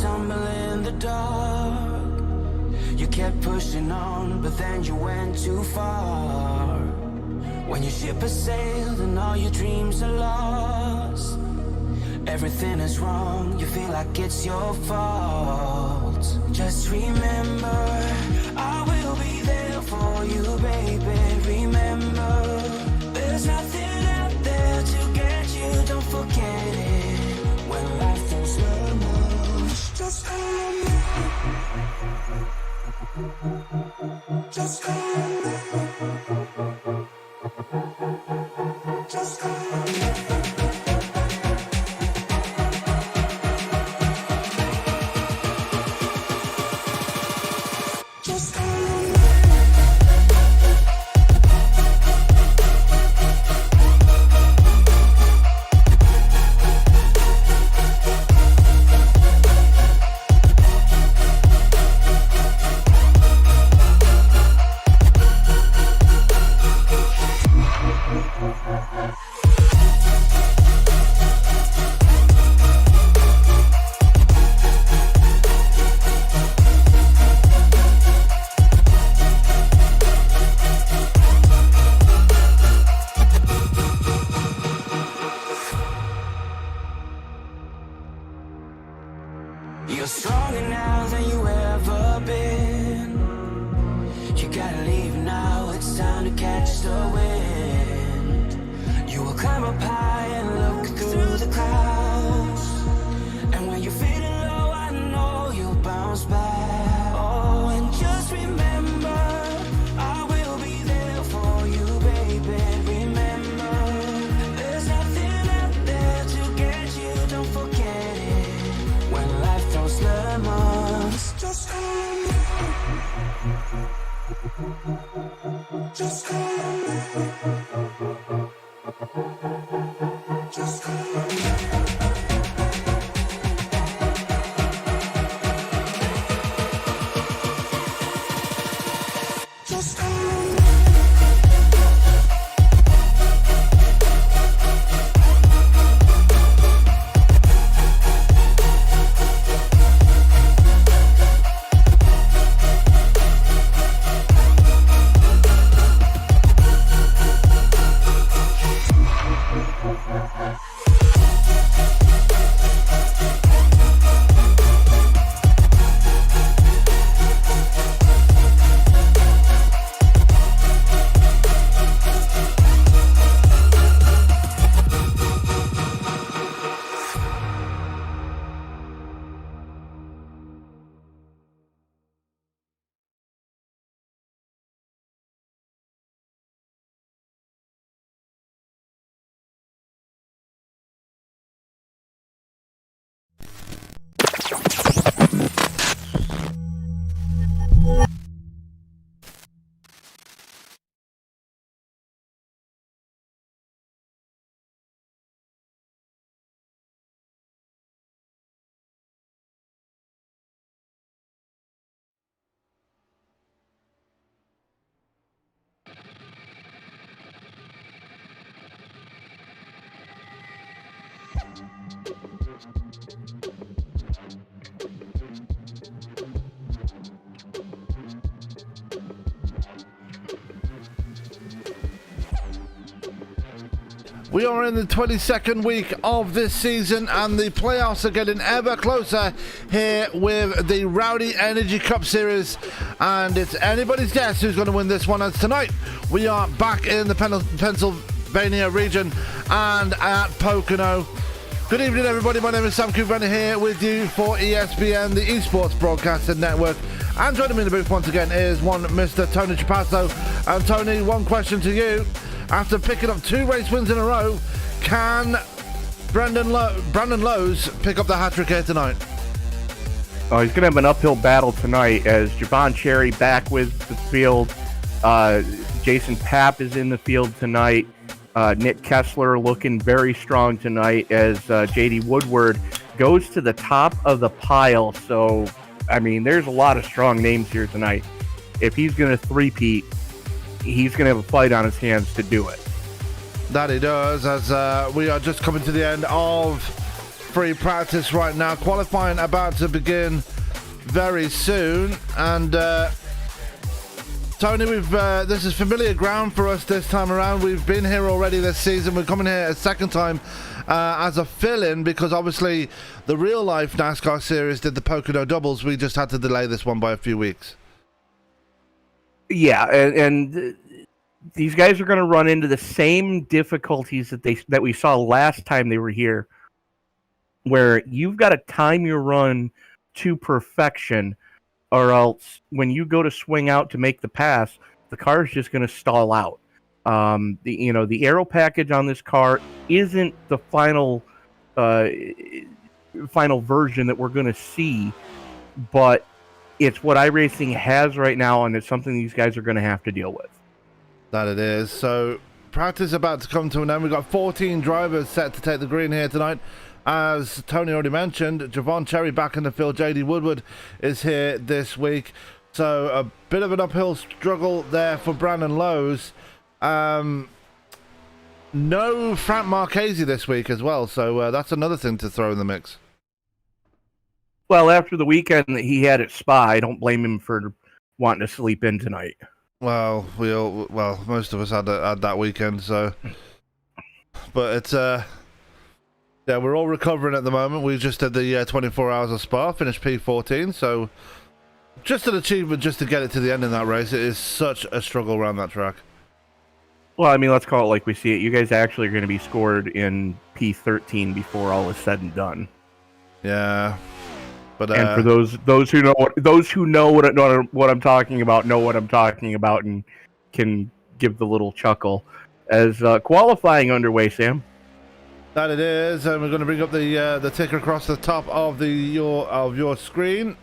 stumble in the dark. You kept pushing on, but then you went too far. When your ship has sailed and all your dreams are lost, everything is wrong, you feel like it's your fault. Just remember, I will be there for you, baby. Remember, there's nothing out there to get you, don't forget it. When life throws lemons, just call me. Just call me. Just call me. You're stronger now than you ever been. You gotta leave now, it's time to catch the wind. You will climb up high and look through the clouds, and when you're feeling low, I know you'll bounce back. Oh, and just remember, I will be there for you, baby. Remember, there's nothing out there to get you, don't forget it. When life throws lemons, just call me. Just call me. Just call me. Just call me. We are in the 22nd week of this season, and the playoffs are getting ever closer here with the Rowdy Energy Cup Series, and it's anybody's guess who's going to win this one. As tonight, we are back in the Pennsylvania region and at Pocono. Good evening, everybody. My name is Sam Cooper here with you for ESPN, the Esports Broadcasting Network. And joining me in the booth once again is one Mr. Tony Chapasso. And Tony, one question to you. After picking up 2 race wins in a row, can Brandon Lowe's pick up the hat-trick here tonight? Oh, he's going to have an uphill battle tonight as Javon Cherry back with the field. Jason Papp is in the field tonight. Nick Kessler looking very strong tonight as J.D. Woodward goes to the top of the pile. So, I mean, there's a lot of strong names here tonight. If he's going to three-peat, he's going to have a fight on his hands to do it. That he does, as we are just coming to the end of free practice right now. Qualifying about to begin very soon. And Tony, this is familiar ground for us this time around. We've been here already this season. We're coming here a second time as a fill-in because obviously the real-life NASCAR series did the Pocono doubles. We just had to delay this one by a few weeks. Yeah, and these guys are going to run into the same difficulties that we saw last time they were here, where you've got to time your run to perfection, or else when you go to swing out to make the pass, the car is just going to stall out. The aero package on this car isn't the final version that we're going to see, but it's what iRacing has right now, and it's something these guys are going to have to deal with. That it is. So practice about to come to an end. We've got 14 drivers set to take the green here tonight. As Tony already mentioned, Javon Cherry back in the field. J.D. Woodward is here this week. So a bit of an uphill struggle there for Brandon Lowe's. No Frank Marchese this week as well. So that's another thing to throw in the mix. Well, after the weekend that he had at Spa, I don't blame him for wanting to sleep in tonight. Well, most of us had that weekend, so. But it's yeah, we're all recovering at the moment. We just did the 24 hours of Spa, finished P14, so just an achievement just to get it to the end in that race. It is such a struggle around that track. Well, I mean, let's call it like we see it. You guys actually are going to be scored in P13 before all is said and done. Yeah. But, and for those who know what I'm talking about, know what I'm talking about, and can give the little chuckle as qualifying underway, Sam. That it is, and we're going to bring up the ticker across the top of your screen,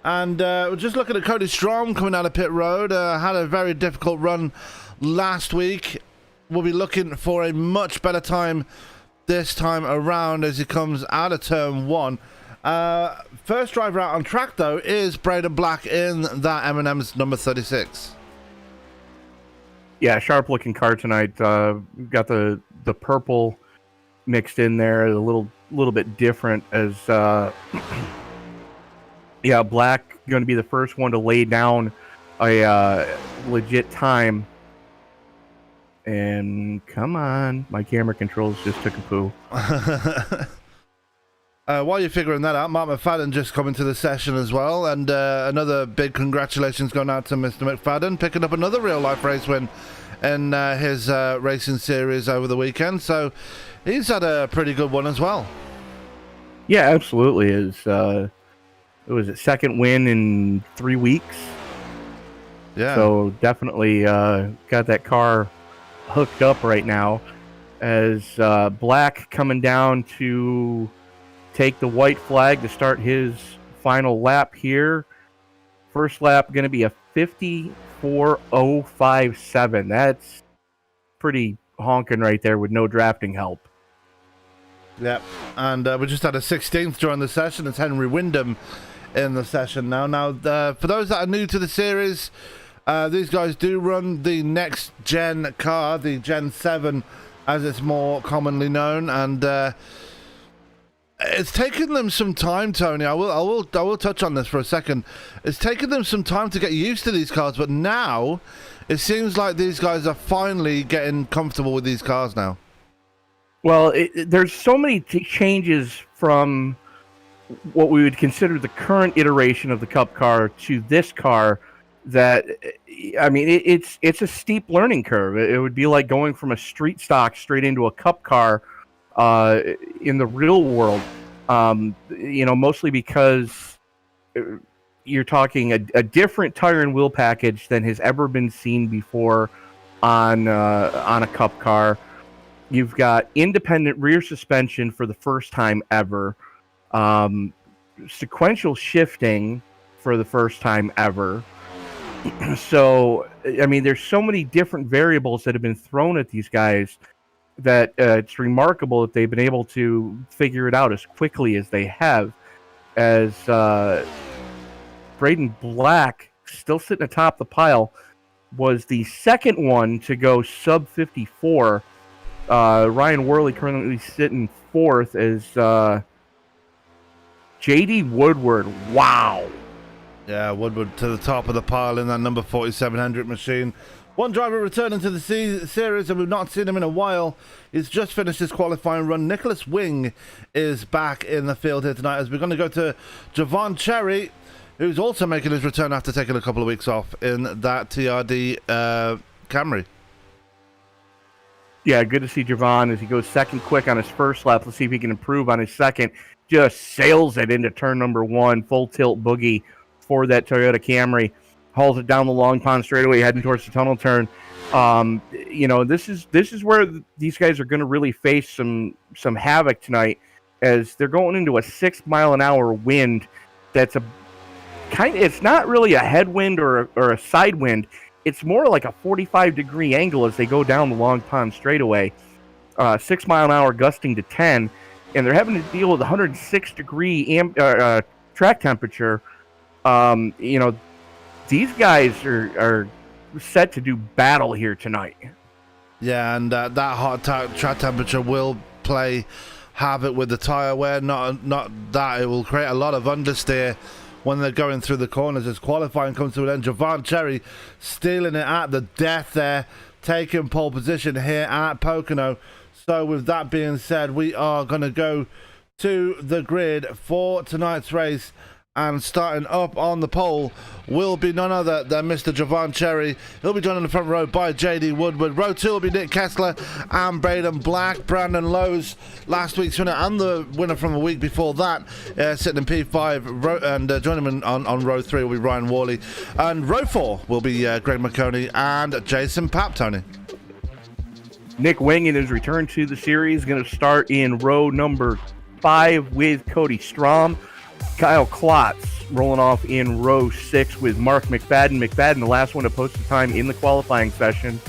and we're just looking at Cody Strom coming out of pit road. Had a very difficult run last week. We'll be looking for a much better time this time around as he comes out of turn 1. First driver out on track, though, is Brayden Black in that M&M's number 36. Yeah, sharp-looking car tonight. We've got the purple mixed in there, a little bit different as, yeah, Black going to be the first one to lay down a legit time. And come on, my camera controls just took a poo. While you're figuring that out, Mark McFadden just coming to the session as well, and another big congratulations going out to Mr. McFadden, picking up another real-life race win in his racing series over the weekend, so he's had a pretty good one as well. Yeah, absolutely. It was a second win in 3 weeks. Yeah. So definitely got that car hooked up right now as Black coming down to take the white flag to start his final lap here. First lap going to be a 54.057. That's pretty honking right there with no drafting help. Yep, and we just had a 16th during the session. It's Henry Windham in the session now. Now, for those that are new to the series, these guys do run the next gen car, the Gen 7 as it's more commonly known, and It's taken them some time, Tony. I will touch on this for a second. It's taken them some time to get used to these cars, but now it seems like these guys are finally getting comfortable with these cars now. Well, there's so many changes from what we would consider the current iteration of the Cup car to this car that, I mean, it's a steep learning curve. It would be like going from a street stock straight into a Cup car in the real world, mostly because you're talking a different tire and wheel package than has ever been seen before on a Cup car. You've got independent rear suspension for the first time ever, sequential shifting for the first time ever. So, I mean, there's so many different variables that have been thrown at these guys that it's remarkable that they've been able to figure it out as quickly as they have. As Brayden Black, still sitting atop the pile, was the second one to go sub 54. Ryan Worley currently sitting fourth as J.D. Woodward. Wow. Yeah, Woodward to the top of the pile in that number 4700 machine. One driver returning to the series, and we've not seen him in a while. He's just finished his qualifying run. Nicholas Wing is back in the field here tonight, as we're going to go to Javon Cherry, who's also making his return after taking a couple of weeks off in that TRD Camry. Yeah, good to see Javon as he goes second quick on his first lap. Let's see if he can improve on his second. Just sails it into turn number one, full tilt boogie for that Toyota Camry. Hauls it down the long pond straightaway, heading towards the tunnel turn. This is where these guys are going to really face some havoc tonight, as they're going into a 6 mile an hour wind. That's it's not really a headwind or a side wind. It's more like a 45-degree angle as they go down the long pond straightaway. 6 mile an hour gusting to 10, and they're having to deal with 106-degree track temperature. These guys are set to do battle here tonight. Yeah, and that hot track temperature will play havoc with the tire wear. Not that it will create a lot of understeer when they're going through the corners as qualifying comes to an end. Javon Cherry stealing it at the death there, taking pole position here at Pocono. So with that being said, we are going to go to the grid for tonight's race. And starting up on the pole will be none other than Mr. Javon Cherry. He'll be joined in the front row by J.D. Woodward. Row 2 will be Nick Kessler and Brayden Black. Brandon Lowe's last week's winner and the winner from the week before that, sitting in P5. And joining him on row 3 will be Ryan Worley. And row 4 will be Greg McConey and Jason Papp, Tony. Nick Wing in his return to the series going to start in row number 5 with Cody Strom. Kyle Klotz rolling off in row 6 with Mark McFadden. McFadden, the last one to post a time in the qualifying session.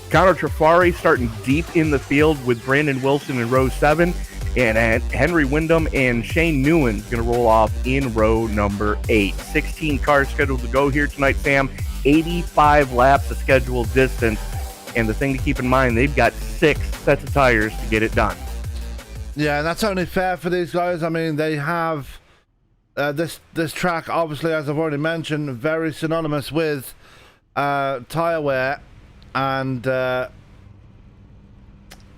Connor Trafari starting deep in the field with Brandon Wilson in row 7. And Henry Windham and Shane Newen's going to roll off in row number 8. 16 cars scheduled to go here tonight, Sam. 85 laps of scheduled distance. And the thing to keep in mind, they've got 6 sets of tires to get it done. Yeah, and that's only fair for these guys. I mean, they have... This track, obviously, as I've already mentioned, very synonymous with tire wear, and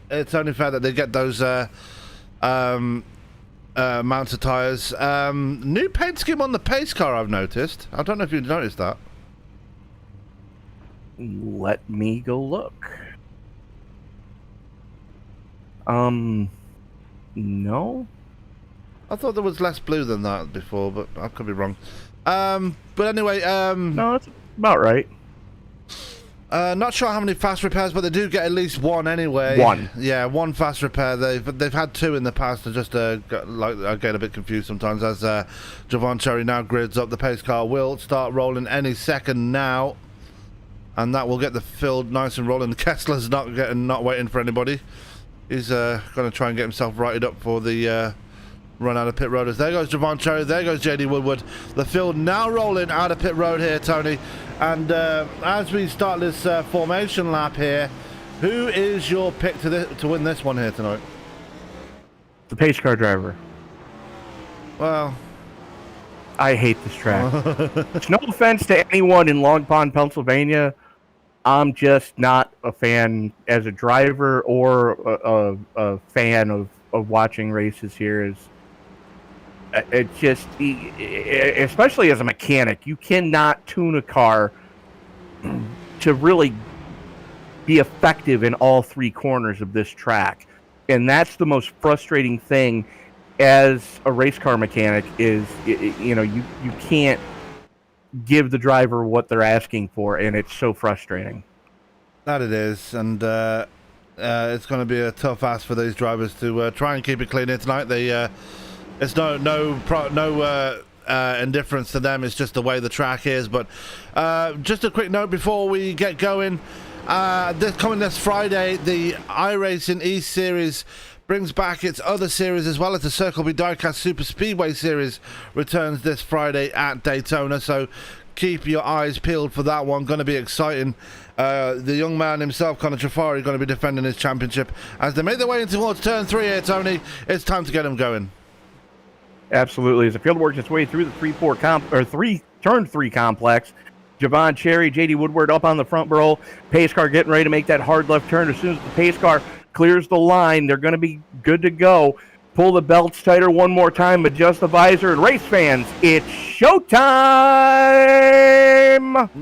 it's only fair that they get those mounted tires. New paint scheme on the pace car, I've noticed. I don't know if you've noticed that. Let me go look. No. I thought there was less blue than that before, but I could be wrong. But anyway, no, that's about right. Not sure how many fast repairs, but they do get at least one anyway. One. Yeah, one fast repair. They've had 2 in the past. I just I get a bit confused sometimes as Javon Cherry now grids up. The pace car will start rolling any second now, and that will get the field nice and rolling. Kessler's not waiting for anybody. He's going to try and get himself righted up for the run out of pit road. There goes Javon Cherry, there goes J.D. Woodward. The field now rolling out of pit road here, Tony. And as we start this formation lap here, who is your pick to win this one here tonight? The pace car driver. Well, I hate this track. It's no offense to anyone in Long Pond, Pennsylvania. I'm just not a fan as a driver or a fan of watching races here. It just, especially as a mechanic, you cannot tune a car to really be effective in all three corners of this track. And that's the most frustrating thing as a race car mechanic is, you can't give the driver what they're asking for, and it's so frustrating. That it is, and it's going to be a tough ask for these drivers to try and keep it clean here tonight. It's no indifference to them. It's just the way the track is. But just a quick note before we get going. This Friday, the iRacing E Series brings back its other series as well as the Circle B Diecast Super Speedway Series returns this Friday at Daytona. So keep your eyes peeled for that one. Going to be exciting. The young man himself, Conor Trafari, going to be defending his championship as they make their way in towards turn 3 here, Tony. It's time to get them going. Absolutely. As the field works its way through the turn 3 complex, Javon Cherry, JD Woodward up on the front row. Pace car getting ready to make that hard left turn. As soon as the pace car clears the line, they're going to be good to go. Pull the belts tighter one more time, adjust the visor, and race fans, it's showtime!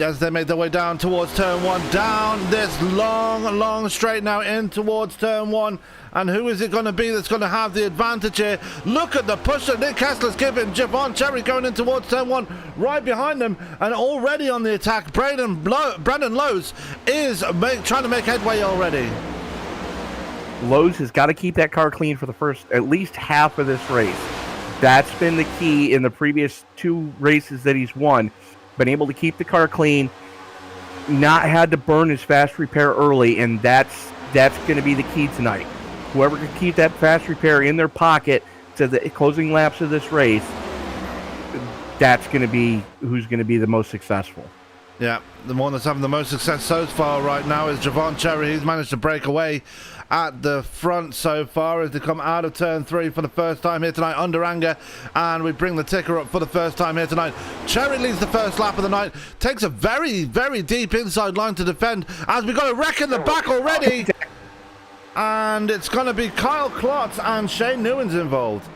As they make their way down towards turn 1, down this long straight now in towards turn 1. And who is it going to be that's going to have the advantage here? Look at the push that Nick Kessler's giving. Javon Cherry going in towards turn 1, right behind them, and already on the attack. Brandon Lowe's is trying to make headway already. Lowe's has got to keep that car clean for the first at least half of this race. That's been the key in the previous 2 races that he's won. Been able to keep the car clean, not had to burn his fast repair early, and that's going to be the key tonight. Whoever can keep that fast repair in their pocket to the closing laps of this race, that's going to be who's going to be the most successful. Yeah, the one that's having the most success so far right now is Javon Cherry. He's managed to break away at the front so far as they come out of turn 3 for the first time here tonight under anger, and we bring the ticker up for the first time here tonight. Cherry leads the first lap of the night, takes a very deep inside line to defend as we got a wreck in the back already, and it's going to be Kyle Klotz and Shane Newens involved.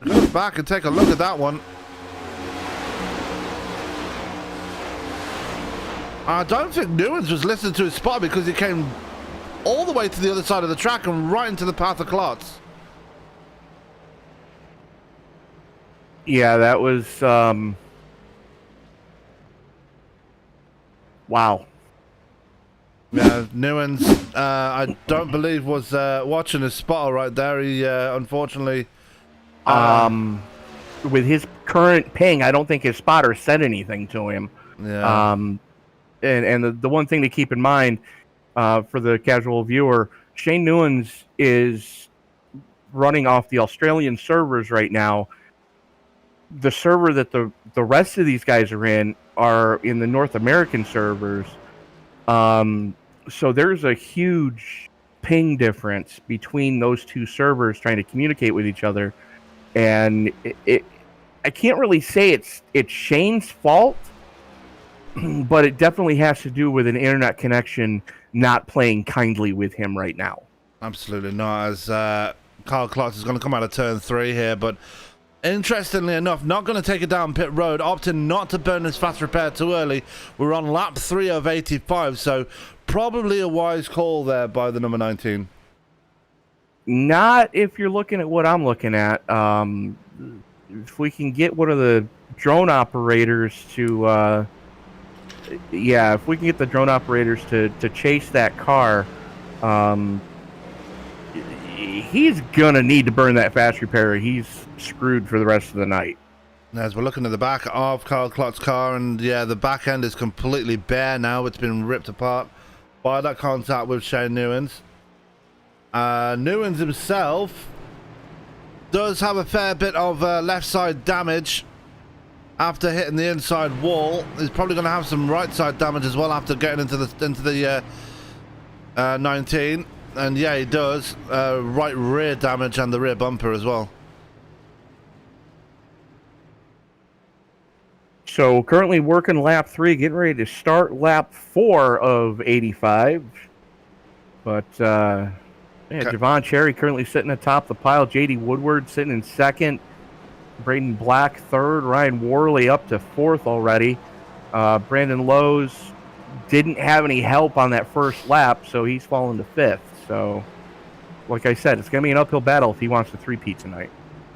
Go back and take a look at that one. I don't think Newens was listening to his spot because he came all the way to the other side of the track and right into the path of Klotz. Yeah, that was wow. Yeah, Newens, I don't believe was watching his spotter right there. He unfortunately, with his current ping, I don't think his spotter said anything to him. Yeah. And the one thing to keep in mind for the casual viewer, Shane Newens is running off the Australian servers right now. The server that the rest of these guys are in the North American servers. So there's a huge ping difference between those 2 servers trying to communicate with each other. And I can't really say it's Shane's fault, but it definitely has to do with an internet connection not playing kindly with him right now. Absolutely not, as Kyle Klotz is going to come out of turn 3 here, but interestingly enough, not going to take it down pit road, opting not to burn his fast repair too early. We're on lap 3 of 85, so probably a wise call there by the number 19. Not if you're looking at what I'm looking at. If we can get one of the drone operators to... if we can get the drone operators to chase that car, he's going to need to burn that fast repair. He's screwed for the rest of the night. As we're looking at the back of Kyle Klotz's car, and yeah, the back end is completely bare now. It's been ripped apart by that contact with Shane Newens. Newens himself does have a fair bit of left side damage after hitting the inside wall. He's probably going to have some right side damage as well after getting into the 19. and yeah, he does. Right rear damage and the rear bumper as well. So currently working lap 3, getting ready to start lap 4 of 85. But Javon Cherry currently sitting atop the pile. J.D. Woodward sitting in second. Brayden Black third. Ryan Worley up to fourth already. Brandon Lowe's didn't have any help on that first lap, so he's fallen to fifth. So, like I said, it's going to be an uphill battle if he wants to three-peat tonight.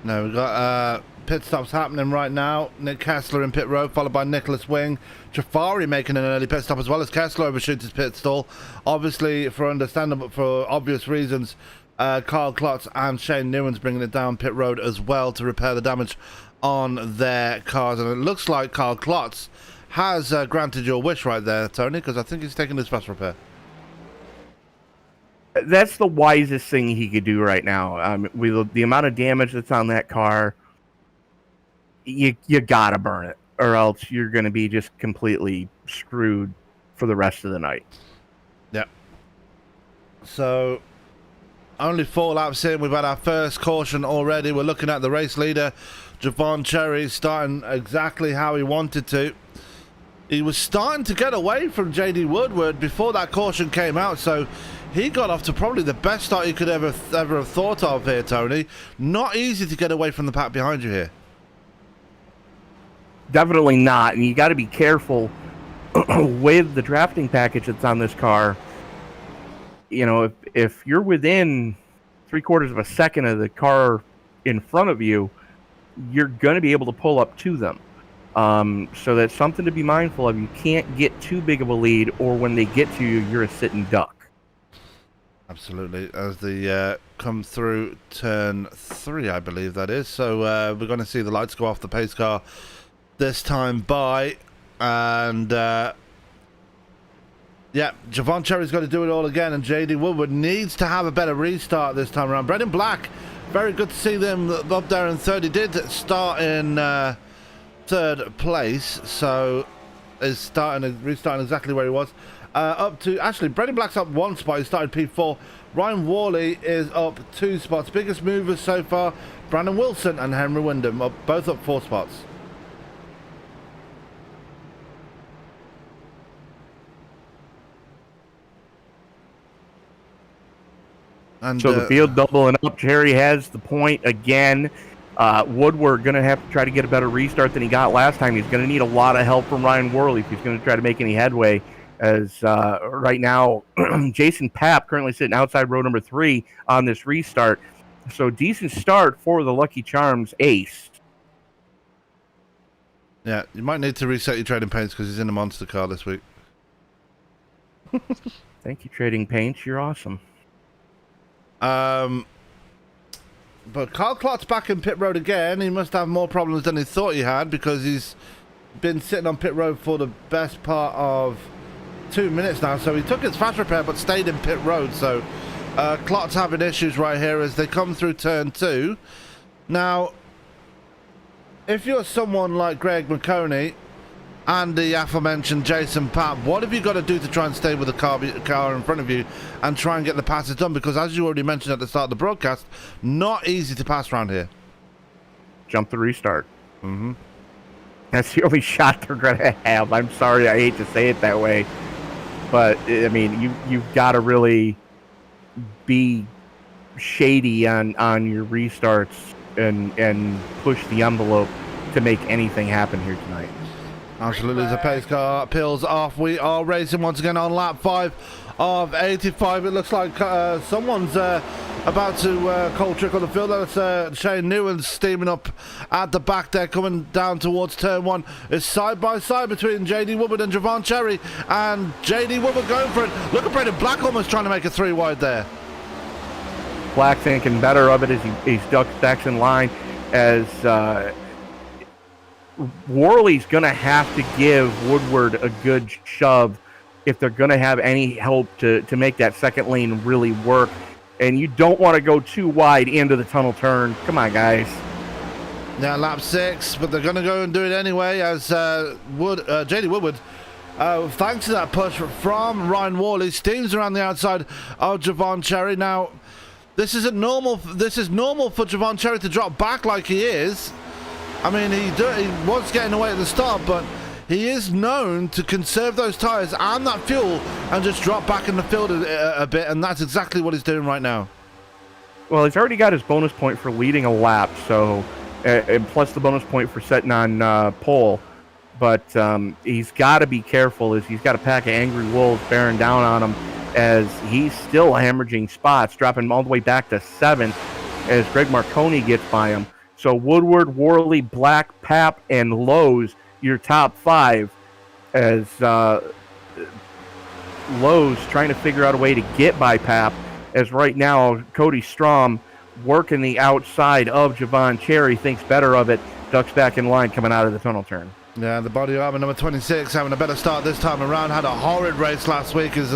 No, we've got pit stops happening right now. Nick Kessler in pit road, followed by Nicholas Wing. Jafari making an early pit stop as well as Kessler overshoots his pit stall. Obviously, for obvious reasons, Carl Klotz and Shane Newman's bringing it down pit road as well to repair the damage on their cars. And it looks like Carl Klotz has granted your wish right there, Tony, because I think he's taking his fast repair. That's the wisest thing he could do right now. With the amount of damage that's on that car, you gotta burn it, or else you're going to be just completely screwed for the rest of the night. Yep. So, only 4 laps in, we've had our first caution already. We're looking at the race leader, Javon Cherry, starting exactly how he wanted to. He was starting to get away from J.D. Woodward before that caution came out, so he got off to probably the best start he could ever have thought of here, Tony. Not easy to get away from the pack behind you here. Definitely not, and you got to be careful with the drafting package that's on this car. You know, if you're within 3/4 of a second of the car in front of you, you're going to be able to pull up to them. So that's something to be mindful of. You can't get too big of a lead, or when they get to you, you're a sitting duck. Absolutely, as they come through turn 3, I believe that is. So we're going to see the lights go off the pace car this time by, and yeah, Javon Cherry's got to do it all again, and J.D. Woodward needs to have a better restart this time around. Brayden Black, very good to see them up there in third. He did start in third place, so is restarting exactly where he was. Brayden Black's up 1 spot. He started P4. Ryan Worley is up 2 spots. Biggest movers so far, Brandon Wilson and Henry Windham, both up 4 spots. And, so the field doubling up. Cherry has the point again. Woodward going to have to try to get a better restart than he got last time. He's going to need a lot of help from Ryan Worley if he's going to try to make any headway. As right now, Jason Papp currently sitting outside row number 3 on this restart. So decent start for the Lucky Charms ace. Yeah, you might need to reset your trading paints because he's in a monster car this week. Thank you, Trading Paints. You're awesome. But Carl Klotz back in pit road again. He must have more problems than he thought he had, because he's been sitting on pit road for the best part of 2 minutes now. So he took his fast repair but stayed in pit road. So Klotz having issues right here as they come through turn 2. Now, if you're someone like Greg McConey and the aforementioned Jason Papp, what have you got to do to try and stay with the car in front of you and try and get the passes done? Because as you already mentioned at the start of the broadcast, not easy to pass around here. Jump the restart. Mm-hmm. That's the only shot they're going to have. I'm sorry, I hate to say it that way. But, I mean, you've got to really be shady on your restarts and push the envelope to make anything happen here tonight. Absolutely, the pace car peels off. We are racing once again on lap 5 of 85. It looks like someone's about to cold trickle the field. That's Shane Newman steaming up at the back there, coming down towards turn 1. It's side by side between J.D. Woodward and Javon Cherry, and J.D. Woodward going for it. Look at Brayden Black almost trying to make a 3 wide there. Black thinking better of it as he's stacks in line, as Worley's going to have to give Woodward a good shove if they're going to have any help to make that second lane really work. And you don't want to go too wide into the tunnel turn. Come on, guys. Now lap 6, but they're going to go and do it anyway, as J.D. Woodward Thanks to that push from Ryan Worley, steams around the outside of Javon Cherry. Now, this isn't normal. This is normal for Javon Cherry to drop back like he is. I mean, he was getting away at the start, but he is known to conserve those tyres and that fuel and just drop back in the field a bit, and that's exactly what he's doing right now. Well, he's already got his bonus point for leading a lap, so and plus the bonus point for setting on pole. But he's got to be careful, as he's got a pack of angry wolves bearing down on him, as he's still hemorrhaging spots, dropping all the way back to 7th as Greg Marconi gets by him. So Woodward, Worley, Black, Pap, and Lowe's, your top 5, as Lowe's trying to figure out a way to get by Pap, as right now Cody Strom working the outside of Javon Cherry, thinks better of it, ducks back in line coming out of the tunnel turn. Yeah, the body armor number 26 having a better start this time around. Had a horrid race last week, is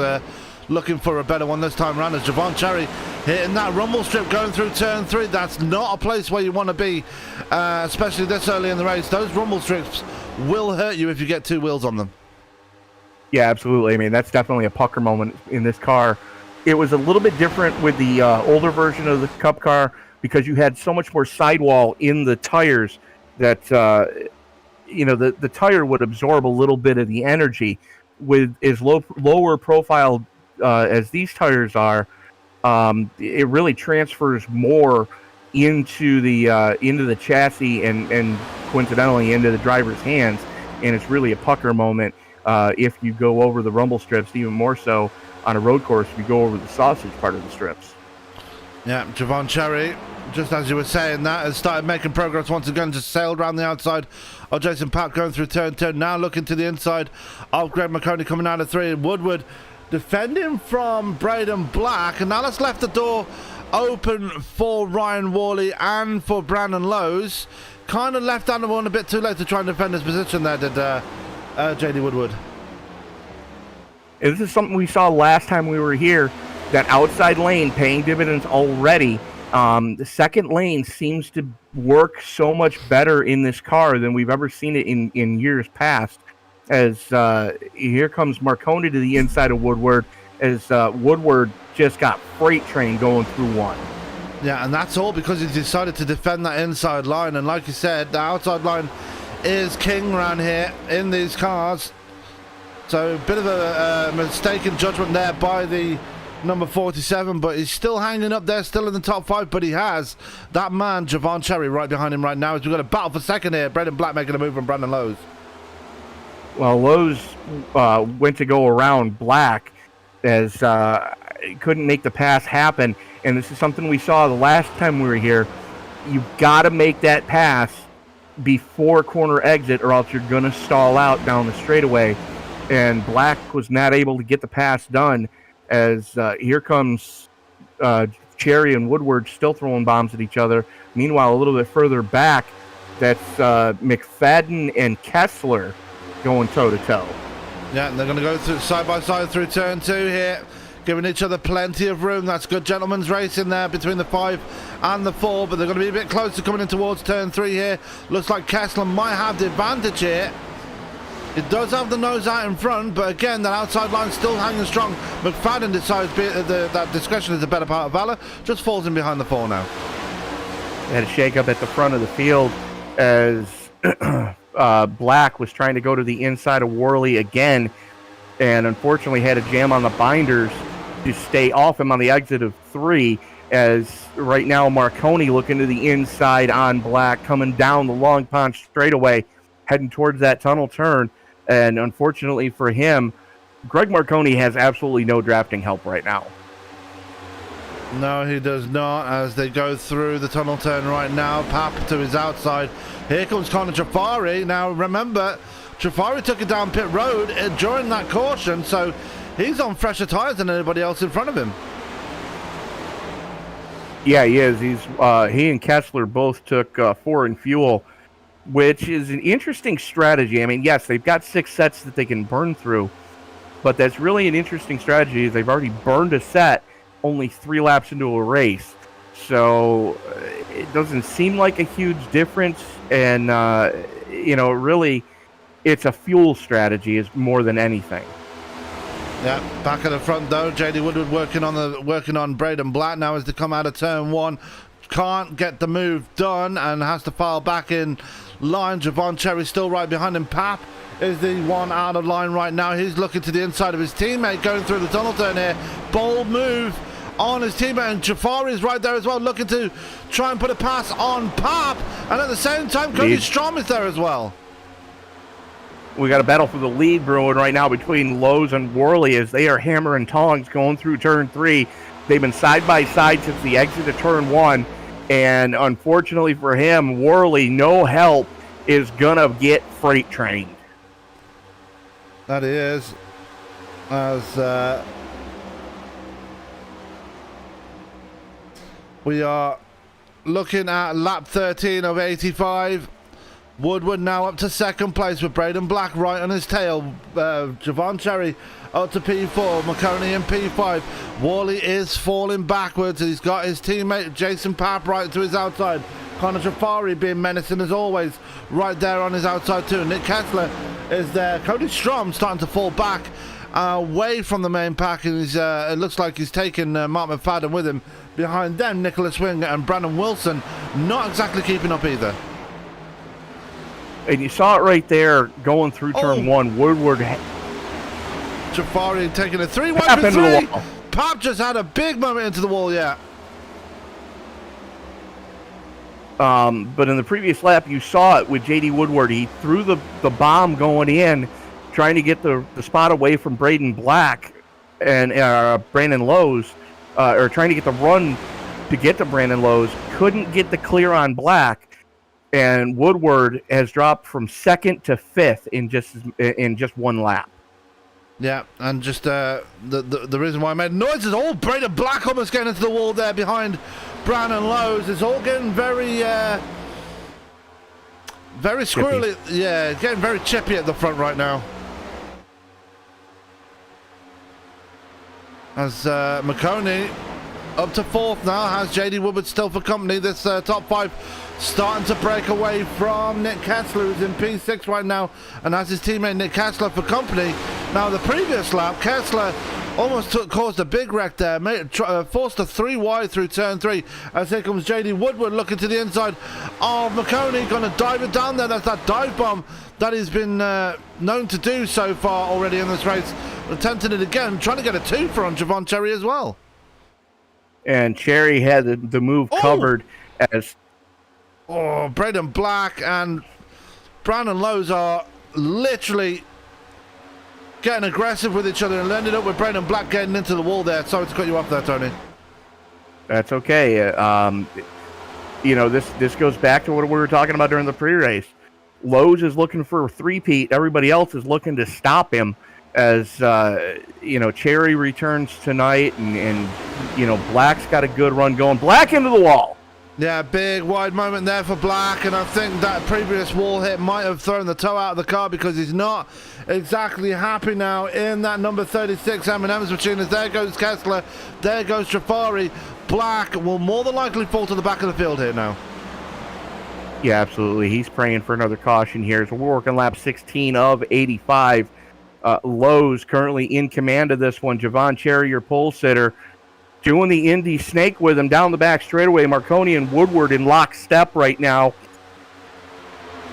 looking for a better one this time around, as Javon Cherry hitting that rumble strip going through turn 3. That's not a place where you want to be, especially this early in the race. Those rumble strips will hurt you if you get 2 wheels on them. Yeah, absolutely. I mean, that's definitely a pucker moment in this car. It was a little bit different with the older version of the Cup car, because you had so much more sidewall in the tires that the tire would absorb a little bit of the energy. With as lower profile as these tires are, it really transfers more into the chassis and coincidentally into the driver's hands, and it's really a pucker moment if you go over the rumble strips, even more so on a road course if you go over the sausage part of the strips. Yeah, Javon Cherry, just as you were saying that, has started making progress once again, just sailed around the outside of Jason Papp going through turn 10, now looking to the inside of Greg McConey coming out of 3. Woodward defending from Brayden Black, and now that's left the door open for Ryan Worley and for Brandon Lowe's. Kind of left down the one a bit too late to try and defend his position there, did JD Woodward. And this is something we saw last time we were here, that outside lane paying dividends already. The second lane seems to work so much better in this car than we've ever seen it in years past, as here comes Marconi to the inside of Woodward, as Woodward just got freight train going through 1. Yeah, and that's all because he decided to defend that inside line, and like you said, the outside line is king around here in these cars. So a bit of a mistaken judgment there by the number 47, but he's still hanging up there, still in the top 5, but he has that man, Javon Cherry, right behind him right now, as we've got a battle for second here. Brayden Black making a move from Brandon Lowe's. Well, Lowe's went to go around Black, as he couldn't make the pass happen, and this is something we saw the last time we were here. You've got to make that pass before corner exit, or else you're going to stall out down the straightaway, and Black was not able to get the pass done, as here comes Cherry and Woodward still throwing bombs at each other. Meanwhile, a little bit further back, that's McFadden and Kessler going toe-to-toe. Yeah, and they're going to go through side by side through turn 2 here, giving each other plenty of room. That's good gentleman's race in there between the 5 and the 4, but they're going to be a bit closer coming in towards turn 3 here. Looks like Kessler might have the advantage here. It does have the nose out in front, but again, that outside line still hanging strong. McFadden decides that discretion is the better part of valor, just falls in behind the 4 now. They had a shake-up at the front of the field, as Black was trying to go to the inside of Worley again, and unfortunately had a jam on the binders to stay off him on the exit of 3, as right now Marconi looking to the inside on Black, coming down the Long Pond straightaway, heading towards that tunnel turn. And unfortunately for him, Greg Marconi has absolutely no drafting help right now. No, he does not, as they go through the tunnel turn right now. Pap to his outside. Here comes Connor Jafari. Now, remember, Jafari took it down pit road during that caution, so he's on fresher tires than anybody else in front of him. Yeah, he is. He and Kessler both took 4 in fuel, which is an interesting strategy. I mean, yes, they've got 6 sets that they can burn through, but that's really an interesting strategy. They've already burned a set only 3 laps into a race, so it doesn't seem like a huge difference. And really, it's a fuel strategy is more than anything. Yeah, back at the front though, JD Woodward working on Brayden Black now as they come out of turn one. Can't get the move done and has to file back in line. Javon Cherry still right behind him. Pap is the one out of line right now. He's looking to the inside of his teammate going through the tunnel turn here. Bold move on his teammate, and Jafari is right there as well, looking to try and put a pass on Pap, and at the same time Cody Strom is there as well. We got a battle for the lead brewing right now between Lowe's and Worley as they are hammer and tongs going through turn 3. They've been side by side since the exit of turn 1, and unfortunately for him, Worley, no help, is gonna get freight trained. That is, as we are looking at lap 13 of 85. Woodward now up to second place with Brayden Black right on his tail. Javon Cherry up to P4, McConey in P5. Worley is falling backwards. He's got his teammate Jason Papp right to his outside. Connor Jafari being menacing as always right there on his outside too. Nick Kessler is there. Cody Strom starting to fall back away from the main pack, and he's, it looks like he's taken Mark McFadden with him. Behind them, Nicholas Winger and Brandon Wilson not exactly keeping up either. And you saw it right there going through turn 1. Woodward. Jafari taking a 3 wide for 3. Pap just had a big moment into the wall, yeah. But in the previous lap, you saw it with J.D. Woodward. He threw the bomb going in, trying to get the spot away from Brayden Black and Brandon Lowe's, or trying to get the run to get to Brandon Lowe's. Couldn't get the clear on Black. And Woodward has dropped from 2nd to 5th in just one lap. Yeah, and just the reason why I made noise is Brayden Black almost getting into the wall there behind Brandon Lowe's. It's all getting very squirrely. Chippy. Yeah, getting very chippy at the front right now. As McConey up to 4th now, has JD Woodward still for company. This top 5 starting to break away from Nick Kessler, who's in P6 right now, and has his teammate Nick Kessler for company. Now, the previous lap, Kessler almost caused a big wreck there, forced a 3 wide through turn 3, as here comes JD Woodward looking to the inside of McConey, going to dive it down there. That's that dive bomb that he's been known to do so far already in this race. Attempting it again, trying to get a 2 for on Javon Cherry as well. And Cherry had the move covered as... Brayden Black and Brandon Lowe's are literally getting aggressive with each other, and ended up with Brayden Black getting into the wall there. Sorry to cut you off there, Tony. That's okay. This goes back to what we were talking about during the pre-race. Lowe's is looking for a 3-peat. Everybody else is looking to stop him as, Cherry returns tonight, and Black's got a good run going. Black into the wall. Yeah, big wide moment there for Black, and I think that previous wall hit might have thrown the toe out of the car, because he's not exactly happy now in that number 36 M&M's machine. As there goes Kessler, there goes Jafari. Black will more than likely fall to the back of the field here now. Yeah, absolutely. He's praying for another caution here. So we're working lap 16 of 85. Lowe's currently in command of this one. Javon Cherry, your pole sitter, doing the Indy snake with him down the back straightaway. Marconi and Woodward in lockstep right now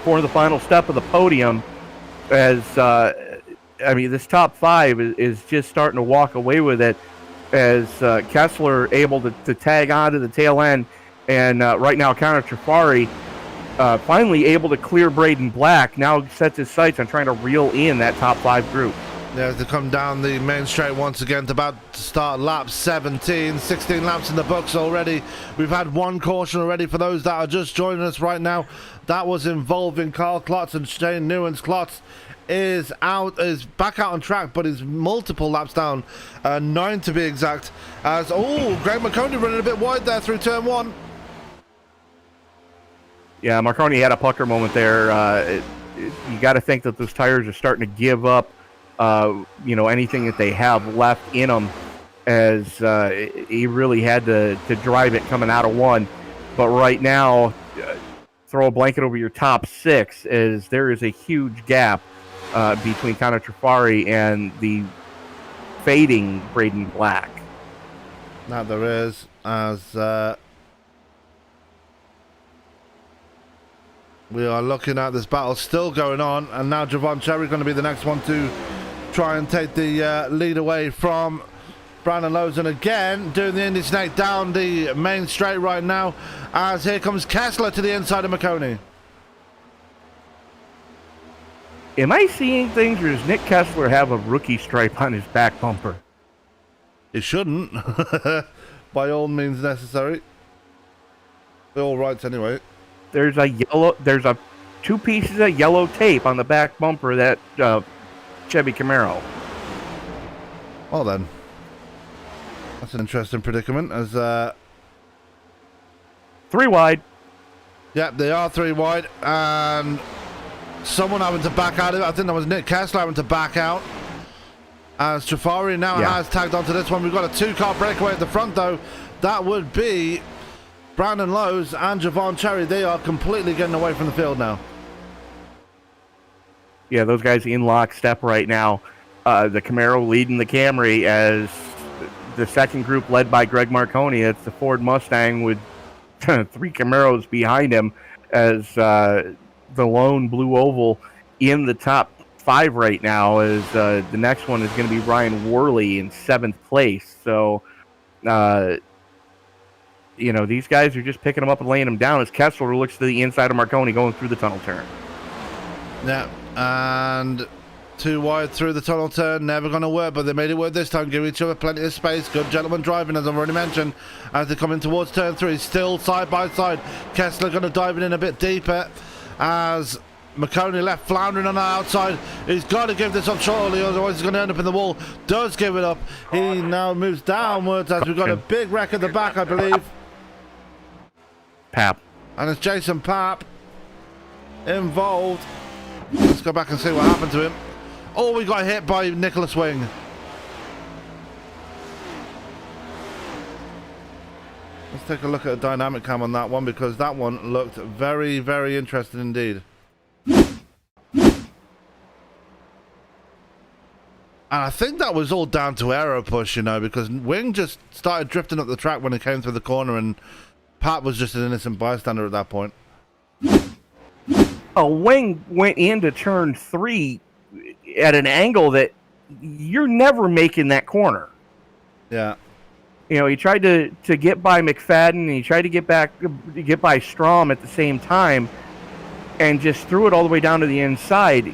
for the final step of the podium. As this top 5 is just starting to walk away with it, as Kessler able to tag on to the tail end, and right now Connor Jafari finally able to clear Brayden Black. Now sets his sights on trying to reel in that top 5 group. There's to come down the main straight once again, to about to start lap 17. 16 laps in the books already. We've had 1 caution already for those that are just joining us right now. That was involving Carl Klotz and Shane Newens. Klotz is back out on track, but is multiple laps down, 9 to be exact. As Greg McConey running a bit wide there through turn 1. Yeah, Marconi had a pucker moment there. You got to think that those tires are starting to give up anything that they have left in them, as he really had to drive it coming out of 1. But right now, throw a blanket over your top 6, as there is a huge gap between Connor Trafari and the fading Brayden Black. Now there is, as we are looking at this battle still going on, and now Javon Cherry going to be the next one to try and take the lead away from Brandon Lowe's, and again doing the Indy Snake down the main straight right now, as here comes Kessler to the inside of McConey. Am I seeing things, or does Nick Kessler have a rookie stripe on his back bumper? He shouldn't. By all means necessary. By all rights anyway. There's a two pieces of yellow tape on the back bumper of that Chevy Camaro. Well then, that's an interesting predicament, as 3 wide. yep, they are 3 wide, and someone having to back out of it. I think that was Nick Kessler having to back out, as Trafari now has tagged onto this one. We've got a 2-car breakaway at the front though. That would be Brandon Lowe's and Javon Cherry. They are completely getting away from the field now. Yeah, those guys in lockstep right now. The Camaro leading the Camry, as the second group led by Greg Marconi. It's the Ford Mustang with 3 Camaros behind him, as the lone blue oval in the top 5 right now, as the next one is going to be Ryan Worley in 7th place. So, these guys are just picking them up and laying them down, as Kessler looks to the inside of Marconi going through the tunnel turn. Yeah, and 2 wide through the tunnel turn, never going to work, but they made it work this time, give each other plenty of space. Good gentleman driving, as I've already mentioned, as they're coming towards turn 3, still side by side. Kessler going to dive in a bit deeper, as McConey left floundering on the outside. He's got to give this up shortly, otherwise he's going to end up in the wall. Does give it up. He now moves downwards, as we've got a big wreck at the back, I believe. Pap. And it's Jason Papp involved. Let's go back and see what happened to him. Oh, we got hit by Nicholas Wing. Let's take a look at a dynamic cam on that one, because that one looked very, very interesting indeed. And I think that was all down to aero push, because Wing just started drifting up the track when he came through the corner, and Pat was just an innocent bystander at that point. Wing went into turn 3 at an angle that you're never making that corner. Yeah. He tried to get by McFadden, and he tried to get by Strom at the same time, and just threw it all the way down to the inside.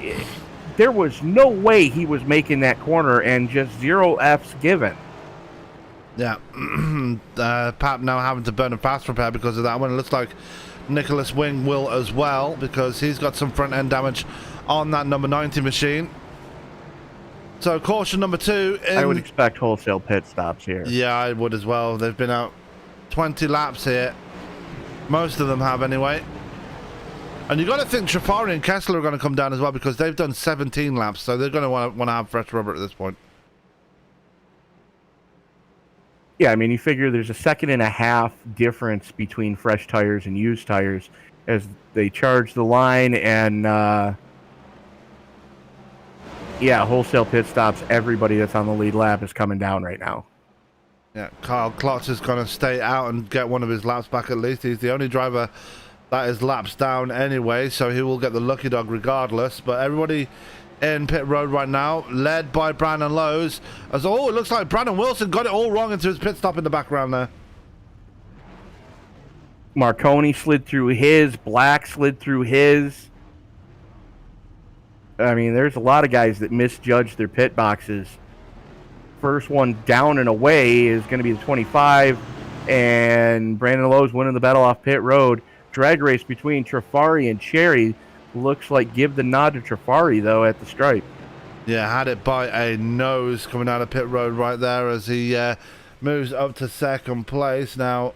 There was no way he was making that corner, and just 0 F's given. Yeah. Pap now having to burn a fast repair because of that one. It looks like Nicholas Wing will as well, because he's got some front end damage on that number 90 machine. So caution number 2. I would expect wholesale pit stops here. Yeah, I would as well. They've been out 20 laps here. Most of them have anyway. And you've got to think Trafari and Kessler are going to come down as well, because they've done 17 laps, so they're going to want to have fresh rubber at this point. Yeah, I mean, you figure there's a 1.5 seconds difference between fresh tires and used tires as they charge the line, and wholesale pit stops. Everybody that's on the lead lap is coming down right now. Yeah, Kyle Klotz is going to stay out and get one of his laps back at least. He's the only driver that is laps down anyway, so he will get the lucky dog regardless. But everybody in pit road right now, led by Brandon Lowe's. It looks like Brandon Wilson got it all wrong into his pit stop in the background there. Marconi slid through his. Black slid through his. I mean, there's a lot of guys that misjudged their pit boxes. First one down and away is going to be the 25, and Brandon Lowe's winning the battle off pit road. Drag race between Trafari and Cherry. Looks like give the nod to Trafari, though, at the stripe. Yeah, had it by a nose coming out of pit road right there as he moves up to second place. Now,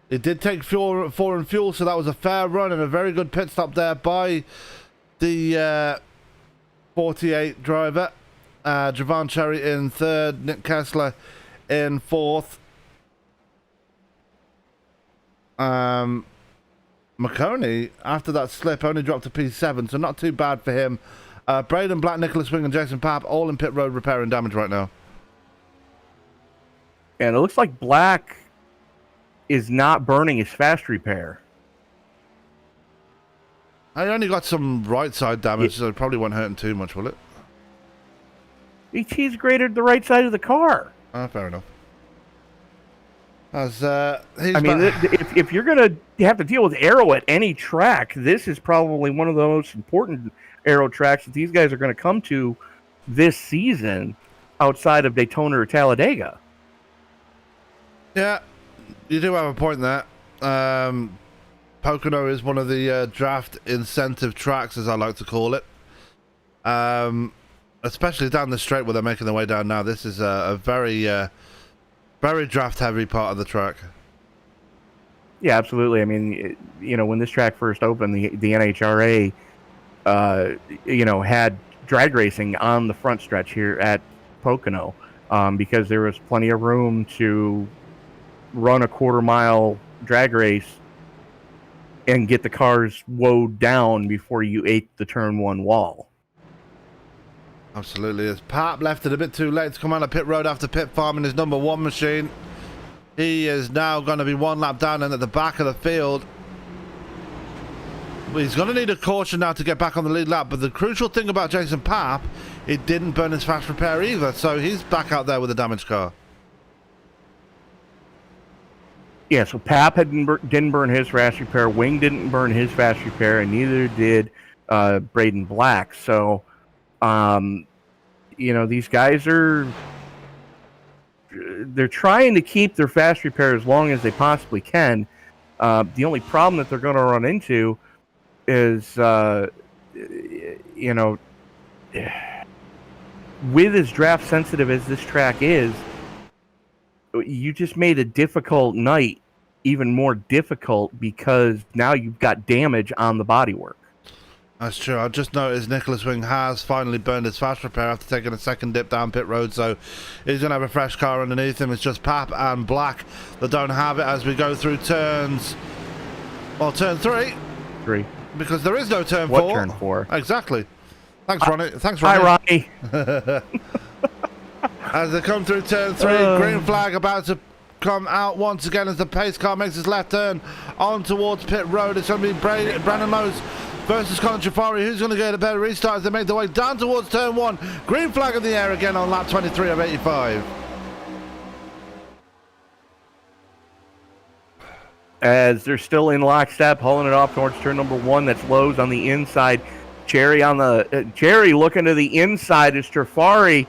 it did take foreign fuel, so that was a fair run and a very good pit stop there by the 48 driver. Javon Cherry in 3rd, Nick Kessler in 4th. McConey, after that slip, only dropped to P7, so not too bad for him Brayden Black, Nicholas Wing, and Jason Papp all in pit road repair and damage right now. And it looks like Black is not burning his fast repair. I only got some right side damage, so it probably won't hurt him too much, will it? He's graded the right side of the car. Fair enough. If you're going to have to deal with aero at any track, this is probably one of the most important aero tracks that these guys are going to come to this season outside of Daytona or Talladega. Yeah, you do have a point there. Pocono is one of the draft incentive tracks, as I like to call it. Especially down the straight where they're making their way down now. This is a very, very draft-heavy part of the track. Yeah, absolutely. I mean, when this track first opened, the NHRA, had drag racing on the front stretch here at Pocono because there was plenty of room to run a quarter-mile drag race and get the cars woed down before you ate the turn one wall. Absolutely. As Pap left it a bit too late to come out of pit road after pit farming his number one machine. He is now going to be one lap down and at the back of the field. He's going to need a caution now to get back on the lead lap, but the crucial thing about Jason Pap, he didn't burn his fast repair either, so he's back out there with a damaged car. Yeah, so Pap didn't burn his fast repair, Wing didn't burn his fast repair, and neither did Brayden Black. So, these guys they're trying to keep their fast repair as long as they possibly can. The only problem that they're going to run into is, with as draft sensitive as this track is, you just made a difficult night even more difficult because now you've got damage on the bodywork. That's true. I just noticed Nicholas Wing has finally burned his fast repair after taking a second dip down pit road, so he's going to have a fresh car underneath him. It's just Pap and Black that don't have it as we go through turns. Well, turn three. Because there is no turn four. What turn four? Exactly. Thanks, Ronnie. Hi, Ronnie. As they come through turn three, green flag about to come out once again as the pace car makes its left turn on towards pit road. It's going to be Brandon Lowe's versus Colin Trafari. Who's going to get a better restart as they make their way down towards turn one? Green flag in the air again on lap 23 of 85. As they're still in lockstep, hauling it off towards turn number one. That's Lowe's on the inside. Cherry looking to the inside as Trafari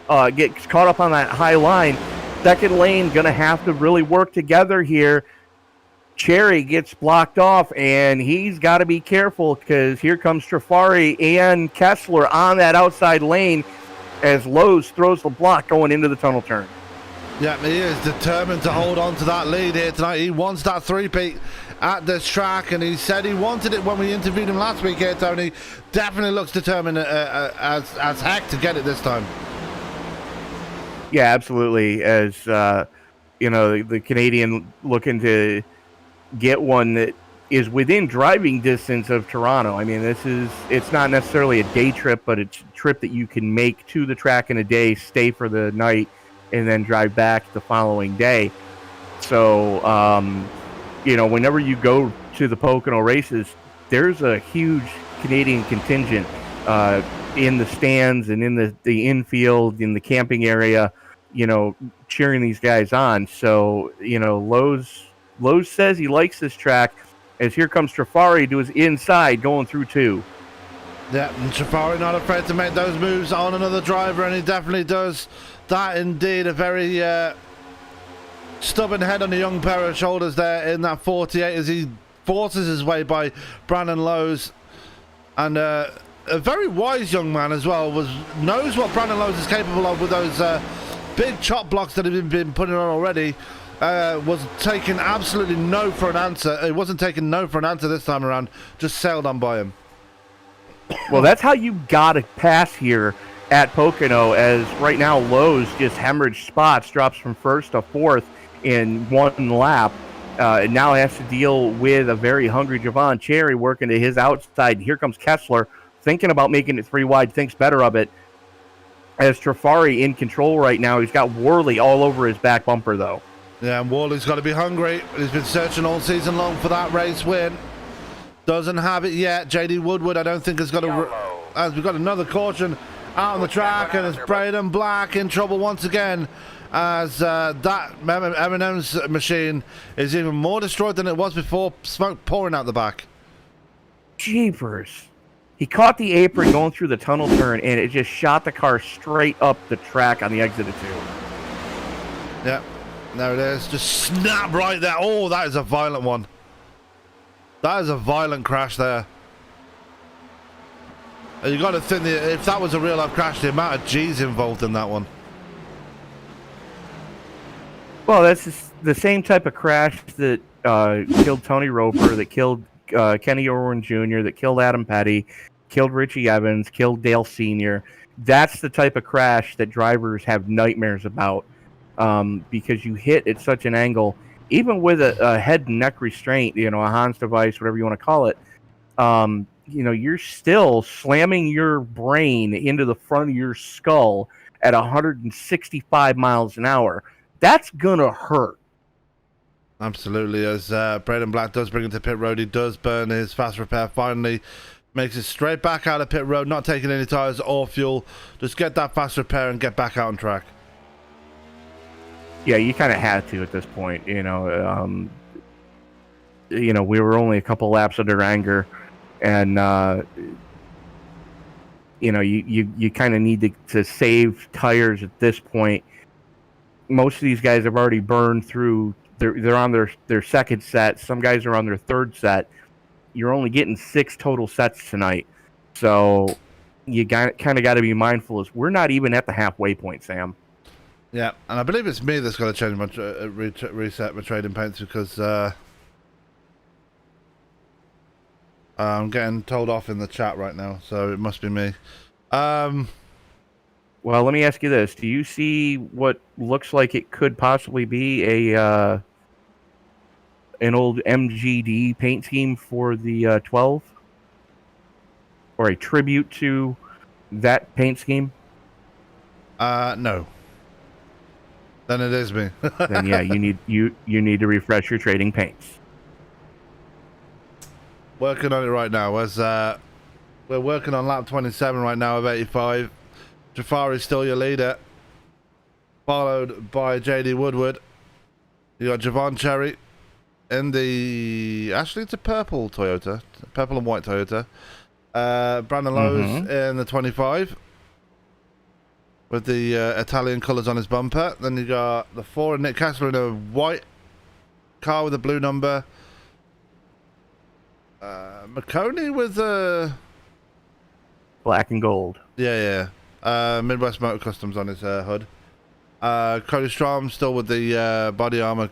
gets caught up on that high line. Second lane going to have to really work together here. Cherry gets blocked off, and he's got to be careful because here comes Trafari and Kessler on that outside lane as Lowe's throws the block going into the tunnel turn. Yeah, he is determined to hold on to that lead here tonight. He wants that three-peat at this track, and he said he wanted it when we interviewed him last week here, Tony. Definitely looks determined as heck to get it this time. Yeah, absolutely. As, the Canadian looking to get one that is within driving distance of Toronto. I mean, it's not necessarily a day trip, but it's a trip that you can make to the track in a day, stay for the night, and then drive back the following day. So, whenever you go to the Pocono races, there's a huge Canadian contingent in the stands and in the infield, in the camping area, cheering these guys on. So, Lowe's says he likes this track as here comes Trafari to his inside going through two. Yeah, and Trafari not afraid to make those moves on another driver, and he definitely does that indeed. A very stubborn head on a young pair of shoulders there in that 48 as he forces his way by Brandon Lowe's. And a very wise young man as well, knows what Brandon Lowe's is capable of with those big chop blocks that have been putting on already. Was taking absolutely no for an answer. It wasn't taking no for an answer this time around. Just sailed on by him. Well, that's how you got to pass here at Pocono, as right now Lowe's just hemorrhaged spots, drops from first to fourth in one lap. And now has to deal with a very hungry Javon Cherry working to his outside. Here comes Kessler thinking about making it 3 wide, thinks better of it. As Trafari in control right now, he's got Worley all over his back bumper, though. Yeah, and Worley's got to be hungry. He's been searching all season long for that race win. Doesn't have it yet. JD Woodward, I don't think, has got as we've got another caution out on the track, and it's Brayden Black in trouble once again, as that M&M's machine is even more destroyed than it was before. Smoke pouring out the back. Jeepers. He caught the apron going through the tunnel turn, and it just shot the car straight up the track on the exit of 2. Yep, there it is. Just snap right there. Oh, that is a violent one. That is a violent crash there. And you got to think that if that was a real life crash, the amount of G's involved in that one. Well, that's the same type of crash that killed Tony Roper, that killed Kenny Orwin Jr., that killed Adam Petty, killed Richie Evans, killed Dale Sr. That's the type of crash that drivers have nightmares about, because you hit at such an angle, even with a head and neck restraint, a Hans device, whatever you want to call it, you're still slamming your brain into the front of your skull at 165 miles an hour. That's going to hurt. Absolutely. As Brayden Black does bring into pit road, he does burn his fast repair, finally makes it straight back out of pit road, not taking any tires or fuel. Just get that fast repair and get back out on track. Yeah, you kind of had to at this point. We were only a couple laps under anger, and you kind of need to save tires at this point. Most of these guys have already burned through. They're on their second set. Some guys are on their third set. You're only getting 6 total sets tonight, so you kind of got to be mindful. As we're not even at the halfway point, Sam. Yeah, and I believe it's me that's got to change my reset my trading paints, because I'm getting told off in the chat right now, so it must be me. Well, let me ask you this: do you see what looks like it could possibly be an old MGD paint scheme for the 12, or a tribute to that paint scheme? No. Then it is me. Then yeah, you need to refresh your trading paints. Working on it right now. As we're working on lap 27 right now of 85. Jafari's still your leader, followed by JD Woodward. You got Javon Cherry in the, actually it's a purple Toyota, purple and white Toyota. Brandon Lowe's in the 25 with the Italian colours on his bumper. Then you got the 4 and Nick Kessler in a white car with a blue number. McConey with a black and gold. Yeah. Midwest Motor Customs on his hood. Cody Strom still with the body armor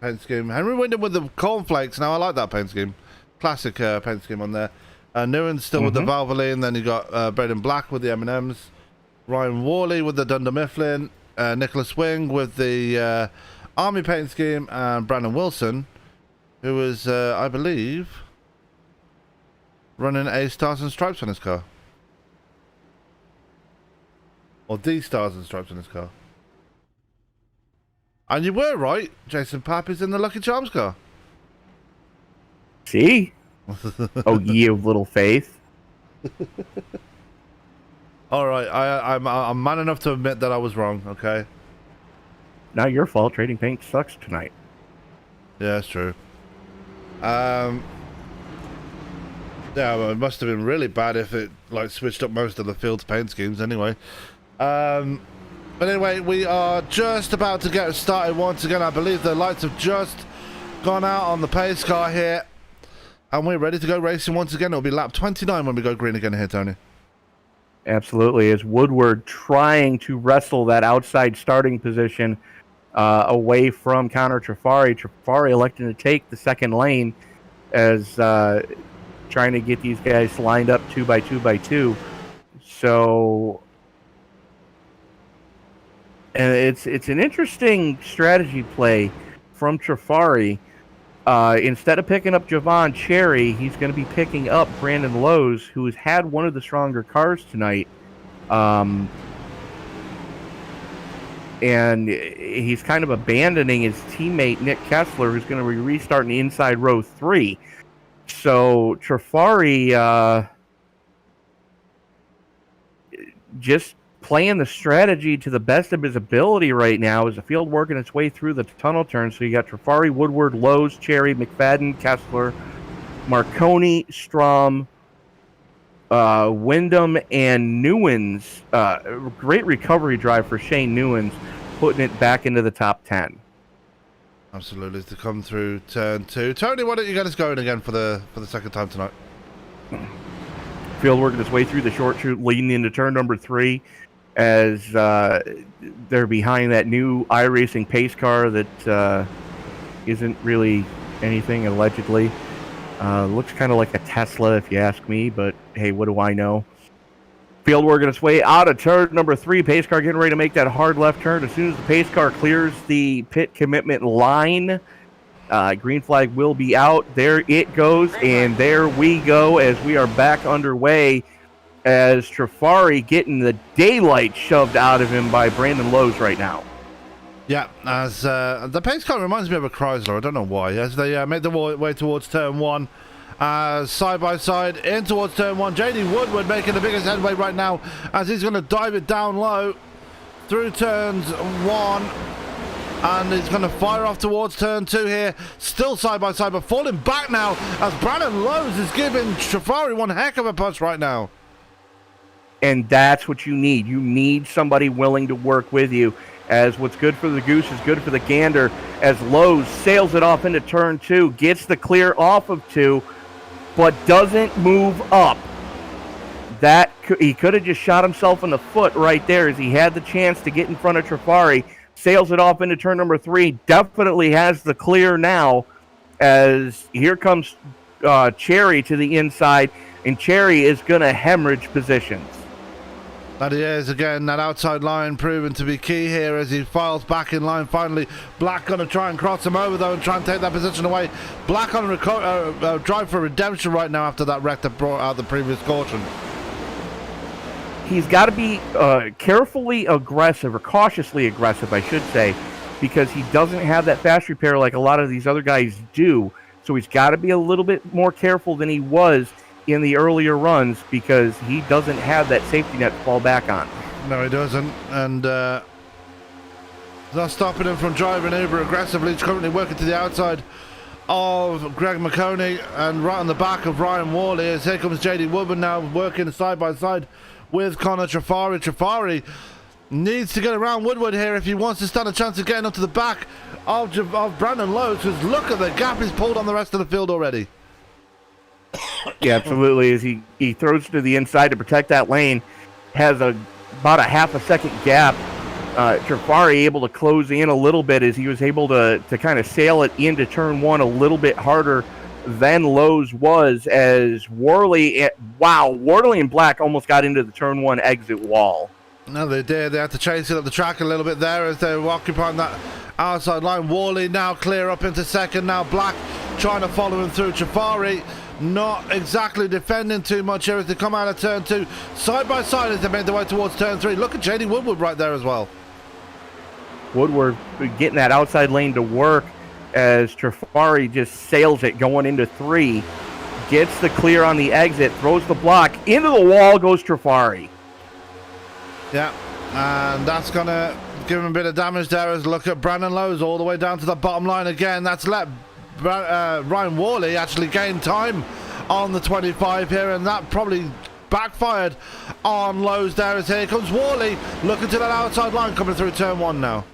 paint scheme. Henry Windham with the cornflakes. Now I like that paint scheme. Classic paint scheme on there. Newen's still with the Valvoline. Then you got Brayden Black with the M&Ms. Ryan Worley with the Dunder Mifflin. Nicholas Wing with the Army paint scheme. And Brandon Wilson, who is, I believe, running a Stars and Stripes on his car. Or the Stars and Stripes on his car. And you were right. Jason Papp is in the Lucky Charms car. See? Oh, ye of little faith. All right, I'm man enough to admit that I was wrong. Okay. Not your fault. Trading paint sucks tonight. Yeah, that's true. Yeah, well, it must have been really bad if it switched up most of the field's paint schemes. Anyway. But anyway, we are just about to get started once again. I believe the lights have just gone out on the pace car here, and we're ready to go racing once again. It'll be lap 29 when we go green again here, Tony. Absolutely. As Woodward trying to wrestle that outside starting position away from Connor Trafari. Trafari electing to take the second lane as trying to get these guys lined up 2 by 2 by 2. So and it's an interesting strategy play from Trafari Instead of picking up Javon Cherry, he's going to be picking up Brandon Lowe's, who has had one of the stronger cars tonight. And he's kind of abandoning his teammate, Nick Kessler, who's going to be restarting inside row 3. So Trafari just playing the strategy to the best of his ability right now as the field working its way through the tunnel turn. So you got Trafari, Woodward, Lowe's, Cherry, McFadden, Kessler, Marconi, Strom, Windham, and Newens. Great recovery drive for Shane Newens, putting it back into the top 10. Absolutely, to come through turn 2. Tony, why don't you get us going again for the second time tonight? Field working its way through the short chute, leading into turn number 3, as they're behind that new iRacing pace car that isn't really anything, allegedly. Looks kind of like a Tesla, if you ask me, but hey, what do I know? Field working its way out of turn number 3. Pace car getting ready to make that hard left turn. As soon as the pace car clears the pit commitment line, green flag will be out. There it goes, and there we go as we are back underway as Trafari getting the daylight shoved out of him by Brandon Lowe's right now. Yeah, as the pace car reminds me of a Chrysler. I don't know why. As they make the way towards turn 1, side by side in towards turn 1. JD Woodward making the biggest headway right now as he's going to dive it down low through turns 1. And he's going to fire off towards turn 2 here. Still side by side, but falling back now as Brandon Lowe's is giving Trafari one heck of a push right now. And that's what you need. You need somebody willing to work with you, as what's good for the goose is good for the gander, as Lowe's sails it off into turn 2, gets the clear off of 2, but doesn't move up. He could have just shot himself in the foot right there as he had the chance to get in front of Trafari. Sails it off into turn number 3, definitely has the clear now, as here comes Cherry to the inside, and Cherry is going to hemorrhage positions. That he is again, that outside line proving to be key here as he files back in line finally. Black going to try and cross him over though and try and take that position away. Black on a drive for redemption right now after that wreck that brought out the previous caution. He's got to be carefully aggressive, or cautiously aggressive, I should say, because he doesn't have that fast repair like a lot of these other guys do. So he's got to be a little bit more careful than he was in the earlier runs, because he doesn't have that safety net to fall back on. No, he doesn't, and not stopping him from driving uber aggressively. He's currently working to the outside of Greg McConey and right on the back of Ryan Worley, as here comes JD Woodman now working side by side with Connor Trafari. Trafari needs to get around Woodward here if he wants to stand a chance of getting up to the back of Brandon Lowe's, because look at the gap he's pulled on the rest of the field already. Yeah, absolutely. As he throws to the inside to protect that lane, has about a half a second gap. Trafari able to close in a little bit as he was able to kind of sail it into turn 1 a little bit harder than Lowe's was, as Worley and Black almost got into the turn 1 exit wall. No, they did. They had to chase it up the track a little bit there as they were occupying that outside line. Worley now clear up into second. Now Black trying to follow him through. Trafari not exactly defending too much here as they come out of turn 2. Side by side as they make their way towards turn 3. Look at JD Woodward right there as well. Woodward getting that outside lane to work as Trafari just sails it going into 3. Gets the clear on the exit, throws the block. Into the wall goes Trafari. Yeah, and that's going to give him a bit of damage there as look at Brandon Lowe's all the way down to the bottom line again. That's let Ryan Worley actually gain time on the 25 here, and that probably backfired on Lowe's there as here comes Worley looking to that outside line coming through turn 1 now.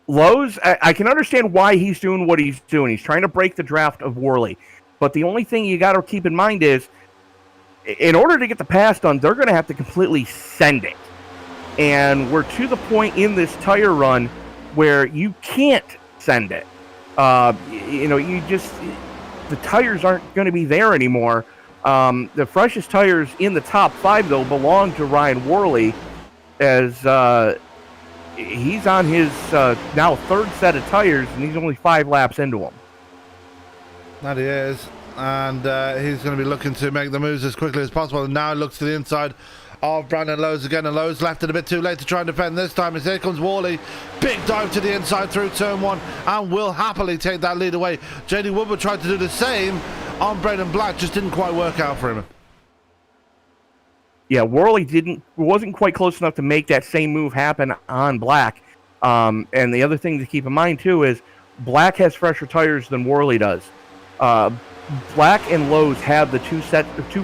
Lowe's, I can understand why he's doing what he's doing. He's trying to break the draft of Worley. But the only thing you got to keep in mind is, in order to get the pass done, they're going to have to completely send it. And we're to the point in this tire run where you can't send it. The tires aren't going to be there anymore. The freshest tires in the top 5, though, belong to Ryan Worley, as he's on his now 3rd set of tires, and he's only 5 laps into them. That he is. And he's going to be looking to make the moves as quickly as possible. And now looks to the inside of Brandon Lowe's again. And Lowe's left it a bit too late to try and defend this time. As here comes Worley. Big dive to the inside through turn one. And will happily take that lead away. JD Woodward tried to do the same on Brayden Black. Just didn't quite work out for him. Yeah, Worley wasn't quite close enough to make that same move happen on Black. And the other thing to keep in mind, too, is Black has fresher tires than Worley does. Black and Lowe's have the two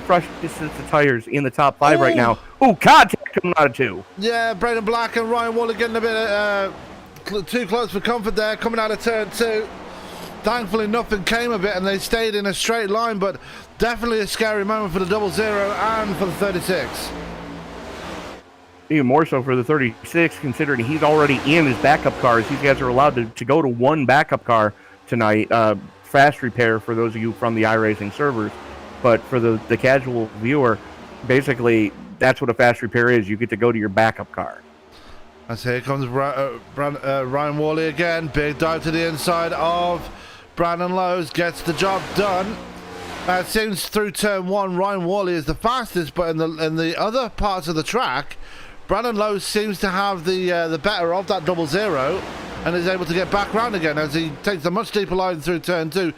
freshest sets of tires in the top five right now. Ooh, contact coming out of two. Yeah, Brayden Black and Ryan Worley getting a bit too close for comfort there, coming out of turn two. Thankfully, nothing came of it, and they stayed in a straight line, but definitely a scary moment for the 00 and for the 36. Even more so for the 36, considering he's already in his backup cars. These guys are allowed to go to one backup car tonight. Fast repair for those of you from the iRacing servers. But for the casual viewer, basically, that's what a fast repair is. You get to go to your backup car. As here comes Ryan Worley again. Big dive to the inside of Brandon Lowe's. Gets the job done. It seems through turn one, Ryan Worley is the fastest, but in the other parts of the track, Brandon Lowe's seems to have the better of that 00 and is able to get back round again as he takes a much deeper line through turn two.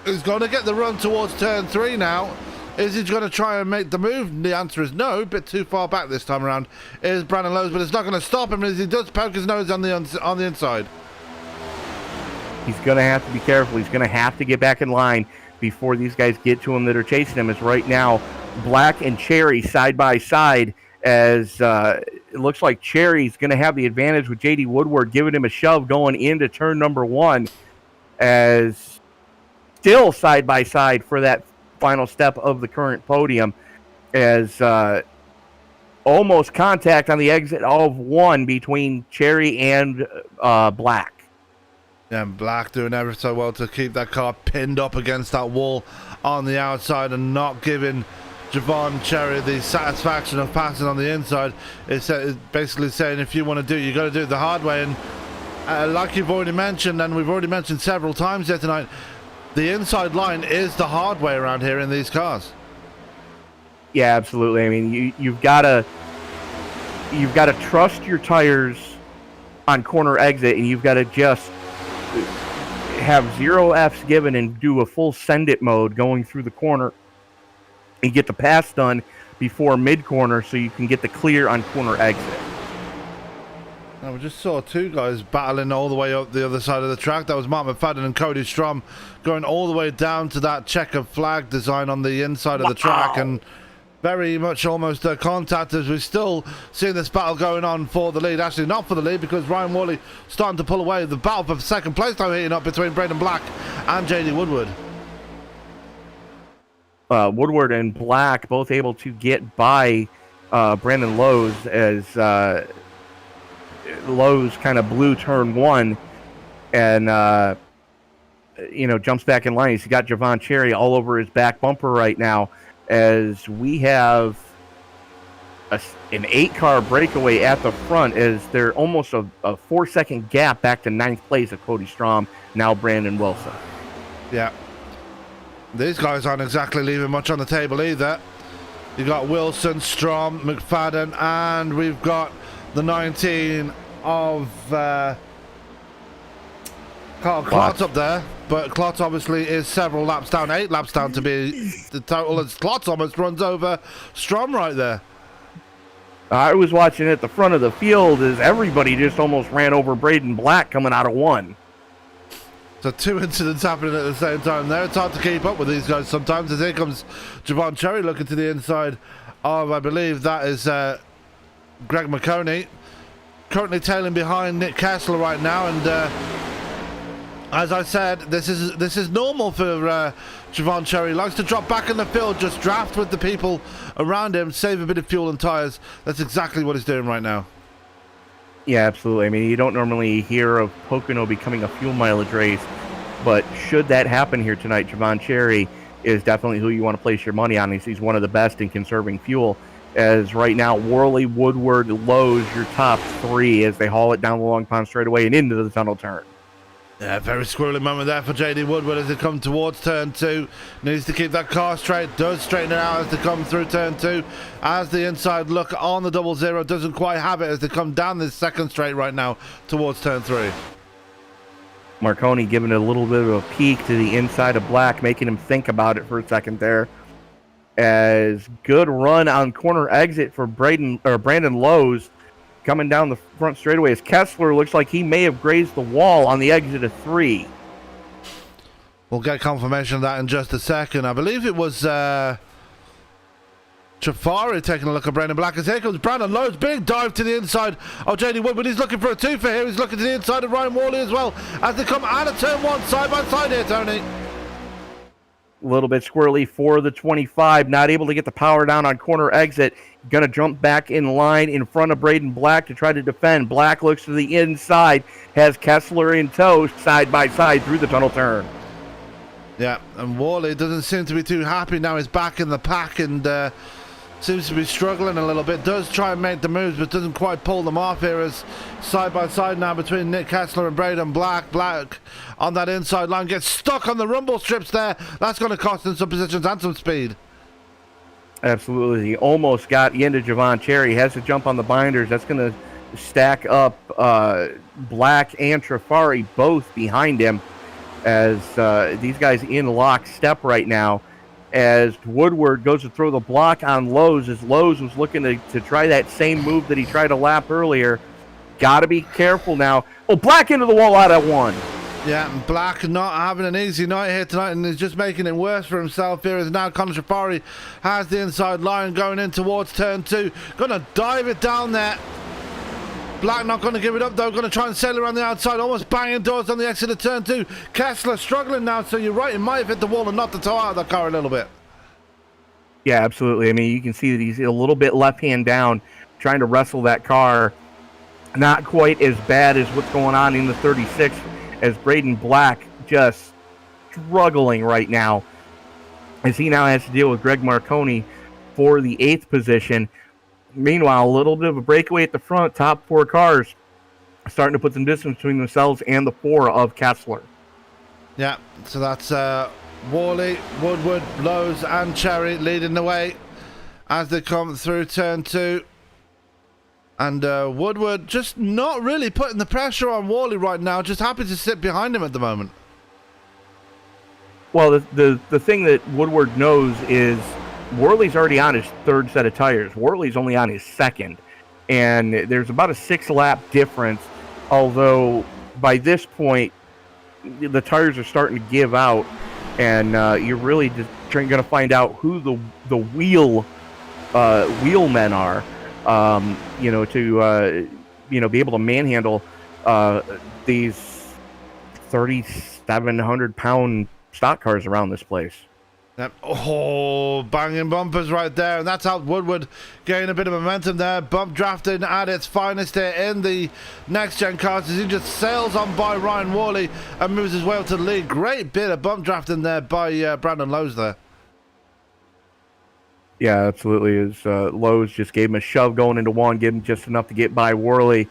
He's going to get the run towards turn three now. Is he going to try and make the move? The answer is no. A bit too far back this time around is Brandon Lowe's, but it's not going to stop him as he does poke his nose on the inside. He's going to have to be careful. He's going to have to get back in line before these guys get to him that are chasing him. As right now, Black and Cherry side by side, as it looks like Cherry's going to have the advantage with JD Woodward giving him a shove going into turn number one, as still side by side for that final step of the current podium, as almost contact on the exit of one between Cherry and Black. Yeah, Black doing ever so well to keep that car pinned up against that wall on the outside and not giving Javon Cherry the satisfaction of passing on the inside. It's basically saying if you want to do it, you got to do it the hard way. And like you've already mentioned, and we've already mentioned several times here tonight, the inside line is the hard way around here in these cars. Yeah, absolutely. I mean, you've got to trust your tires on corner exit, and you've got to just have 0 Fs given and do a full send it mode going through the corner and get the pass done before mid corner so you can get the clear on corner exit. Now we just saw two guys battling all the way up the other side of the track. That was Mark McFadden and Cody Strom going all the way down to that checkered flag design on the inside of the track, and very much almost contact as we're still seeing this battle going on for the lead. Actually, not for the lead, because Ryan Worley starting to pull away. The battle for second place now heating up between Brayden Black and JD Woodward. Woodward and Black both able to get by Brandon Lowe's, as Lowe's kind of blew turn one and jumps back in line. He's got Javon Cherry all over his back bumper right now, as we have an 8-car breakaway at the front, as they're almost a 4-second gap back to 9th place of Cody Strom, now Brandon Wilson. Yeah. These guys aren't exactly leaving much on the table either. You got Wilson, Strom, McFadden, and we've got the 19 of Klotz up there. But Klotz obviously is several laps down, 8 laps down to be the total, as Klotz almost runs over Strom right there. I was watching at the front of the field as everybody just almost ran over Brayden Black coming out of one. So 2 incidents happening at the same time there. It's hard to keep up with these guys sometimes. As here comes Javon Cherry looking to the inside of, I believe that is Greg McConey. Currently tailing behind Nick Kessler right now. And as I said, this is normal for Javon Cherry. Likes to drop back in the field, just draft with the people around him, save a bit of fuel and tires. That's exactly what he's doing right now. Yeah, absolutely. I mean, you don't normally hear of Pocono becoming a fuel mileage race, but should that happen here tonight, Javon Cherry is definitely who you want to place your money on. He's one of the best in conserving fuel, as right now Worley, Woodward, Lowe's your top 3 as they haul it down the Long Pond straightaway and into the tunnel turn. Yeah, very squirrely moment there for JD Woodward as they come towards turn 2. Needs to keep that car straight. Does straighten it out as they come through turn 2. As the inside look on the 00 doesn't quite have it as they come down this second straight right now towards turn 3. Marconi giving it a little bit of a peek to the inside of Black, making him think about it for a second there. As good run on corner exit for Brandon Lowe's. Coming down the front straightaway as Kessler looks like he may have grazed the wall on the exit of 3. We'll get confirmation of that in just a second. I believe it was Chafari taking a look at Brayden Black. As here comes Brandon Lowe's big dive to the inside of JD Woodward. He's looking for a two for here. He's looking to the inside of Ryan Worley as well as they come out of turn 1 side by side here, Tony. A little bit squirrely for the 25, not able to get the power down on corner exit. Going to jump back in line in front of Brayden Black to try to defend. Black looks to the inside, has Kessler in tow, side by side through the tunnel turn. Yeah, and Worley doesn't seem to be too happy now. He's back in the pack and seems to be struggling a little bit. Does try and make the moves, but doesn't quite pull them off here as side by side now between Nick Kessler and Brayden Black. Black on that inside line gets stuck on the rumble strips there. That's going to cost him some positions and some speed. Absolutely. He almost got into Javon Cherry. He has to jump on the binders. That's going to stack up Black and Trafari both behind him as these guys in lockstep right now. As Woodward goes to throw the block on Lowe's, as Lowe's was looking to try that same move that he tried to lap earlier. Got to be careful now. Oh, Black into the wall out at 1. Yeah, and Black not having an easy night here tonight and is just making it worse for himself here as now Conor Trafari has the inside line going in towards turn 2. Going to dive it down there. Black not going to give it up though, going to try and sail around the outside, almost banging doors on the exit of turn 2. Kessler struggling now, so you're right, he might have hit the wall and knocked the toe out of the car a little bit. Yeah, absolutely. I mean, you can see that he's a little bit left hand down, trying to wrestle that car. Not quite as bad as what's going on in the 36, as Brayden Black just struggling right now, as he now has to deal with Greg Marconi for the 8th position. Meanwhile, a little bit of a breakaway at the front. Top 4 cars starting to put some distance between themselves and the 4 of Kessler. Yeah, so that's Worley, Woodward, Lowe's and Cherry leading the way as they come through turn 2. And Woodward just not really putting the pressure on Worley right now, just happy to sit behind him at the moment. Well, the thing that Woodward knows is Worley's already on his 3rd set of tires. Worley's only on his 2nd. And there's about a 6-lap difference, although by this point, the tires are starting to give out, and you're really just going to find out who the wheelmen are, to be able to manhandle these 3,700-pound stock cars around this place. Yep. Oh, banging bumpers right there, and that's how Woodward gain a bit of momentum there. Bump drafting at its finest here in the next-gen cars as he just sails on by Ryan Worley and moves his way up to the lead. Great bit of bump drafting there by Brandon Lowe's there. Yeah, absolutely. As Lowe's just gave him a shove going into 1, gave him just enough to get by Worley.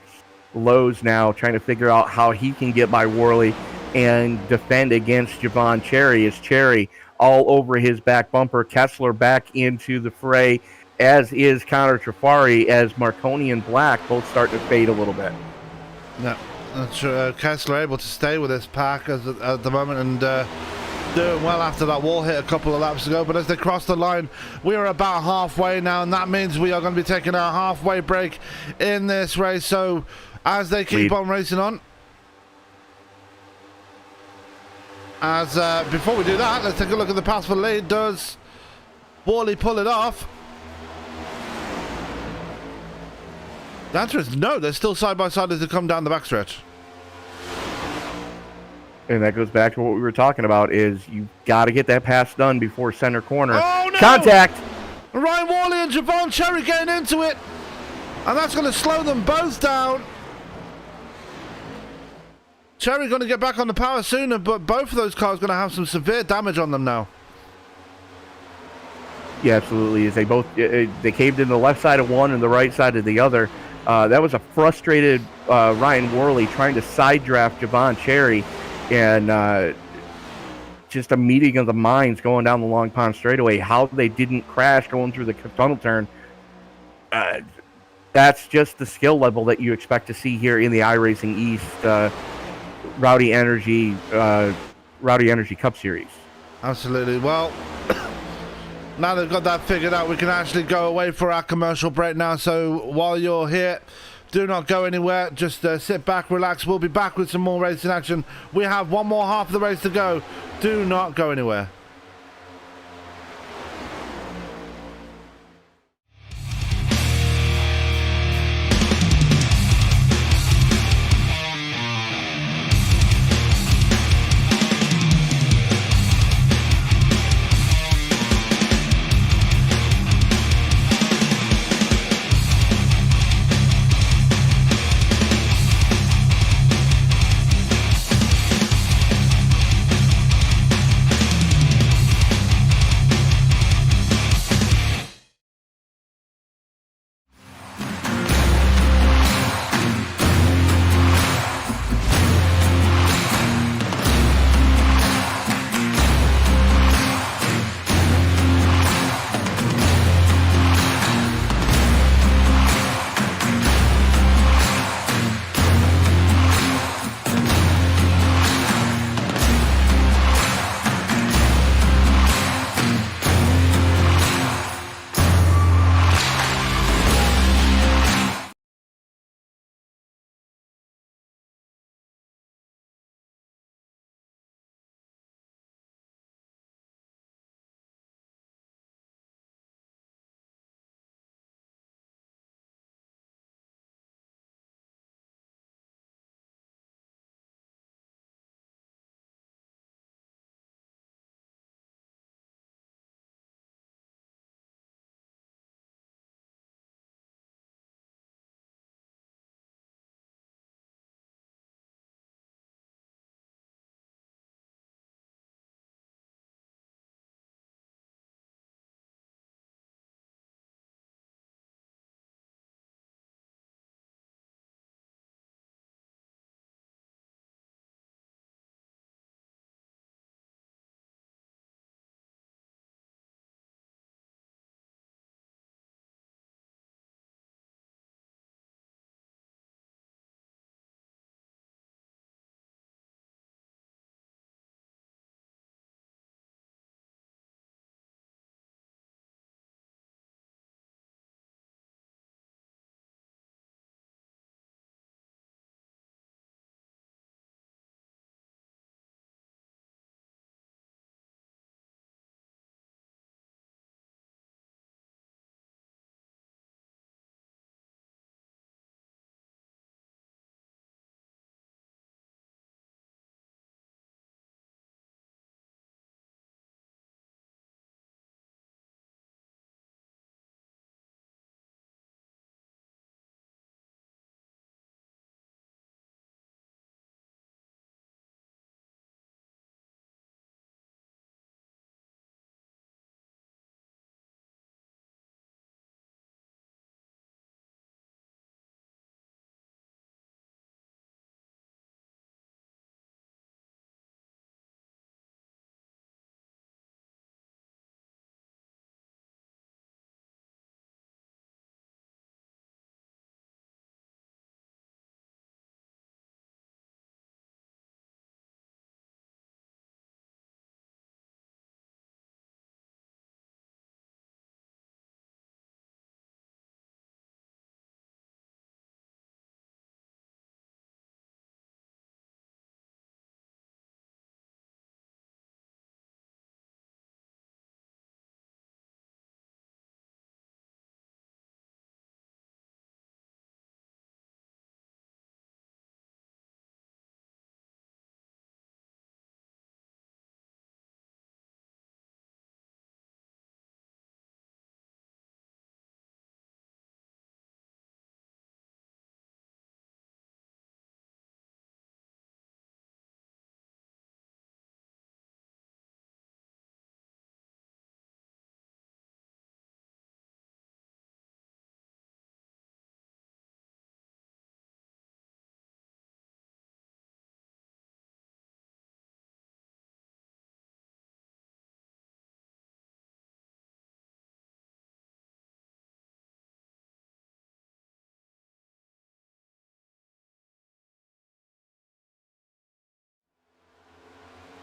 Lowe's now trying to figure out how he can get by Worley and defend against Javon Cherry, as Cherry all over his back bumper. Kessler back into the fray, as is Conor Trafari, as Marconi and Black both start to fade a little bit. Yeah, that's Kessler able to stay with this pack at the moment and doing well after that wall hit a couple of laps ago. But as they cross the line, we are about halfway now, and that means we are going to be taking a halfway break in this race. So as they keep on racing on, before we do that, let's take a look at the pass for the lead. Does Worley pull it off? The answer is no. They're still side by side as they come down the backstretch. And that goes back to what we were talking about, is you got to get that pass done before center corner. Oh, no! Contact! Ryan Worley and Javon Cherry getting into it. And that's going to slow them both down. Cherry going to get back on the power sooner, but both of those cars going to have some severe damage on them now. Yeah, absolutely. As they both they caved in the left side of one and the right side of the other. That was a frustrated Ryan Worley trying to side draft Javon Cherry, and just a meeting of the minds going down the Long Pond straightaway. How they didn't crash going through the tunnel turn. That's just the skill level that you expect to see here in the iRacing East Rowdy Energy Cup Series. Absolutely. Well, now they've got that figured out, we can actually go away for our commercial break now. So while you're here, do not go anywhere. Just sit back, relax. We'll be back with some more racing action. We have one more half of the race to go. Do not go anywhere.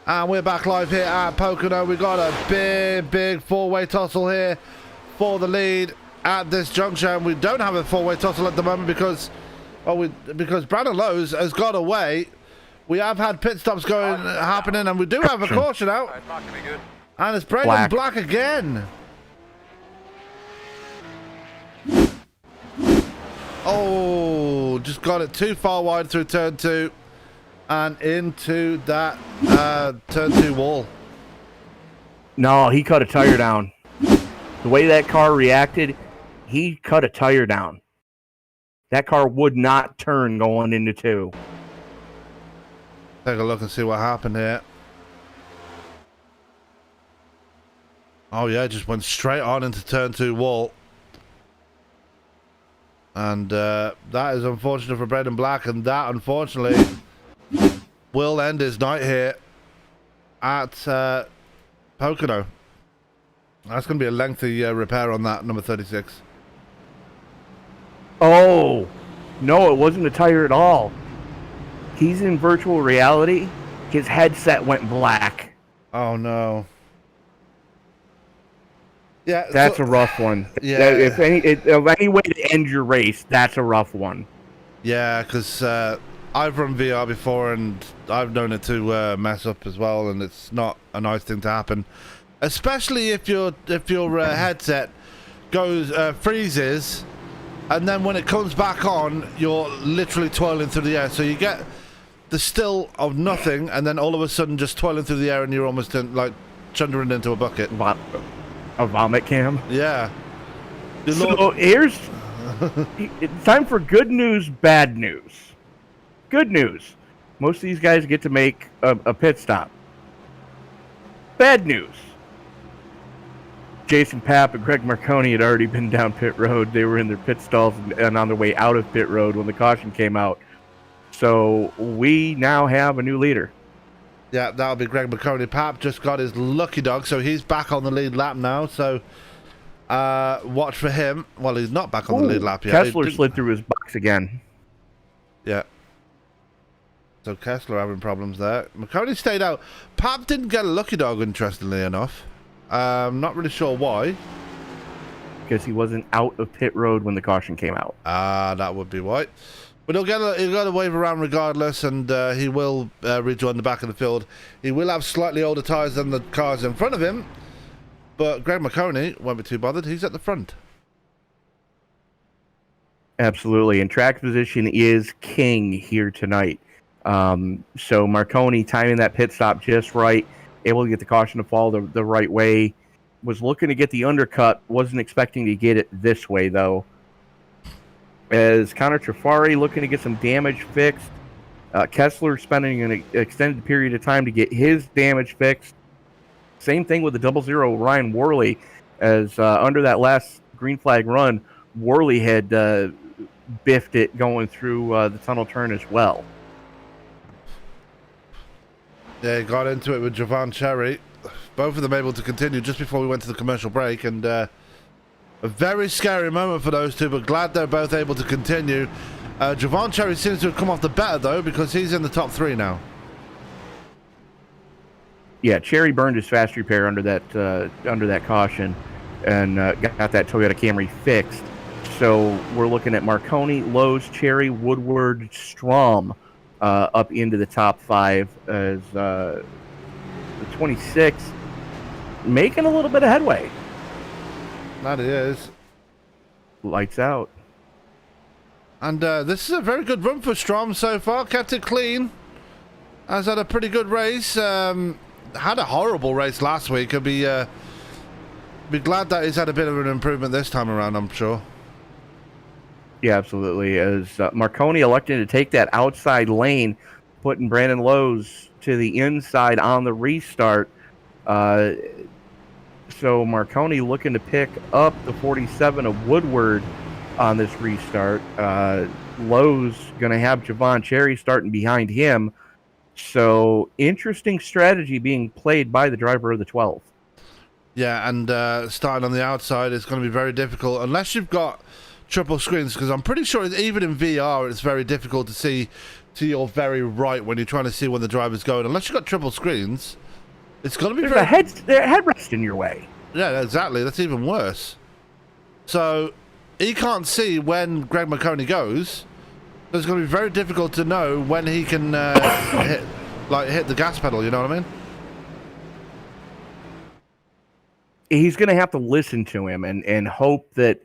And we're back live here at Pocono. We got a big four-way tussle here for the lead at this junction. We don't have a four-way tussle at the moment because Brandon Lowe's has got away. We have had pit stops happening, and we do have a caution out. And it's Brayden Black again. Oh, just got it too far wide through turn 2 and into that turn 2 wall. No, he cut a tire down. The way that car reacted, he cut a tire down. That car would not turn going into 2. Take a look and see what happened here. Oh yeah, just went straight on into turn 2 wall. And that is unfortunate for Brayden Black, and that unfortunately will end his night here at Pocono. That's going to be a lengthy repair on that, number 36. Oh, no, it wasn't a tire at all. He's in virtual reality. His headset went black. Oh, no. Yeah, that's a rough one. Yeah. If any way to end your race, that's a rough one. Yeah, because I've run VR before, and I've known it to mess up as well, and it's not a nice thing to happen, especially if your headset goes freezes, and then when it comes back on, you're literally twirling through the air. So you get the still of nothing, and then all of a sudden just twirling through the air, and you're almost like chundering into a bucket. A vomit cam? Yeah. So here's... it's time for good news, bad news. Good news. Most of these guys get to make a pit stop. Bad news. Jason Papp and Greg Marconi had already been down pit road. They were in their pit stalls and on their way out of pit road when the caution came out. So we now have a new leader. Yeah, that'll be Greg Marconi. Papp just got his lucky dog, so he's back on the lead lap now. So watch for him. Well, he's not back on the lead lap yet. Kessler slid through his box again. Yeah. So Kessler having problems there. Marconi stayed out. Papp didn't get a lucky dog, interestingly enough. Not really sure why. Because he wasn't out of pit road when the caution came out. That would be why. But he'll get a wave around regardless, and he will rejoin the back of the field. He will have slightly older tyres than the cars in front of him, but Greg Marconi won't be too bothered. He's at the front. Absolutely, and track position is king here tonight. So Marconi timing that pit stop just right, able to get the caution to fall the right way. Was looking to get the undercut, wasn't expecting to get it this way, though. As Connor Trafari looking to get some damage fixed. Kessler spending an extended period of time to get his damage fixed. Same thing with the 00 Ryan Worley, as under that last green flag run, Worley had biffed it going through the tunnel turn as well. Yeah, got into it with Javon Cherry. Both of them able to continue just before we went to the commercial break, and a very scary moment for those two, but glad they're both able to continue. Javon Cherry seems to have come off the better, though, because he's in the top 3 now. Yeah, Cherry burned his fast repair under that caution and got that Toyota Camry fixed. So we're looking at Marconi, Lowe's, Cherry, Woodward, Strom up into the top 5 as the 26 making a little bit of headway. That is. Lights out. And this is a very good run for Strom so far. Kept it clean. Has had a pretty good race. Had a horrible race last week. I'll be glad that he's had a bit of an improvement this time around, I'm sure. Yeah, absolutely. As Marconi elected to take that outside lane, putting Brandon Lowe's to the inside on the restart. So Marconi looking to pick up the 47 of Woodward on this restart. Lowe's going to have Javon Cherry starting behind him. So interesting strategy being played by the driver of the 12. Yeah, and starting on the outside is going to be very difficult unless you've got triple screens, because I'm pretty sure even in VR it's very difficult to see to your very right when you're trying to see when the driver's going. Unless you've got triple screens, it's going to be There's a headrest in your way. Yeah, exactly. That's even worse. So he can't see when Greg McConey goes. So it's going to be very difficult to know when he can hit the gas pedal. You know what I mean? He's going to have to listen to him and hope that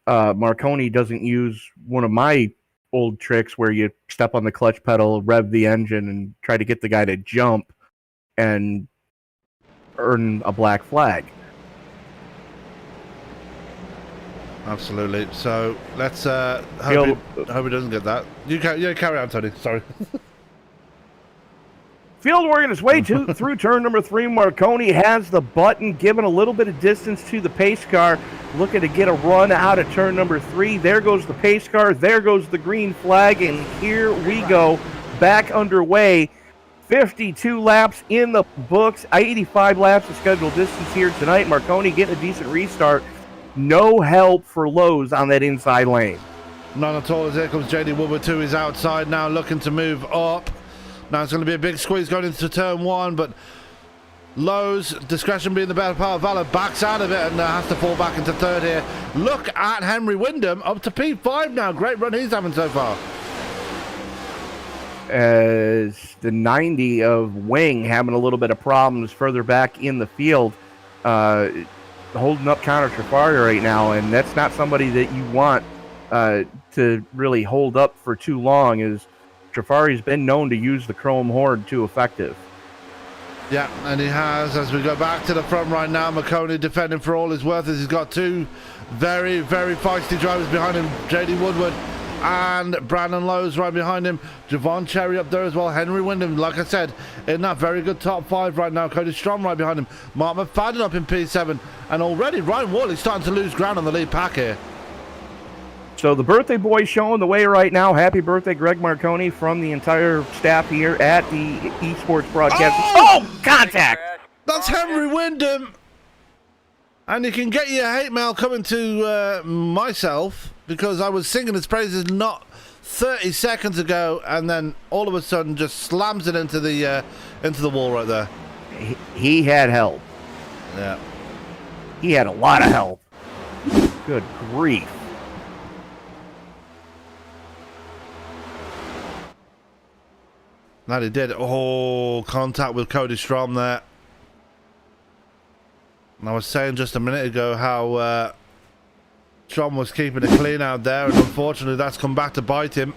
Marconi doesn't use one of my old tricks where you step on the clutch pedal, rev the engine, and try to get the guy to jump and earn a black flag. Absolutely. So let's hope he doesn't get that. You carry on, Tony. Sorry. Field working his way through turn number 3. Marconi has the button, giving a little bit of distance to the pace car, looking to get a run out of turn number 3. There goes the pace car. There goes the green flag, and here we go, back underway. 52 laps in the books, 85 laps of scheduled distance here tonight. Marconi getting a decent restart. No help for Lowe's on that inside lane. None at all. As here comes JD Woodward to his outside now, looking to move up. Now it's going to be a big squeeze going into turn 1, but Lowe's, discretion being the better part of valor, backs out of it and has to fall back into third here. Look at Henry Windham up to P5 now. Great run he's having so far. As the 90 of Wing having a little bit of problems further back in the field, holding up Connor Trafari right now, and that's not somebody that you want to really hold up for too long, as Trafari's been known to use the chrome horde too effective. Yeah, and he has. As we go back to the front right now, McConey defending for all his worth, as he's got two very, very feisty drivers behind him, JD Woodward and Brandon Lowe's right behind him. Javon Cherry up there as well. Henry Windham, like I said, in that very good top 5 right now. Cody Strom right behind him. Mark McFadden up in P7. And already Ryan Worley's starting to lose ground on the lead pack here. So the birthday boy showing the way right now. Happy birthday, Greg Marconi, from the entire staff here at the esports broadcast. Oh, contact! That's Henry Windham. And you can get your hate mail coming to myself, because I was singing his praises not 30 seconds ago, and then all of a sudden just slams it into the wall right there. He had help. Yeah. He had a lot of help. Good grief. That he did. Oh, contact with Cody Strom there. And I was saying just a minute ago how Strom was keeping it clean out there, and unfortunately that's come back to bite him.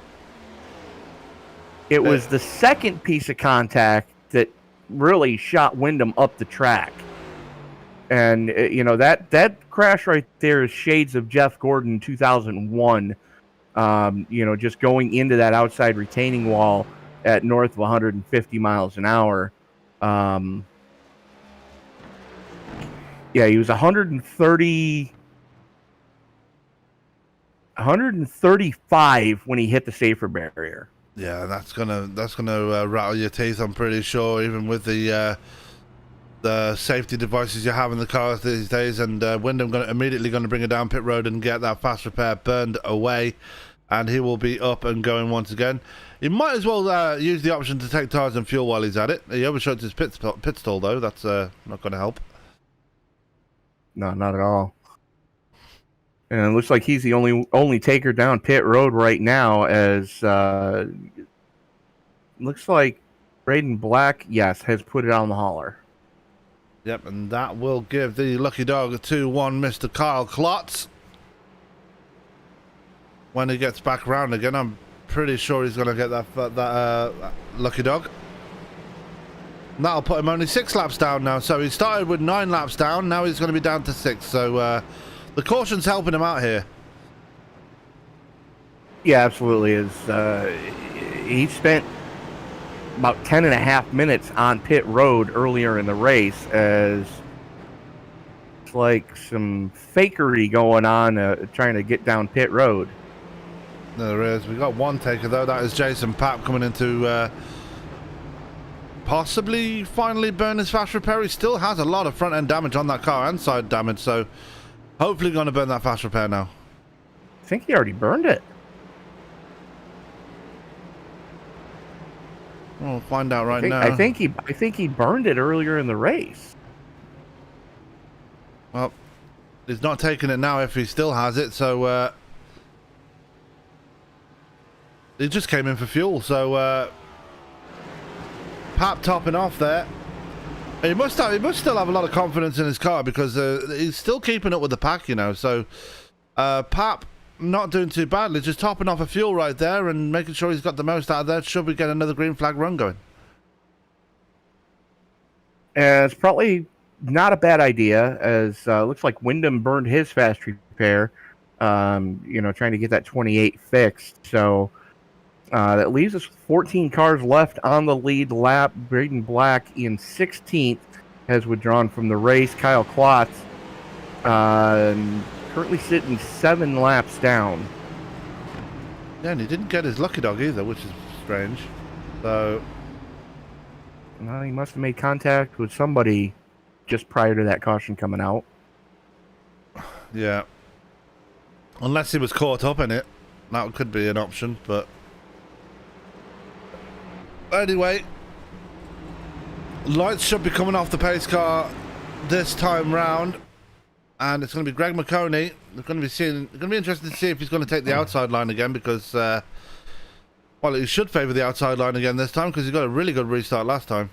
It was the second piece of contact that really shot Windham up the track. And, you know, that crash right there is shades of Jeff Gordon 2001, you know, just going into that outside retaining wall at north of 150 miles an hour. Yeah, he was 135 when he hit the safer barrier. Yeah, that's gonna rattle your teeth, I'm pretty sure, even with the safety devices you have in the cars these days. And Windham immediately going to bring it down pit road and get that fast repair burned away, and he will be up and going once again. He might as well use the option to take tires and fuel while he's at it. He overshot his pit stall though. That's not going to help. No, not at all. And it looks like he's the only taker down pit road right now, as looks like Brayden Black, yes, has put it on the hauler. Yep, and that will give the lucky dog a 2-1, Mr. Kyle Klotz. When he gets back around again, I'm pretty sure he's going to get that lucky dog. And that'll put him only 6 laps down now. So he started with 9 laps down. Now he's going to be down to 6. So the caution's helping him out here. Yeah, absolutely. He spent about 10.5 minutes on pit road earlier in the race, as it's like some fakery going on trying to get down pit road. There is. We got one taker though. That is Jason Papp coming into possibly finally burn his fast repair. He still has a lot of front end damage on that car and side damage, so hopefully going to burn that fast repair now. I think he already burned it. We'll find out now. I think he burned it earlier in the race. Well, he's not taking it now if he still has it, so he just came in for fuel, so Pap topping off there. He must still have a lot of confidence in his car because he's still keeping up with the pack, so Pap not doing too badly, just topping off a fuel right there and making sure he's got the most out of there should we get another green flag run going. It's probably not a bad idea, as looks like Windham burned his fast repair, trying to get that 28 fixed. So that leaves us 14 cars left on the lead lap. Brayden Black in 16th has withdrawn from the race. Kyle Klotz currently sitting 7 laps down. Yeah, and he didn't get his lucky dog either, which is strange. So, well, he must have made contact with somebody just prior to that caution coming out. Yeah. Unless he was caught up in it. That could be an option, but anyway, lights should be coming off the pace car this time round. And it's going to be Greg McConey. It's going to be interesting to see if he's going to take the outside line again because, he should favour the outside line again this time because he got a really good restart last time.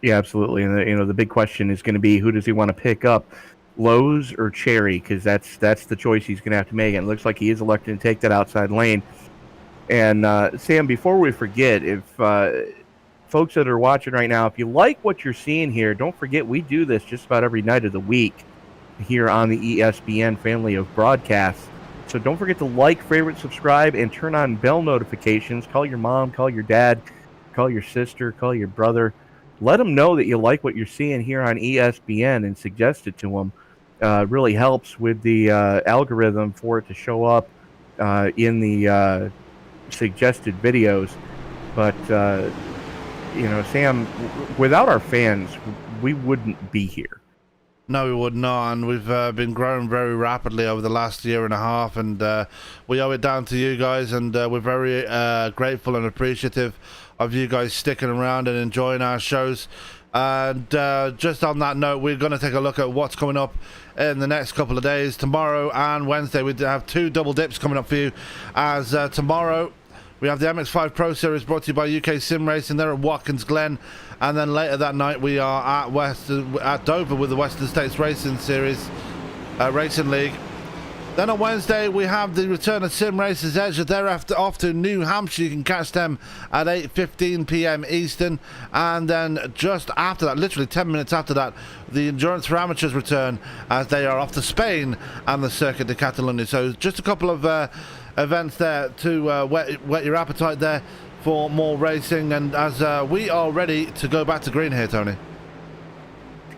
Yeah, absolutely. And the big question is going to be who does he want to pick up, Lowe's or Cherry? Because that's the choice he's going to have to make. And it looks like he is elected to take that outside lane. And Sam, before we forget, if folks that are watching right now, if you like what you're seeing here, don't forget we do this just about every night of the week here on the ESPN family of broadcasts. So don't forget to like, favorite, subscribe, and turn on bell notifications. Call your mom, call your dad, call your sister, call your brother. Let them know that you like what you're seeing here on ESPN and suggest it to them. Really helps with the algorithm for it to show up in the suggested videos. But Sam, without our fans, we wouldn't be here. No, we would not, and we've been growing very rapidly over the last year and a half, and we owe it down to you guys, and we're very grateful and appreciative of you guys sticking around and enjoying our shows. And just on that note, we're going to take a look at what's coming up in the next couple of days. Tomorrow and Wednesday, we have 2 double dips coming up for you, as tomorrow we have the MX-5 Pro Series brought to you by UK Sim Racing. They're at Watkins Glen. And then later that night, we are at Dover with the Western States Racing Series, Racing League. Then on Wednesday, we have the return of Sim Racers Edge. They're off to New Hampshire. You can catch them at 8:15 p.m. Eastern. And then just after that, literally 10 minutes after that, the Endurance for Amateurs return as they are off to Spain and the Circuit de Catalunya. So just a couple of events there to whet your appetite there for more racing, and as we are ready to go back to green here, Tony.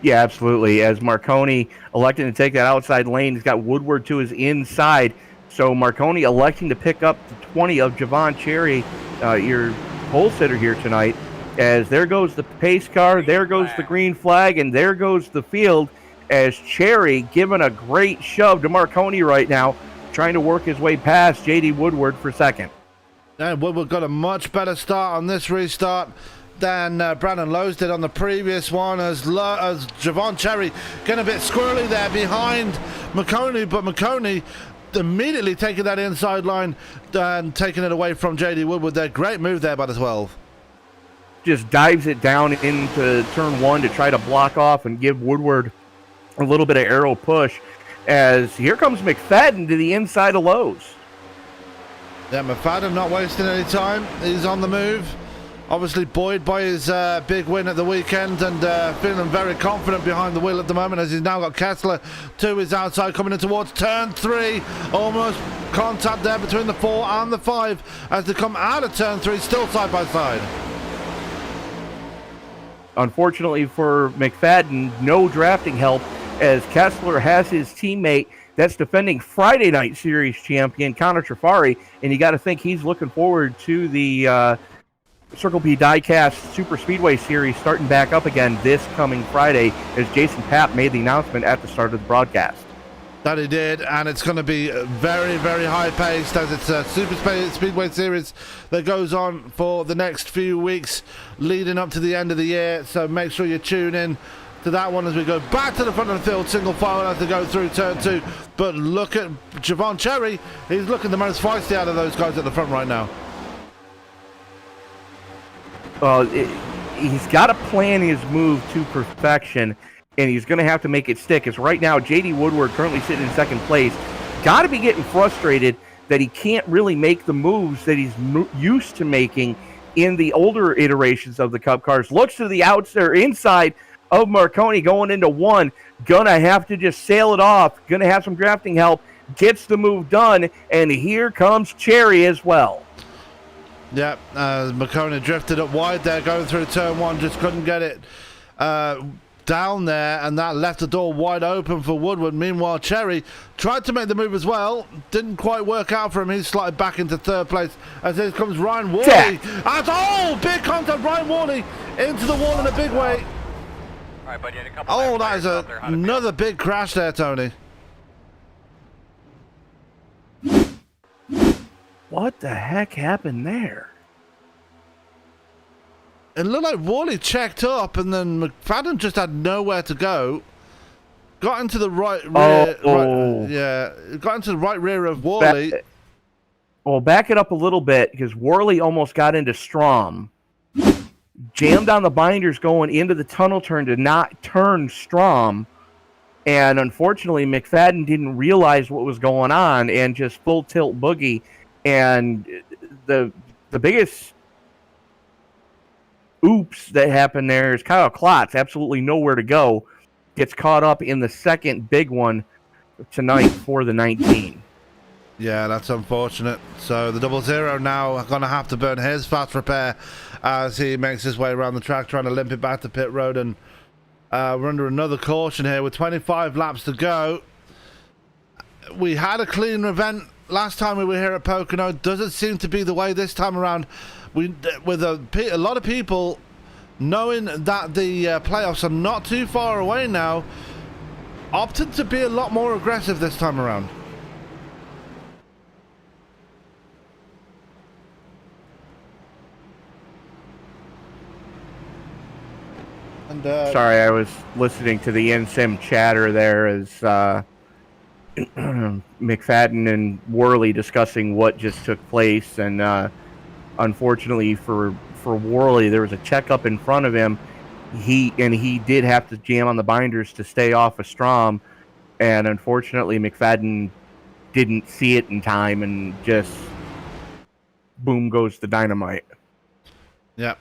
Yeah, absolutely. As Marconi electing to take that outside lane, he's got Woodward to his inside. So Marconi electing to pick up the 20 of Javon Cherry, your pole sitter here tonight. As there goes the pace car, there goes the green flag, and there goes the field. As Cherry giving a great shove to Marconi right now, trying to work his way past J.D. Woodward for second. And Woodward got a much better start on this restart than Brandon Lowe's did on the previous one, as Javon Cherry getting a bit squirrely there behind McConey, but McConey immediately taking that inside line and taking it away from J.D. Woodward there. Great move there by the 12. Just dives it down into turn 1 to try to block off and give Woodward a little bit of aero push, as here comes McFadden to the inside of Lowe's. Yeah, McFadden not wasting any time. He's on the move. Obviously buoyed by his big win at the weekend, and feeling very confident behind the wheel at the moment, as he's now got Kessler to his outside coming in towards turn 3. Almost contact there between the 4 and the 5 as they come out of turn 3, still side by side. Unfortunately for McFadden, no drafting help, as Kessler has his teammate that's defending Friday Night Series champion Connor Trafari, and you got to think he's looking forward to the Circle B Diecast Super Speedway Series starting back up again this coming Friday, as Jason Papp made the announcement at the start of the broadcast. That he did, and it's going to be very, very high-paced as it's a super speedway series that goes on for the next few weeks leading up to the end of the year. So make sure you tune in to that one as we go back to the front of the field, single file as they go through turn 2. But look at Javon Cherry. He's looking the most feisty out of those guys at the front right now. Well, he's got to plan his move to perfection, and he's going to have to make it stick. As right now, J.D. Woodward currently sitting in second place. Got to be getting frustrated that he can't really make the moves that he's used to making in the older iterations of the Cup cars. Looks to the outside or inside of Marconi going into one. Gonna have to just sail it off. Gonna have some drafting help. Gets the move done, and here comes Cherry as well. Yep, Marconi drifted up wide there going through turn 1. Just couldn't get it down there, and that left the door wide open for Woodward. Meanwhile, Cherry tried to make the move as well. Didn't quite work out for him. He's slotted back into third place as here comes Ryan Worley. Big contact, Ryan Worley into the wall in a big way. All right, buddy, that is another big crash there, Tony. What the heck happened there? It looked like Worley checked up, and then McFadden just had nowhere to go. Got into the right rear. Got into the right rear of Worley. Back it up a little bit, because Worley almost got into Strom. Jammed on the binders going into the tunnel turn to not turn Strom. And unfortunately, McFadden didn't realize what was going on and just full tilt boogie. And the biggest oops that happened there is Kyle Klotz, absolutely nowhere to go, gets caught up in the second big one tonight for the 19. Yeah, that's unfortunate. So the 00 now going to have to burn his fast repair as he makes his way around the track trying to limp it back to pit road. And we're under another caution here with 25 laps to go. We had a clean event last time we were here at Pocono. Doesn't seem to be the way this time around. With a lot of people knowing that the playoffs are not too far away now, opted to be a lot more aggressive this time around. And, sorry, I was listening to the NSIM chatter there as McFadden and Worley discussing what just took place, and unfortunately for Worley, there was a checkup in front of him. He did have to jam on the binders to stay off of Strom, and unfortunately McFadden didn't see it in time, and just boom goes the dynamite. Yeah,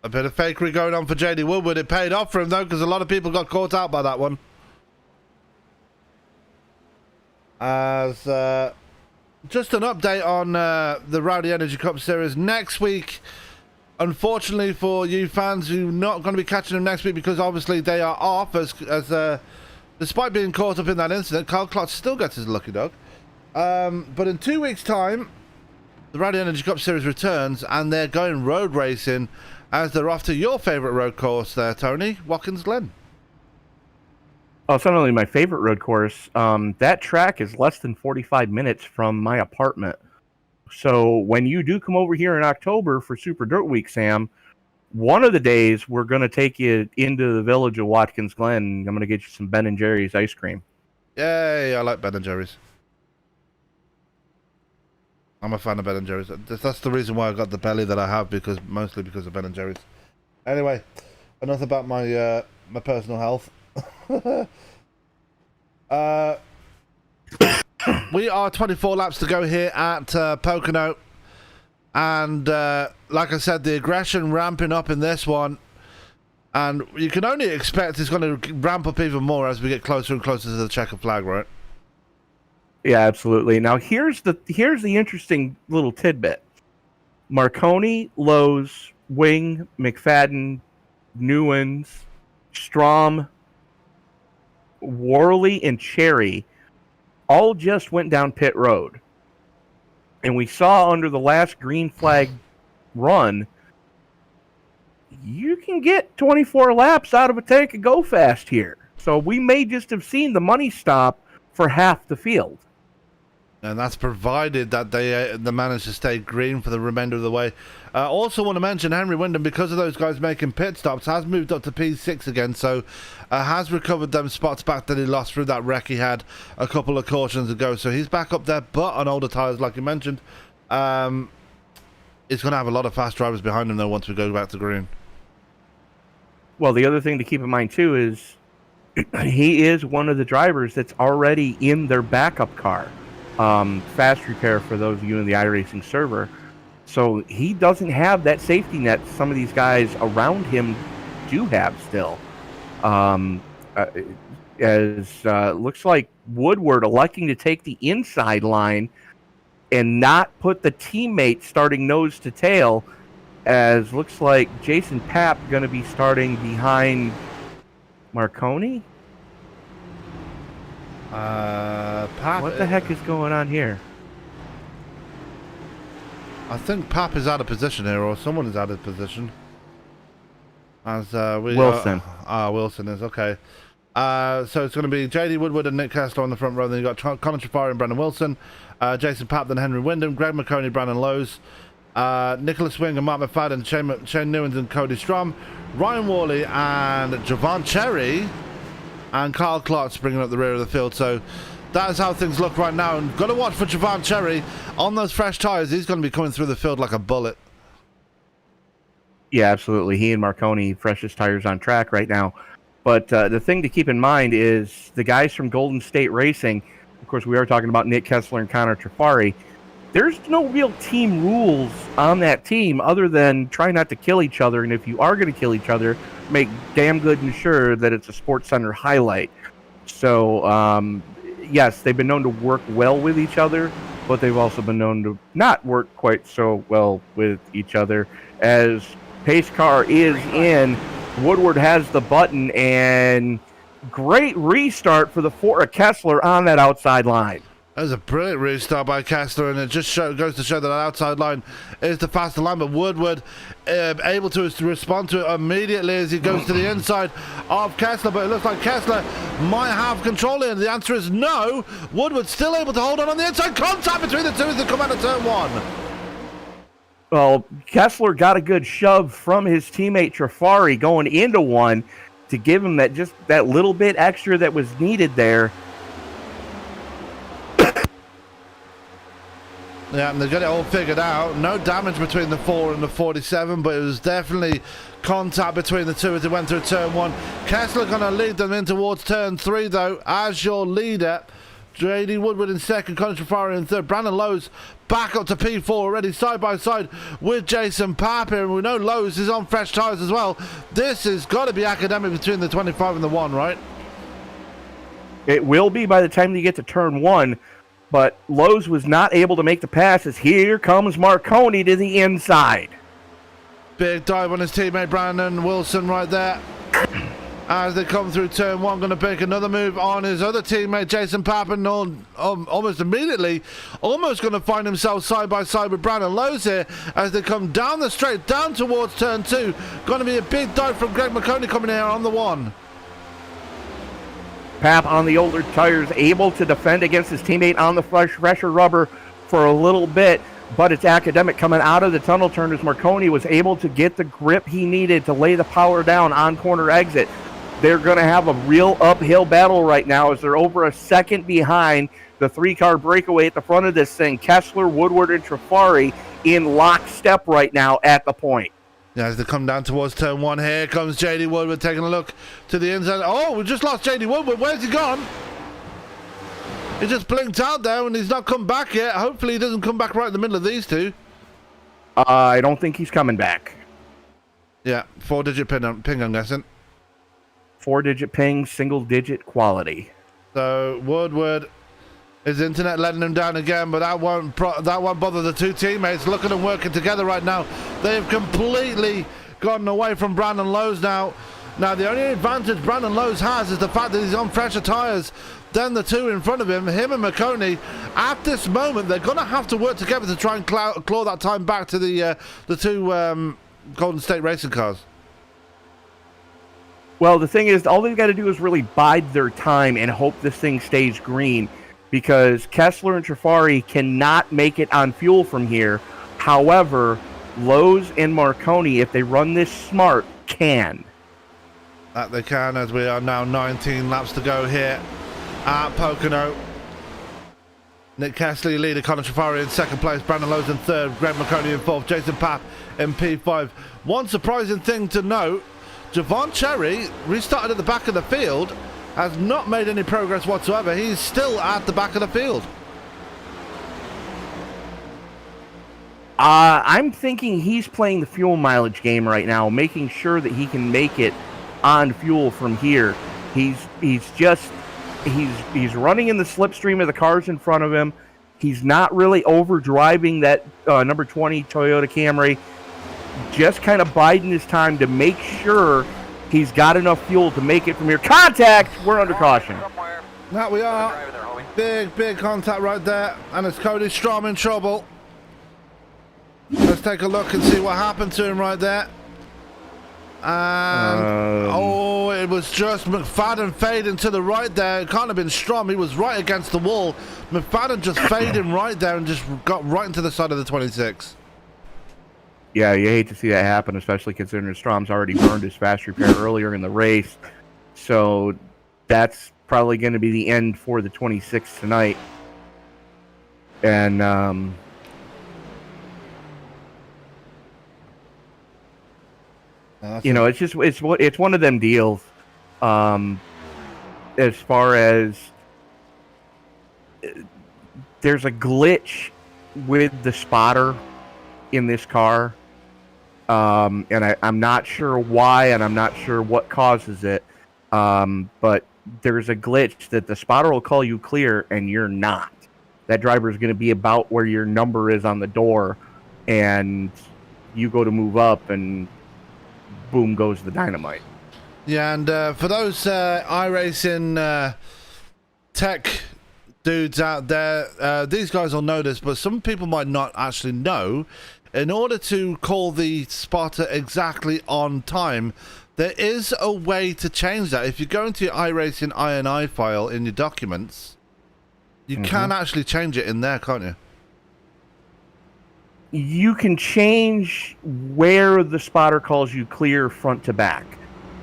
a bit of fakery going on for J.D. Woodward. It paid off for him though, because a lot of people got caught out by that one. As just an update on the Rowdy Energy Cup Series next week. Unfortunately for you fans, you're not going to be catching them next week because obviously they are off. As despite being caught up in that incident, Carl Klotz still gets his lucky dog. But in 2 weeks' time, the Rowdy Energy Cup Series returns, and they're going road racing as they're off to your favourite road course there, Tony, Watkins Glen. Oh, it's not only my favorite road course. That track is less than 45 minutes from my apartment. So when you do come over here in October for Super Dirt Week, Sam, one of the days we're going to take you into the village of Watkins Glen. I'm going to get you some Ben & Jerry's ice cream. Yay, I like Ben & Jerry's. I'm a fan of Ben & Jerry's. That's the reason why I got the belly that I have, mostly because of Ben & Jerry's. Anyway, enough about my my personal health. We are 24 laps to go here at Pocono, and like I said, the aggression ramping up in this one, and you can only expect it's going to ramp up even more as we get closer and closer to the checkered flag, right? Yeah, absolutely. Now here's the interesting little tidbit. Marconi, Lowe's, Wing, McFadden, Newens, Strom, Worley, and Cherry all just went down pit road. And we saw under the last green flag run, you can get 24 laps out of a tank and go fast here. So we may just have seen the money stop for half the field. And that's provided that they manage to stay green for the remainder of the way. Also want to mention Henry Windham, because of those guys making pit stops, has moved up to P6 again, so has recovered them spots back that he lost through that wreck he had a couple of cautions ago. So he's back up there, but on older tyres, like you mentioned. He's going to have a lot of fast drivers behind him, though, once we go back to green. Well, the other thing to keep in mind, too, is he is one of the drivers that's already in their backup car. Fast repair for those of you in the iRacing server. So he doesn't have that safety net some of these guys around him do have still. Looks like Woodward electing to take the inside line and not put the teammate starting nose to tail, as looks like Jason Papp going to be starting behind Marconi. Papp, what the heck is going on here? I think Papp is out of position here, or someone is out of position. As Wilson. Wilson is, okay. So it's going to be JD Woodward and Nick Kessler on the front row. Then you've got Connor Trafari and Brandon Wilson, Jason Papp, then Henry Windham, Greg McConey, Brandon Lowe's, Nicholas Wing and Mark McFadden, Shane Newens and Cody Strom, Ryan Worley and Javon Cherry, and Carl Clark's bringing up the rear of the field. So that is how things look right now. And got to watch for Javon Cherry on those fresh tyres. He's going to be coming through the field like a bullet. Yeah, absolutely. He and Marconi, freshest tires on track right now. But the thing to keep in mind is the guys from Golden State Racing, of course, we are talking about Nick Kessler and Connor Trafari. There's no real team rules on that team other than try not to kill each other. And if you are going to kill each other, make damn good and sure that it's a Sports Center highlight. So, yes, they've been known to work well with each other, but they've also been known to not work quite so well with each other. As pace car is in, Woodward has the button, and great restart for the Kessler on that outside line. That was a brilliant restart by Kessler, and it just goes to show that outside line is the faster line. But Woodward able to respond to it immediately as he goes to the inside of Kessler. But it looks like Kessler might have control here. The answer is no. Woodward still able to hold on the inside. Contact between the two as they come out of turn one. Well, Kessler got a good shove from his teammate Trafari going into one to give him that little bit extra that was needed there. Yeah, and they got it all figured out. No damage between the 4 and the 47, but it was definitely contact between the two as they went through turn one. Kessler going to lead them in towards turn 3, though, as your leader. JD Woodward in second, Connor Trafari in third. Brandon Lowe's back up to P4 already, side by side with Jason Papp here. And we know Lowe's is on fresh tyres as well. This has got to be academic between the 25 and the 1, right? It will be by the time you get to turn 1. But Lowe's was not able to make the passes. Here comes Marconi to the inside. Big dive on his teammate Brandon Wilson right there. As they come through turn 1, going to make another move on his other teammate Jason Pappen. Almost immediately, almost going to find himself side by side with Brandon Lowe's here as they come down the straight, down towards turn 2. Going to be a big dive from Greg McConey coming here on the 1. Papp on the older tires, able to defend against his teammate on the fresher rubber for a little bit, but it's academic coming out of the tunnel turn as Marconi was able to get the grip he needed to lay the power down on corner exit. They're going to have a real uphill battle right now as they're over a second behind the 3-car breakaway at the front of this thing. Kessler, Woodward, and Trafari in lockstep right now at the point. Yeah, as they come down towards turn 1, here comes JD Woodward taking a look to the inside. Oh, we just lost JD Woodward. Where's he gone? He just blinked out there and he's not come back yet. Hopefully he doesn't come back right in the middle of these two. I don't think he's coming back. Yeah, 4-digit ping, I'm guessing. 4-digit ping, single-digit quality. So Woodward, his internet letting him down again, but that won't bother the two teammates. Look at them working together right now. They've completely gotten away from Brandon Lowe's now. Now, the only advantage Brandon Lowe's has is the fact that he's on fresher tyres than the two in front of him and McConey. At this moment, they're going to have to work together to try and claw that time back to the two Golden State Racing cars. Well, the thing is, all they've got to do is really bide their time and hope this thing stays green, because Kessler and Trafari cannot make it on fuel from here. However, Lowe's and Marconi, if they run this smart, can. That they can, as we are now 19 laps to go here at Pocono. Nick Castley leader, Connor Trafari in second place, Brandon Lowe's in third, Greg Marconi in fourth, Jason Papp in P5. One surprising thing to note, Javon Cherry, restarted at the back of the field, has not made any progress whatsoever. He's still at the back of the field. I'm thinking he's playing the fuel mileage game right now, making sure that he can make it on fuel from here. He's running in the slipstream of the cars in front of him. He's not really overdriving that number 20 Toyota Camry, just kind of biding his time to make sure he's got enough fuel to make it from here. Contact! We're under caution. Now we are. Big contact right there, and it's Cody Strom in trouble. Let's take a look and see what happened to him right there. And it was just McFadden fading to the right there. It can't have been Strom. He was right against the wall. McFadden just fading right there and just got right into the side of the 26. Yeah, you hate to see that happen, especially considering Strom's already burned his fast repair earlier in the race. So that's probably going to be the end for the 26 tonight. And you know, it's one of them deals. As far as there's a glitch with the spotter in this car, and I'm not sure why, and I'm not sure what causes it. But there's a glitch that the spotter will call you clear, and you're not. That driver is going to be about where your number is on the door, and you go to move up, and boom goes the dynamite. Yeah, and for those iRacing tech dudes out there, these guys will know this, but some people might not actually know. In order to call the spotter exactly on time, there is a way to change that. If you go into your iRacing INI file in your documents, you can actually change it in there, can't you? You can change where the spotter calls you clear front to back.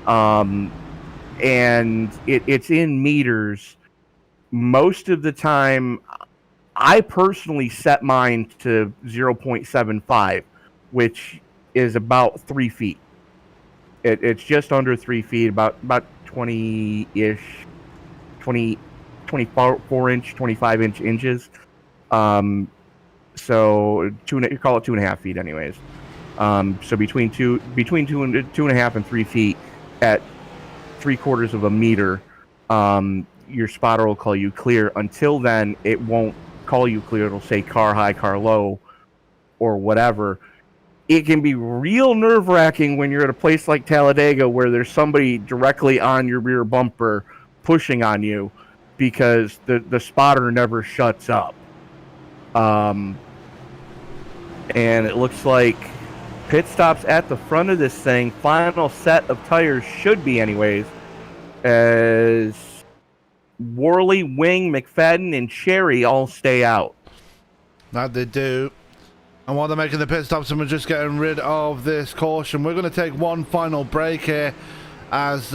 And it's in meters. Most of the time, I personally set mine to 0.75, which is about 3 feet. It's just under 3 feet, about 20-ish, 24 inch, 25 inches. So you call it 2.5 feet, anyways. So between two and a half and 3 feet at 3/4 of a meter, your spotter will call you clear. Until then, it won't call you clear. It'll say car high, car low, or whatever. It can be real nerve-wracking when you're at a place like Talladega where there's somebody directly on your rear bumper pushing on you, because the spotter never shuts up. And it looks like pit stops at the front of this thing. Final set of tires should be, anyways, as Worley, Wing, McFadden, and Cherry all stay out. That they do. And while they're making the pit stops and we're just getting rid of this caution, we're going to take one final break here, as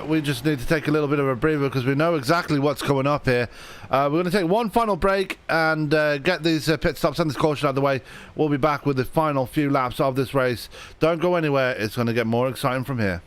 we just need to take a little bit of a breather because we know exactly what's coming up here. We're going to take one final break and get these pit stops and this caution out of the way. We'll be back with the final few laps of this race. Don't go anywhere. It's going to get more exciting from here.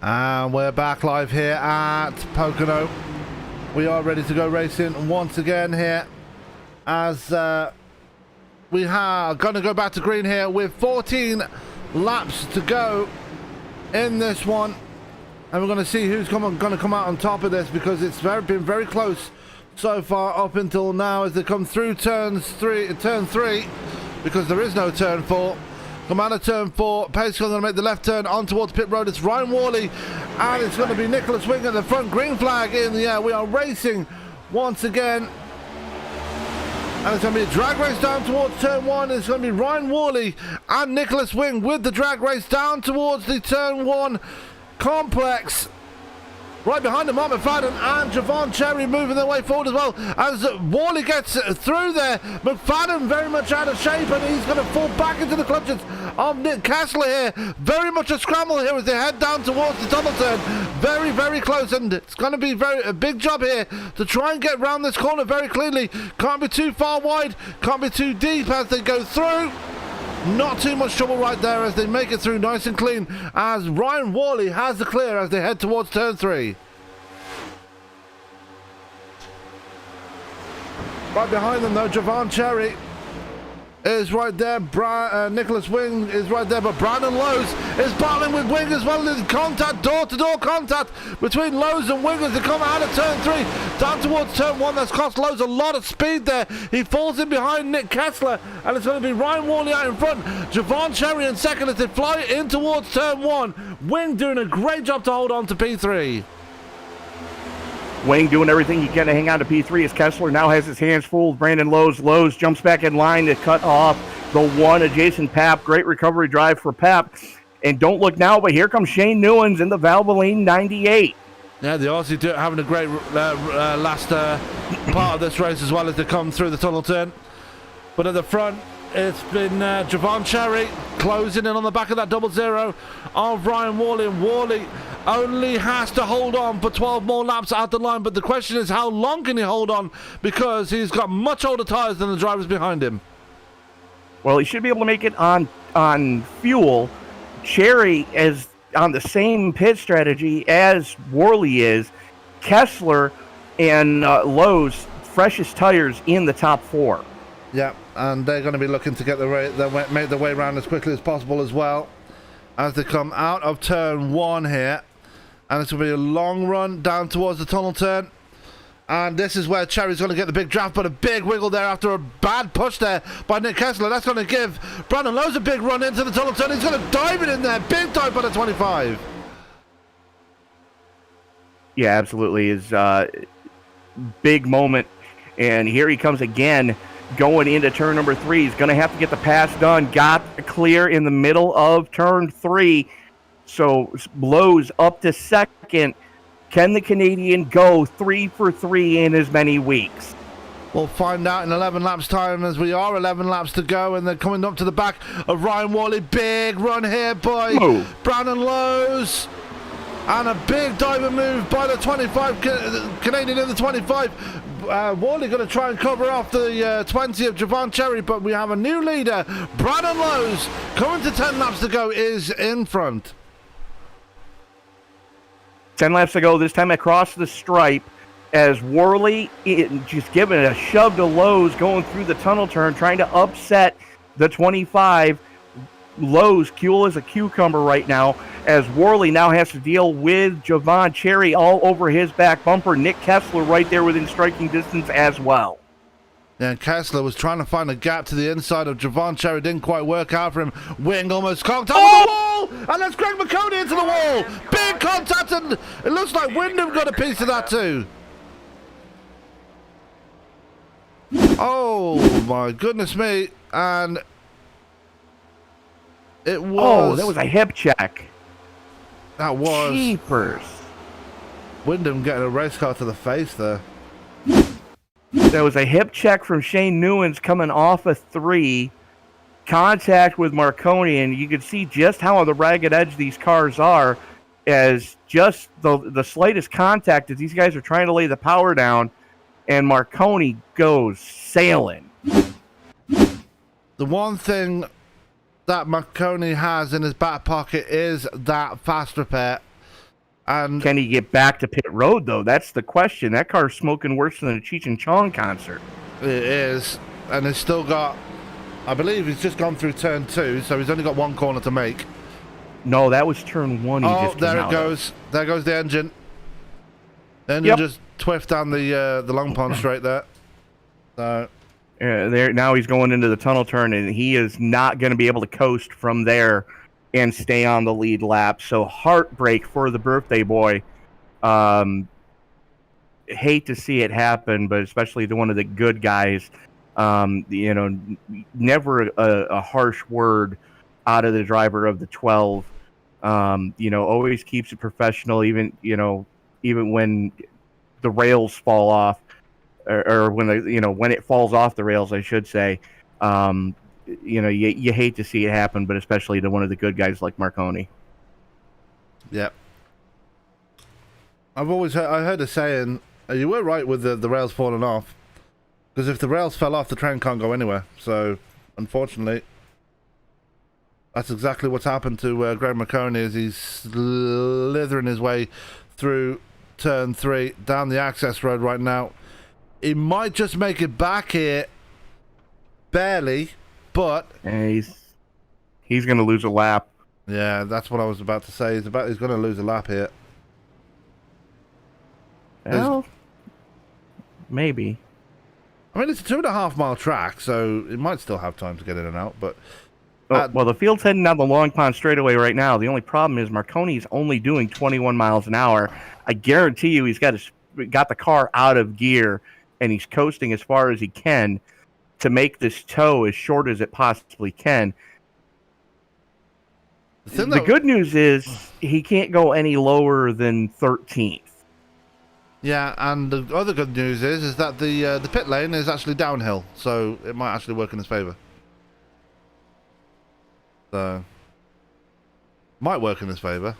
And we're back live here at Pocono. We are ready to go racing once again here as we are going to go back to green here with 14 laps to go in this one. And we're going to see who's going to come out on top of this, because it's been very close so far up until now as they come through turn 3, because there is no turn 4. Come out of turn 4, Pace going to make the left turn on towards pit road. It's Ryan Worley, and it's going to be Nicholas Wing at the front. Green flag in the air. We are racing once again. And it's going to be a drag race down towards turn 1. It's going to be Ryan Worley and Nicholas Wing with the drag race down towards the turn 1 complex. Right behind them, Mark McFadden and Javon Cherry moving their way forward as well. As Worley gets through there, McFadden very much out of shape, and he's going to fall back into the clutches of Nick Kessler here. Very much a scramble here as they head down towards the double turn. Very, very close, and it's going to be a big job here to try and get round this corner very cleanly. Can't be too far wide, can't be too deep as they go through. Not too much trouble right there as they make it through nice and clean, as Ryan Worley has the clear as they head towards turn 3. Right behind them though, Javon Cherry is right there. Nicholas Wing is right there, but Brandon Lowe's is battling with Wing as well. There's contact, door-to-door contact between Lowe's and Wing as they come out of turn 3 down towards turn 1. That's cost Lowe's a lot of speed there. He falls in behind Nick Kessler, and it's going to be Ryan Worley out in front. Javon Cherry in second as they fly in towards turn 1. Wing doing a great job to hold on to P3. Wing doing everything he can to hang on to P3 as Kessler now has his hands full. Brandon Lowe's. Lowe's jumps back in line to cut off the 1 adjacent Pap. Great recovery drive for Pap. And don't look now, but here comes Shane Newens in the Valvoline 98. Yeah, the Aussie having a great last part of this race as well as they come through the tunnel turn. But at the front, it's been Javon Cherry closing in on the back of that 00 of Ryan Worley. And Worley only has to hold on for 12 more laps at the line. But the question is, how long can he hold on? Because he's got much older tyres than the drivers behind him. Well, he should be able to make it on fuel. Cherry is on the same pit strategy as Worley is. Kessler and Lowe's freshest tires in the top 4. Yeah, and they're going to be looking to get make their way around as quickly as possible as well as they come out of turn 1 here. And it's going to be a long run down towards the tunnel turn. And this is where Cherry's going to get the big draft, but a big wiggle there after a bad push there by Nick Kessler. That's going to give Brandon Lowe's a big run into the tunnel turn. He's going to dive it in there. Big dive by the 25. Yeah, absolutely. Is big moment. And here he comes again going into turn number 3. He's going to have to get the pass done. Got clear in the middle of turn 3. So Lowe's up to second. Can the Canadian go 3 for 3 in as many weeks? We'll find out in 11 laps time, as we are 11 laps to go, and they're coming up to the back of Ryan Worley. Big run here by Brandon Lowe's. And a big diver move by the 25, Canadian in the 25. Worley going to try and cover off the 20 of Javon Cherry, but we have a new leader. Brandon Lowe's, coming to 10 laps to go, is in front. 10 laps to go, this time across the stripe, as Worley just giving a shove to Lowe's going through the tunnel turn, trying to upset the 25. Lowe's cool as a cucumber right now, as Worley now has to deal with Javon Cherry all over his back bumper. Nick Kessler right there within striking distance as well. Yeah, Kessler was trying to find a gap to the inside of Javon Cherry. Didn't quite work out for him. Wing almost conked over the wall! And that's Greg McConey into the wall! Big contact, and it looks like Windham got a piece of that too. Oh, my goodness me. And it was... Oh, that was a hip check. That was... Jeepers. Windham getting a race car to the face there. There was a hip check from Shane Newens coming off a 3. Contact with Marconi, and you could see just how on the ragged edge these cars are, as just the slightest contact as these guys are trying to lay the power down, and Marconi goes sailing. The one thing that Marconi has in his back pocket is that fast repair. And can he get back to pit road, though? That's the question. That car's smoking worse than a Cheech and Chong concert. it is. And he's still got, I believe he's just gone through turn 2, so he's only got one corner to make. No, that was turn 1. Oh, there it goes. There goes the engine. The engine just twiffed down the long pond straight there. So there now he's going into the tunnel turn, and he is not going to be able to coast from there and stay on the lead lap. So heartbreak for the birthday boy. Hate to see it happen, but especially to one of the good guys. Never a harsh word out of the driver of the 12. Always keeps it professional, even when the rails fall off, or when it falls off the rails, I should say. You hate to see it happen, but especially to one of the good guys like Marconi. Yep. I heard a saying, you were right with the rails falling off, because if the rails fell off, the train can't go anywhere. So, unfortunately, that's exactly what's happened to Greg Marconi as he's slithering his way through turn 3, down the access road right now. He might just make it back here, barely, but he's going to lose a lap. Yeah, that's what I was about to say. He's going to lose a lap here. Well, maybe. I mean, it's a 2.5 mile track, so it might still have time to get in and out. But well, the field's heading down the Long Pond straightaway right now. The only problem is Marconi's only doing 21 miles an hour. I guarantee you, he's got the car out of gear, and he's coasting as far as he can to make this tow as short as it possibly can. The good news is he can't go any lower than 13th. Yeah, and the other good news is that the pit lane is actually downhill, so it might actually work in his favour. So, might work in his favour.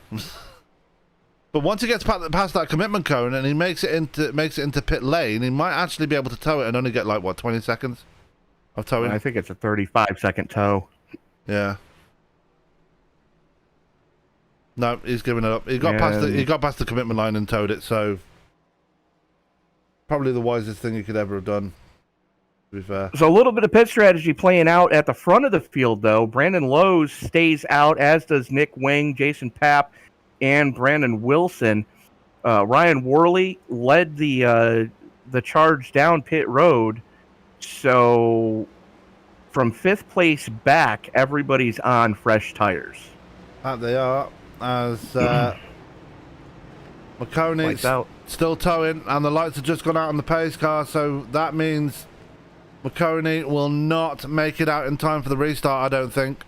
But once he gets past that commitment cone and he makes it into pit lane, he might actually be able to tow it and only get 20 seconds of towing. I think it's a 35-second tow. Yeah. No, he's giving it up. He got past the commitment line and towed it, so probably the wisest thing he could ever have done, to be fair. So a little bit of pit strategy playing out at the front of the field, though. Brandon Lowe's stays out, as does Nick Wing, Jason Papp, and Brandon Wilson. Ryan Worley led the charge down pit road. So from 5th place back, everybody's on fresh tires. That they are, as McConey's still towing, and the lights have just gone out on the pace car, so that means McConey will not make it out in time for the restart, I don't think.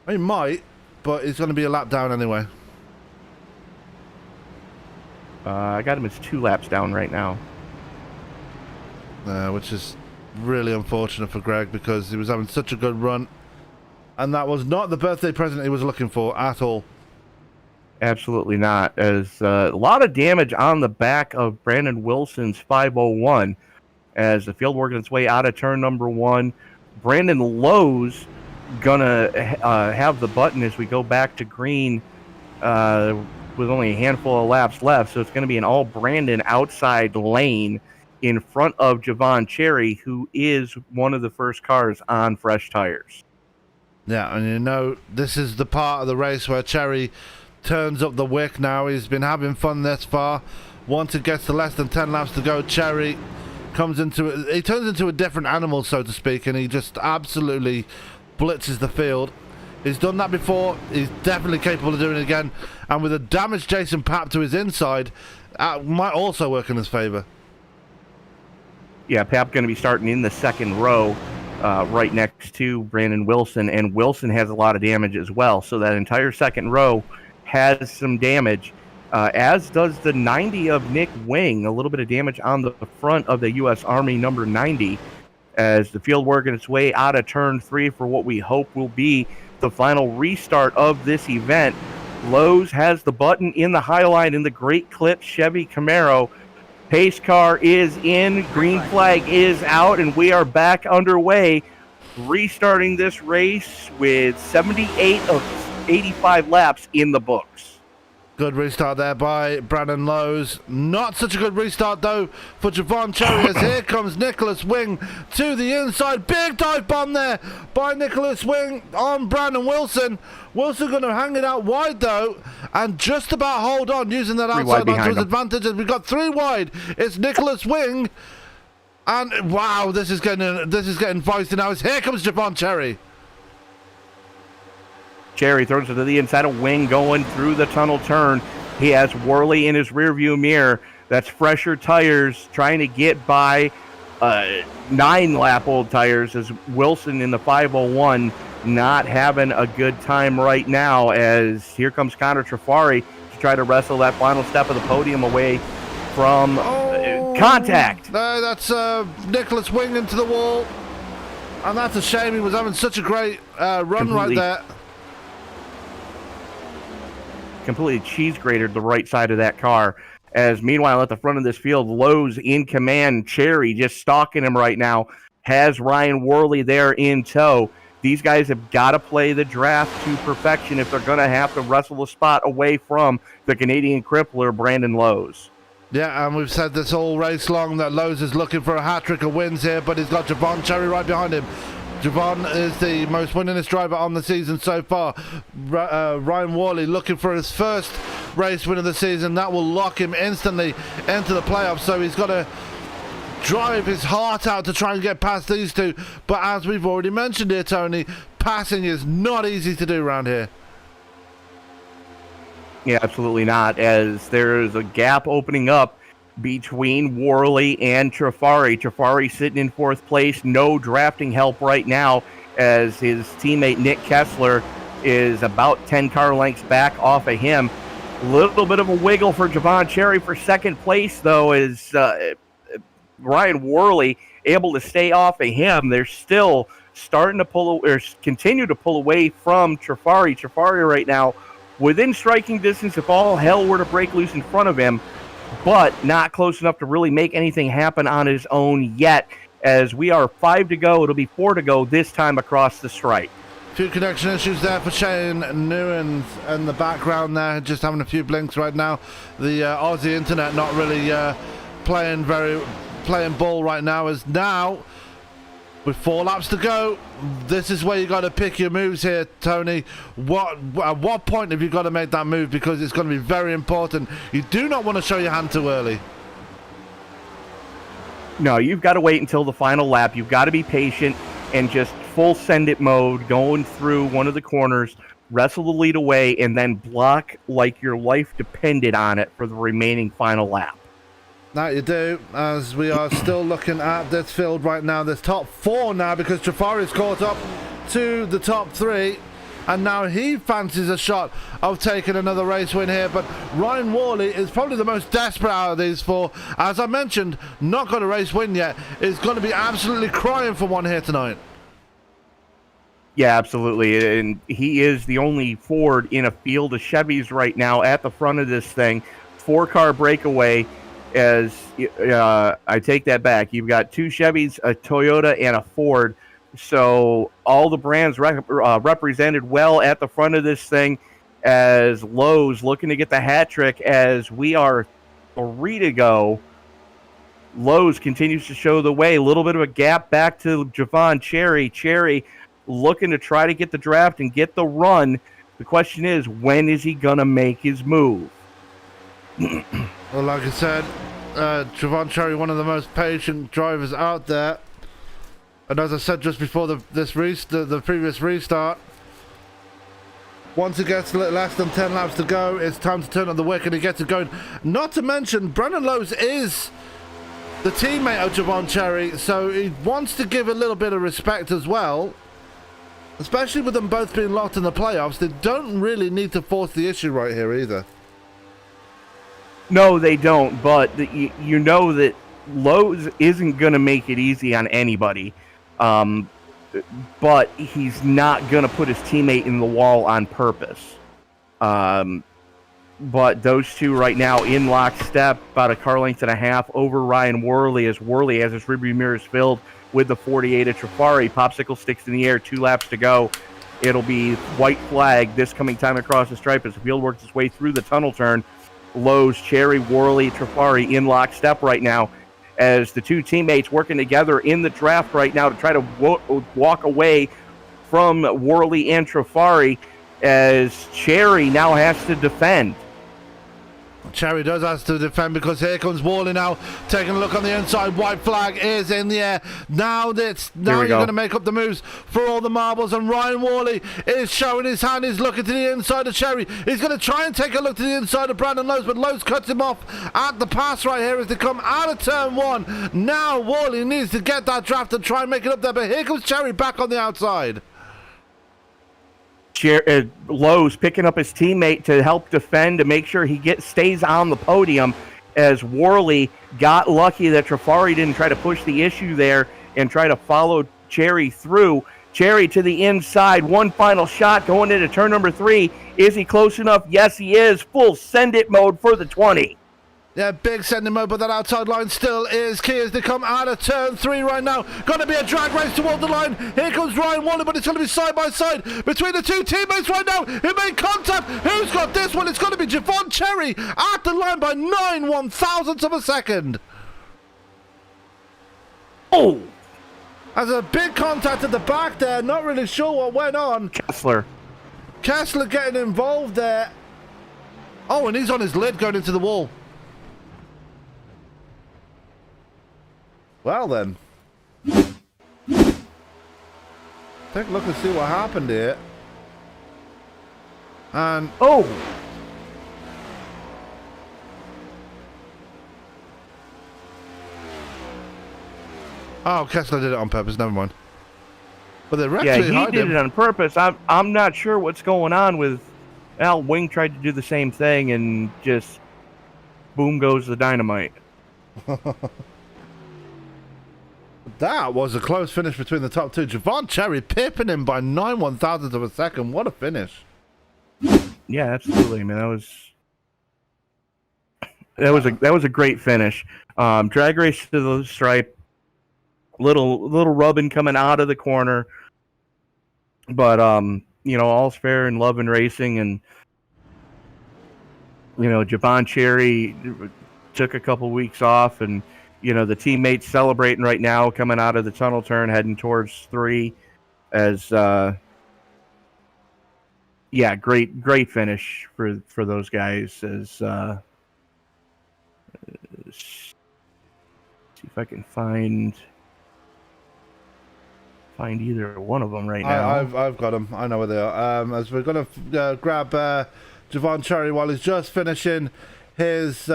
He might, but he's going to be a lap down anyway. I got him as 2 laps down right now. Which is really unfortunate for Greg, because he was having such a good run, and that was not the birthday present he was looking for at all. Absolutely not. As a lot of damage on the back of Brandon Wilson's 501 as the field working its way out of turn number 1. Brandon Lowe's gonna have the button as we go back to green with only a handful of laps left. So it's going to be an all Brandon outside lane in front of Javon Cherry, who is one of the first cars on fresh tires. Yeah, and this is the part of the race where Cherry turns up the wick now. He's been having fun this far. Once it gets to less than 10 laps to go, Cherry turns into a different animal, so to speak, and he just absolutely blitzes the field. He's done that before. He's definitely capable of doing it again. And with a damaged Jason Papp to his inside, might also work in his favour. Yeah, Papp going to be starting in the second row, right next to Brandon Wilson, and Wilson has a lot of damage as well. So that entire second row has some damage, as does the 90 of Nick Wing. A little bit of damage on the front of the U.S. Army number 90, as the field working its way out of turn 3 for what we hope will be the final restart of this event. Lowe's has the button in the high line in the Great Clips Chevy Camaro. Pace car is in, green flag is out, and we are back underway, restarting this race with 78 of 85 laps in the books. Good restart there by Brandon Lowe's. Not such a good restart, though, for Javon Cherry, as here comes Nicholas Wing to the inside. Big dive bomb there by Nicholas Wing on Brandon Wilson. Wilson going to hang it out wide, though, and just about hold on, using that outside line to his advantage. As we've got 3 wide. It's Nicholas Wing. And, wow, this is getting feisty now. Here comes Javon Cherry. Cherry throws it to the inside of Wing going through the tunnel turn. He has Worley in his rearview mirror. That's fresher tires trying to get by 9-lap-old tires, as Wilson in the 501 not having a good time right now, as here comes Connor Trafari to try to wrestle that final step of the podium away from contact. That's Nicholas Wing into the wall, and that's a shame. He was having such a great run right there. Completely cheese grated the right side of that car. As meanwhile at the front of this field, Lowe's in command. Cherry just stalking him right now. Has Ryan Worley there in tow. These guys have got to play the draft to perfection if they're going to have to wrestle a spot away from the Canadian crippler, Brandon Lowe's. Yeah, and we've said this all race long that Lowe's is looking for a hat-trick of wins here, but he's got Javon Cherry right behind him. Javon is the most winningest driver on the season so far. Ryan Worley looking for his first race win of the season. That will lock him instantly into the playoffs, so he's got to drive his heart out to try and get past these two. But as we've already mentioned here, Tony, passing is not easy to do around here. Yeah, absolutely not, as there's a gap opening up between Worley and Trafari. Trafari sitting in 4th place, no drafting help right now, as his teammate Nick Kessler is about 10 car lengths back off of him. A little bit of a wiggle for Javon Cherry for 2nd place, though, is Ryan Worley able to stay off of him. They're still starting to continue to pull away from Trafari. Trafari right now within striking distance if all hell were to break loose in front of him, but not close enough to really make anything happen on his own yet, as we are 5 to go. It'll be 4 to go this time across the stripe. Few connection issues there for Shane Newens in the background there, just having a few blinks right now. The Aussie internet not really playing ball right now, as now with 4 laps to go, this is where you got to pick your moves here, Tony. At what point have you got to make that move, because it's going to be very important. You do not want to show your hand too early. No, you've got to wait until the final lap. You've got to be patient and just full send it mode, going through one of the corners, wrestle the lead away, and then block like your life depended on it for the remaining final lap. That you do, as we are still looking at this field right now. There's top 4 now, because Trafari's caught up to the top 3, and now he fancies a shot of taking another race win here. But Ryan Worley is probably the most desperate out of these 4. As I mentioned, not got a race win yet. Is going to be absolutely crying for one here tonight. Yeah, absolutely, and he is the only Ford in a field of Chevys right now at the front of this thing. 4-car breakaway. As I take that back, you've got 2 Chevys, a Toyota, and a Ford. So all the brands represented well at the front of this thing, as Lowe's looking to get the hat trick. As we are 3 to go, Lowe's continues to show the way. A little bit of a gap back to Javon Cherry. Cherry looking to try to get the draft and get the run. The question is, when is he going to make his move? Well, like I said, Javon Cherry, one of the most patient drivers out there. And as I said just before the previous restart, once it gets less than 10 laps to go, it's time to turn on the wick and he gets it going. Not to mention, Brandon Lowe's is the teammate of Javon Cherry, so he wants to give a little bit of respect as well. Especially with them both being locked in the playoffs, they don't really need to force the issue right here either. No, they don't, but you know that Lowe's isn't going to make it easy on anybody, but he's not going to put his teammate in the wall on purpose. But those two right now in lockstep, about a car length and a half over Ryan Worley, as Worley has his rearview mirrors filled with the 48 of Trafari. Popsicle sticks in the air, 2 laps to go. It'll be white flag this coming time across the stripe as the field works its way through the tunnel turn. Lowe's, Cherry, Worley, Trafari in lockstep right now as the two teammates working together in the draft right now to try to walk away from Worley and Trafari as Cherry now has to defend. Cherry does have to defend because here comes Worley now, taking a look on the inside. White flag is in the air. Now you're going to make up the moves for all the marbles, and Ryan Worley is showing his hand. He's looking to the inside of Cherry. He's going to try and take a look to the inside of Brandon Lowe's, but Lowe's cuts him off at the pass right here as they come out of turn one. Now Worley needs to get that draft and try and make it up there, but here comes Cherry back on the outside. Lowe's picking up his teammate to help defend to make sure he stays on the podium as Worley got lucky that Trafari didn't try to push the issue there and try to follow Cherry through. Cherry to the inside, one final shot going into turn number 3. Is he close enough? Yes, he is. Full send it mode for the 20. Yeah, big sending mode, but that outside line still is key as they come out of turn 3 right now. Going to be a drag race toward the line. Here comes Ryan Worley, but it's going to be side by side between the two teammates right now. He made contact. Who's got this one? It's going to be Javon Cherry at the line by 9/1000ths of a second. Oh! As a big contact at the back there. Not really sure what went on. Kessler getting involved there. Oh, and he's on his lid going into the wall. Well then, take a look and see what happened here. And oh, Kessler did it on purpose. Never mind. But the yeah, he did it on purpose. I'm not sure what's going on with Al. Wing tried to do the same thing and just boom goes the dynamite. That was a close finish between the top two. Javon Cherry pipping him by 9/1000ths of a second. What a finish. Yeah, absolutely, man. That was a great finish. Drag race to the stripe. Little rubbing coming out of the corner. But all's fair in love and racing, and Javon Cherry took a couple weeks off, and the teammates celebrating right now, coming out of the tunnel turn, heading towards 3 as, great finish for those guys as, see if I can find either one of them right now. I've got them. I know where they are. As we're going to grab Javon Cherry while he's just finishing his...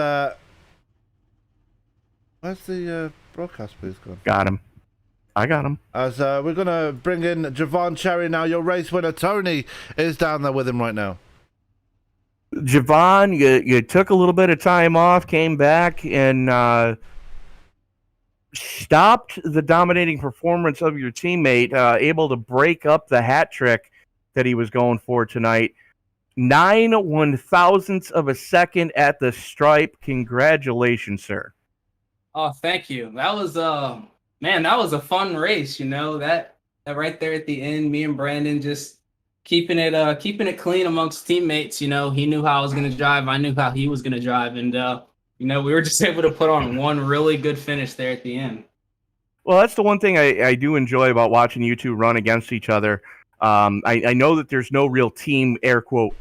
where's the broadcast booth gone? Got him. I got him. As we're going to bring in Javon Cherry now. Your race winner, Tony, is down there with him right now. Javon, you took a little bit of time off, came back, and stopped the dominating performance of your teammate, able to break up the hat trick that he was going for tonight. 9/1000ths of a second at the stripe. Congratulations, sir. Oh, thank you. That was that was a fun race, that right there at the end, me and Brandon just keeping it clean amongst teammates. He knew how I was going to drive. I knew how he was going to drive. And, we were just able to put on one really good finish there at the end. Well, that's the one thing I do enjoy about watching you two run against each other. I know that there's no real team, air quote,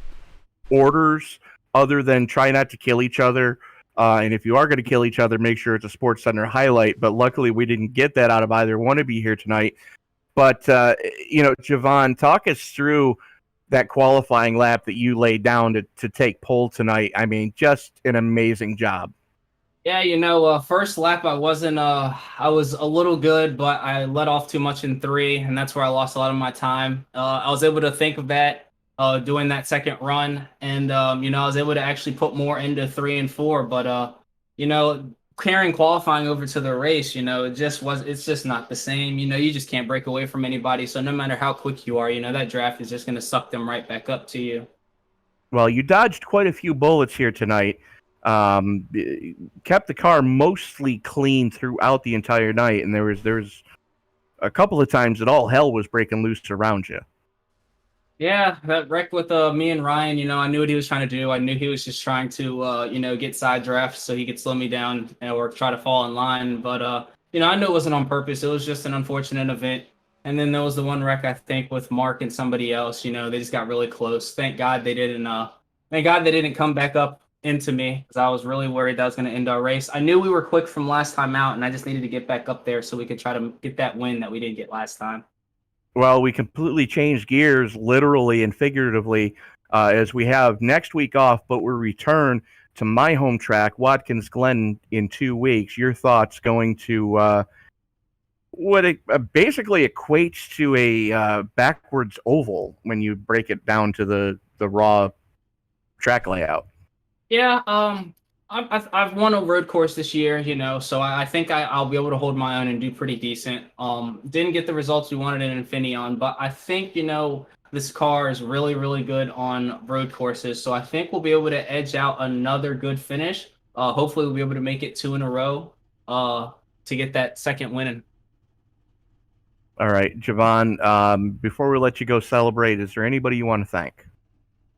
orders other than try not to kill each other. And if you are going to kill each other, make sure it's a Sports Center highlight. But luckily, we didn't get that out of either one of you here tonight. But, Javon, talk us through that qualifying lap that you laid down to take pole tonight. I mean, just an amazing job. Yeah, first lap I wasn't I was a little good, but I let off too much in 3, and that's where I lost a lot of my time. I was able to think of that doing that second run, and I was able to actually put more into 3 and 4, but carrying qualifying over to the race, it's just not the same. You just can't break away from anybody. So no matter how quick you are, that draft is just going to suck them right back up to you. Well, you dodged quite a few bullets here tonight. Kept the car mostly clean throughout the entire night, and there was a couple of times that all hell was breaking loose around you. Yeah, that wreck with me and Ryan, I knew what he was trying to do. I knew he was just trying to get side drafts so he could slow me down or try to fall in line. But I knew it wasn't on purpose. It was just an unfortunate event. And then there was the one wreck I think with Mark and somebody else, they just got really close. Thank God they didn't come back up into me because I was really worried that was going to end our race. I knew we were quick from last time out and I just needed to get back up there so we could try to get that win that we didn't get last time. Well, we completely changed gears, literally and figuratively, as we have next week off, but we return to my home track, Watkins Glen, in 2 weeks. Your thoughts going to what it basically equates to a backwards oval when you break it down to the raw track layout? Yeah, I've won a road course this year, so I think I'll be able to hold my own and do pretty decent. Didn't get the results we wanted in Infineon, but I think, this car is really, really good on road courses. So I think we'll be able to edge out another good finish. Hopefully we'll be able to make it 2 in a row to get that second win. All right, Javon, before we let you go celebrate, is there anybody you want to thank?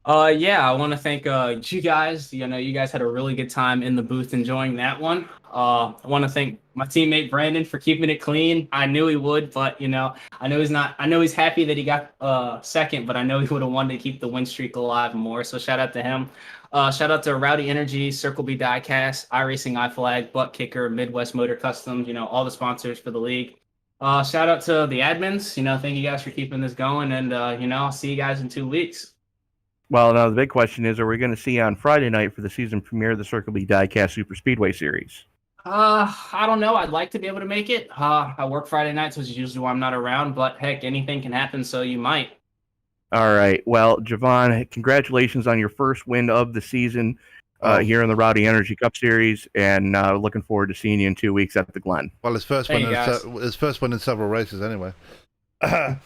Yeah, I want to thank you guys. You guys had a really good time in the booth enjoying that one. I want to thank my teammate Brandon for keeping it clean. I knew he would, but I know he's not. I know he's happy that he got second, but I know he would have wanted to keep the win streak alive more. So shout out to him. Shout out to Rowdy Energy, Circle B Diecast, iRacing, iFlag, Butt Kicker, Midwest Motor Customs. all the sponsors for the league. Shout out to the admins. Thank you guys for keeping this going, and I'll see you guys in 2 weeks. Well, now the big question is, are we going to see you on Friday night for the season premiere of the Circle B Diecast Super Speedway Series? I don't know. I'd like to be able to make it. I work Friday nights, which is usually why I'm not around, but heck, anything can happen, so you might. All right. Well, Javon, congratulations on your first win of the season here in the Rowdy Energy Cup Series, and looking forward to seeing you in 2 weeks at the Glen. Well, his first one in several races anyway. Yeah,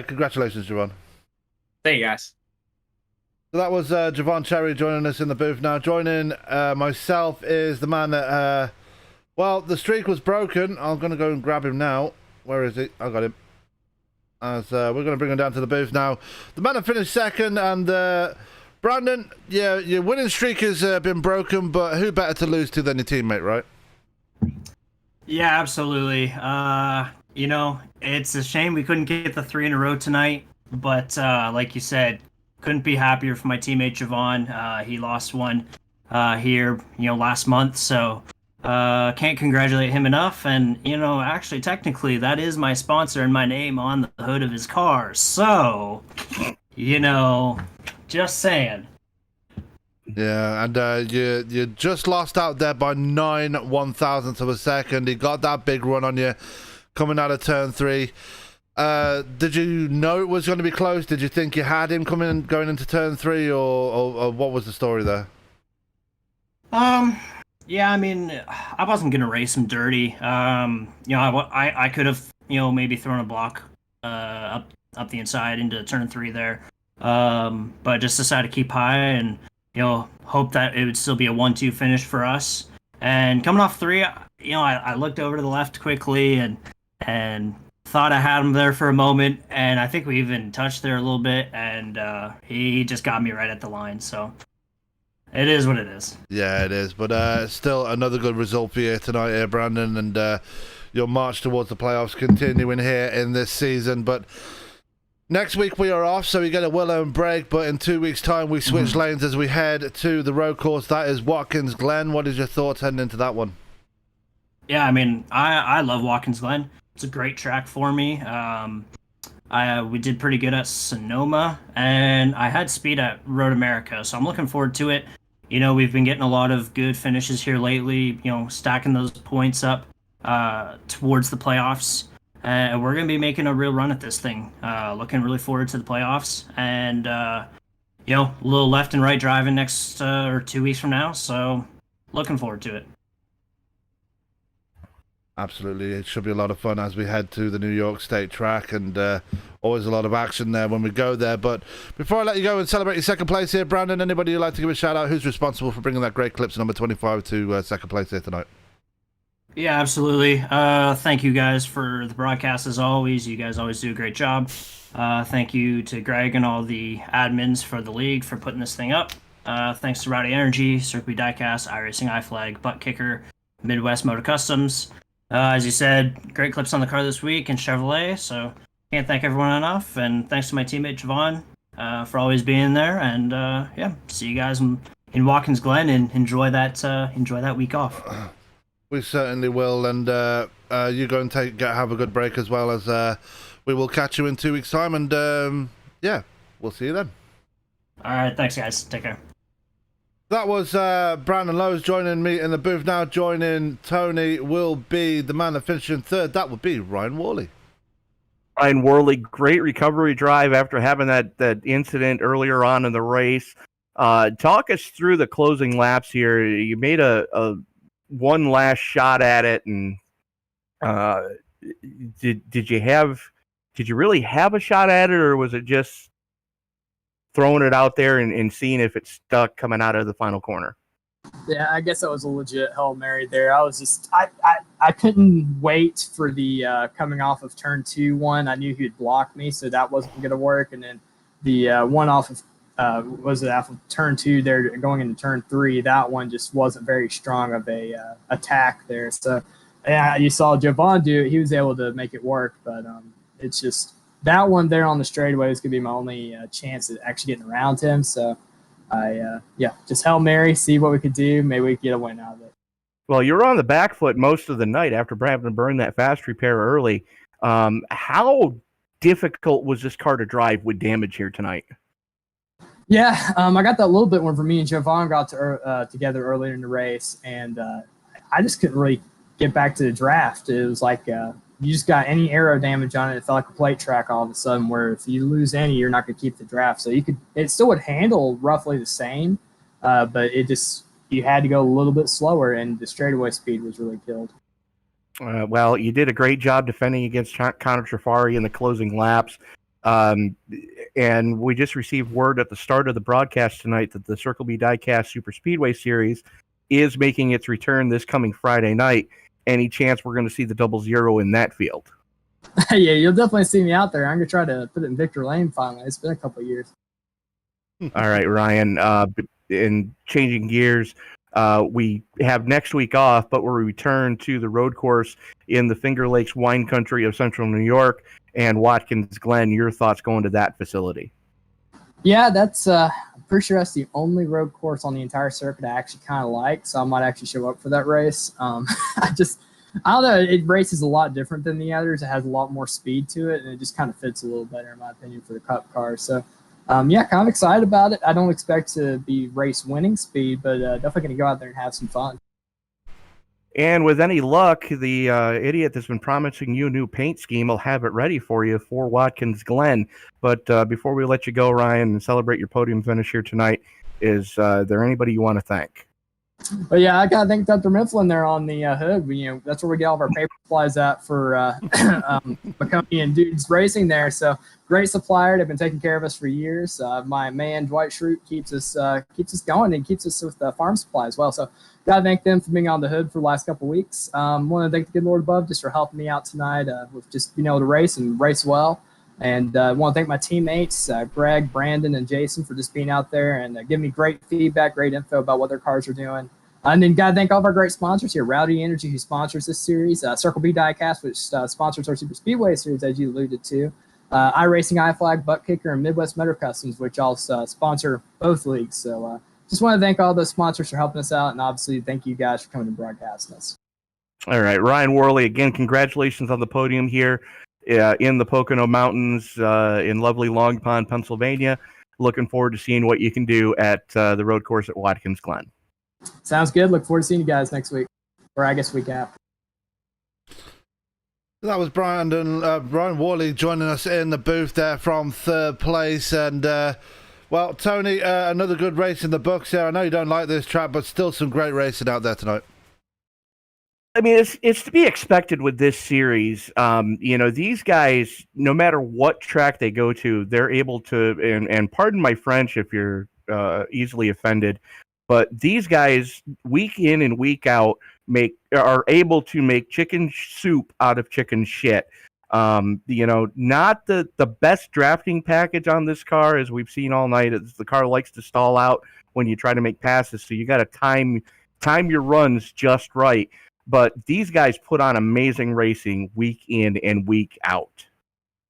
congratulations, Javon. Thank you, guys. So that was Javon Cherry joining us in the booth. Now joining myself is the man that, the streak was broken. I'm going to go and grab him now. Where is he? I got him. As we're going to bring him down to the booth now. The man that finished second, and Brandon, yeah, your winning streak has been broken, but who better to lose to than your teammate, right? Yeah, absolutely. It's a shame we couldn't get the 3 in a row tonight. But like you said, couldn't be happier for my teammate Javon. He lost one here, last month. So can't congratulate him enough. And, actually, technically, that is my sponsor and my name on the hood of his car. So, just saying. Yeah, and you just lost out there by 9 1/1000ths of a second. He got that big run on you coming out of turn 3. Did you know it was going to be close? Did you think you had him going into turn 3, or what was the story there? Yeah, I mean, I wasn't gonna race him dirty. I could have, maybe thrown a block up the inside into turn 3 there, but just decided to keep high and hope that it would still be a 1-2 finish for us. And coming off 3, I looked over to the left quickly and thought I had him there for a moment, and I think we even touched there a little bit, and he just got me right at the line, so it is what it is. Yeah, it is, but still another good result for you tonight, Brandon, and your march towards the playoffs continuing here in this season. But next week we are off, so we get a well-earned break, but in 2 weeks' time we switch lanes as we head to the road course. That is Watkins Glen. What is your thoughts heading into that one? Yeah, I mean, I love Watkins Glen. It's a great track for me. We did pretty good at Sonoma, and I had speed at Road America, so I'm looking forward to it. We've been getting a lot of good finishes here lately, stacking those points up towards the playoffs. And we're going to be making a real run at this thing. Looking really forward to the playoffs, and, a little left and right driving next or 2 weeks from now, so looking forward to it. Absolutely, it should be a lot of fun as we head to the New York State track, and always a lot of action there when we go there. But before I let you go and celebrate your second place here, Brandon, anybody you'd like to give a shout out? Who's responsible for bringing that great clips number 25 to second place here tonight? Yeah, absolutely. Thank you guys for the broadcast as always. You guys always do a great job. Thank you to Greg and all the admins for the league for putting this thing up. Thanks to Rowdy Energy, Circuit Diecast, iRacing, iFlag, Butt Kicker, Midwest Motor Customs. As you said, great clips on the car this week and Chevrolet. So can't thank everyone enough. And thanks to my teammate Javon for always being there. And yeah, see you guys in Watkins Glen and enjoy that week off. We certainly will, and you go and have a good break as well, as we will catch you in 2 weeks' time, and yeah, we'll see you then. All right, thanks guys. Take care. That was Brandon Lowe's joining me in the booth. Now joining Tony will be the man that finished in third. That would be Ryan Worley. Ryan Worley, great recovery drive after having that incident earlier on in the race. Talk us through the closing laps here. You made a one last shot at it, and did you really have a shot at it, or was it just throwing it out there and seeing if it stuck coming out of the final corner? Yeah, I guess that was a legit Hail Mary there. I couldn't wait for the coming off of turn 2 I knew he would block me, so that wasn't going to work. And then the one off of off of turn 2 there going into turn 3, that one just wasn't very strong of a attack there. So yeah, you saw Javon do it. He was able to make it work, but it's just that one there on the straightaway is going to be my only chance at actually getting around him. So just Hail Mary, see what we could do. Maybe we could get a win out of it. Well, you were on the back foot most of the night after having to burn that fast repair early. How difficult was this car to drive with damage here tonight? Yeah, I got that little bit when me and Javon got together earlier in the race, and I just couldn't really get back to the draft. It was like you just got any aero damage on it. It felt like a plate track all of a sudden, where if you lose any, you're not going to keep the draft. So it still would handle roughly the same, but you had to go a little bit slower, and the straightaway speed was really killed. Well, you did a great job defending against Connor Trafari in the closing laps. And we just received word at the start of the broadcast tonight that the Circle B Diecast Super Speedway Series is making its return this coming Friday night. Any chance we're going to see the 00 in that field? Yeah, you'll definitely see me out there. I'm going to try to put it in Victor Lane finally. It's been a couple of years. All right, Ryan. In changing gears, we have next week off, but we'll return to the road course in the Finger Lakes wine country of central New York and Watkins Glen. Your thoughts going to that facility? Yeah, that's I'm pretty sure that's the only road course on the entire circuit I actually kind of like, so I might actually show up for that race. I don't know, it races a lot different than the others. It has a lot more speed to it, and it just kind of fits a little better in my opinion for the Cup cars. So yeah, kind of excited about it. I don't expect to be race winning speed, but definitely going to go out there and have some fun. And with any luck, the idiot that's been promising you a new paint scheme will have it ready for you for Watkins Glen. But before we let you go, Ryan, and celebrate your podium finish here tonight, is there anybody you want to thank? But yeah, I gotta thank Dr. Mifflin there on the hood. That's where we get all of our paper supplies at for Pocono and Dudes Racing there. So great supplier. They've been taking care of us for years. My man Dwight Schrute keeps us going and keeps us with farm supply as well. So gotta thank them for being on the hood for the last couple of weeks. Want to thank the good Lord above just for helping me out tonight with just being able to race and race well. And I want to thank my teammates, Greg, Brandon, and Jason, for just being out there and giving me great feedback, great info about what their cars are doing. And then got to thank all of our great sponsors here. Rowdy Energy, who sponsors this series. Circle B Diecast, which sponsors our Super Speedway series, as you alluded to. iRacing, iFlag, Butt Kicker, and Midwest Motor Customs, which all sponsor both leagues. So just want to thank all those sponsors for helping us out. And obviously, thank you guys for coming and broadcasting us. All right, Ryan Worley, again, congratulations on the podium here in the Pocono Mountains in lovely Long Pond, Pennsylvania. Looking forward to seeing what you can do at the road course at Watkins Glen. Sounds good. Look forward to seeing you guys next week, or I guess week after. That was Ryan Worley joining us in the booth there from third place. And, well, Tony, another good race in the books here. I know you don't like this track, but still some great racing out there tonight. I mean, it's to be expected with this series. These guys, no matter what track they go to, they're able to, and pardon my French if you're easily offended, but these guys, week in and week out, are able to make chicken soup out of chicken shit. Not the best drafting package on this car, as we've seen all night. The car likes to stall out when you try to make passes, so you got to time your runs just right. But these guys put on amazing racing week in and week out.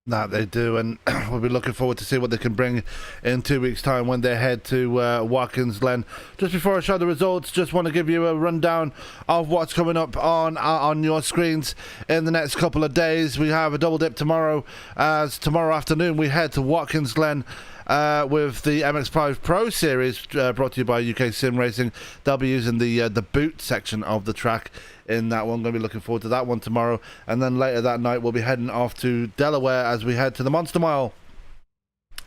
That they do, and we'll be looking forward to see what they can bring in 2 weeks' time when they head to Watkins Glen. Just before I show the results, just want to give you a rundown of what's coming up on your screens in the next couple of days. We have a double dip tomorrow, as tomorrow afternoon we head to Watkins Glen with the MX-5 Pro Series, brought to you by UK Sim Racing. They'll be using the boot section of the track in that one. Going to be looking forward to that one tomorrow, and then later that night we'll be heading off to Delaware as we head to the Monster Mile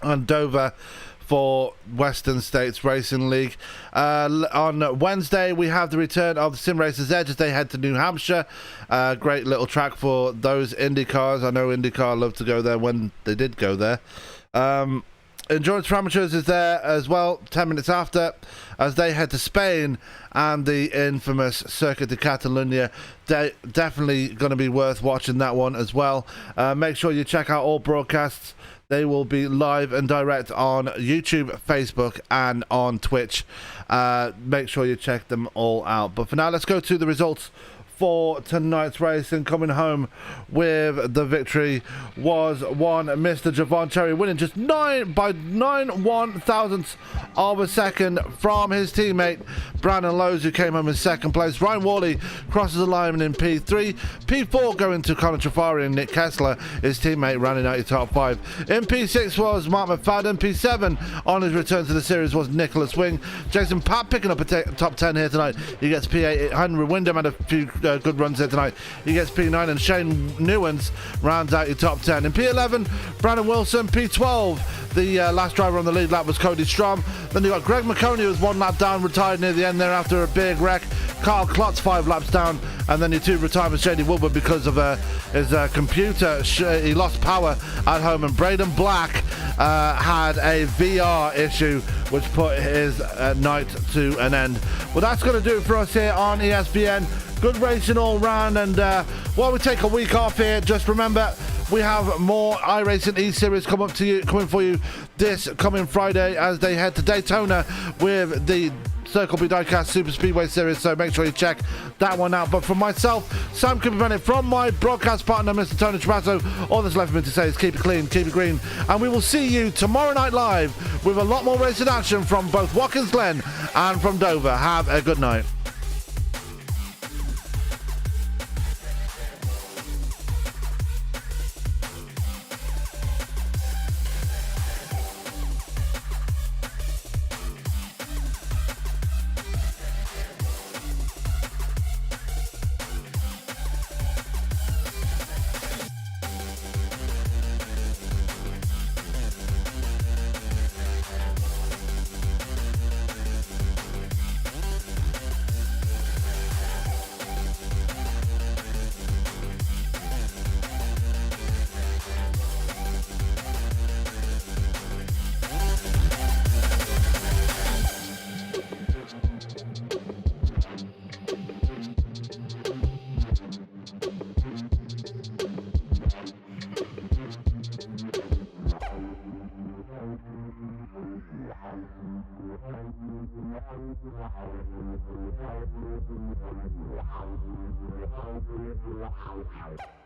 on Dover for Western States Racing League. On Wednesday we have the return of the Sim Racers Edge as they head to New Hampshire. Great little track for those Indy cars. I know IndyCar loved to go there when they did go there. Endurance for Amateurs is there as well 10 minutes after as they head to Spain, and the infamous Circuit de Catalunya. Definitely going to be worth watching that one as well. Make sure you check out all broadcasts. They will be live and direct on YouTube, Facebook, and on Twitch. Make sure you check them all out. But for now, let's go to the results for tonight's race, and coming home with the victory was one Mr. Javon Cherry, winning just 9.91 of a second from his teammate Brandon Lowe's, who came home in second place. Ryan Worley crosses the line in P3. P4 going to Connor Trafari and Nick Kessler, his teammate, rounding out your top 5. In P6 was Mark McFadden. P7 on his return to the series was Nicholas Wing. Jason Papp picking up a top 10 here tonight. He gets P8. Henry Windham had a few good runs there tonight. He gets P9, and Shane Newens rounds out your top 10. In P11, Brandon Wilson. P12, the last driver on the lead lap was Cody Strom. Then you got Greg McConey, who was one lap down, retired near the end there after a big wreck. Carl Klotz 5 laps down, and then your two retirements, JD Woodward, because of his computer. He lost power at home, and Brayden Black had a VR issue which put his night to an end. Well, that's going to do it for us here on ESPN. Good racing all round, and while we take a week off here, just remember we have more iRacing E-Series coming for you this coming Friday as they head to Daytona with the Circle B Diecast Super Speedway Series, so make sure you check that one out. But from myself, Sam Cooper Bennett, from my broadcast partner, Mr. Tony Trapasso, all that's left for me to say is keep it clean, keep it green, and we will see you tomorrow night live with a lot more racing action from both Watkins Glen and from Dover. Have a good night. Wow.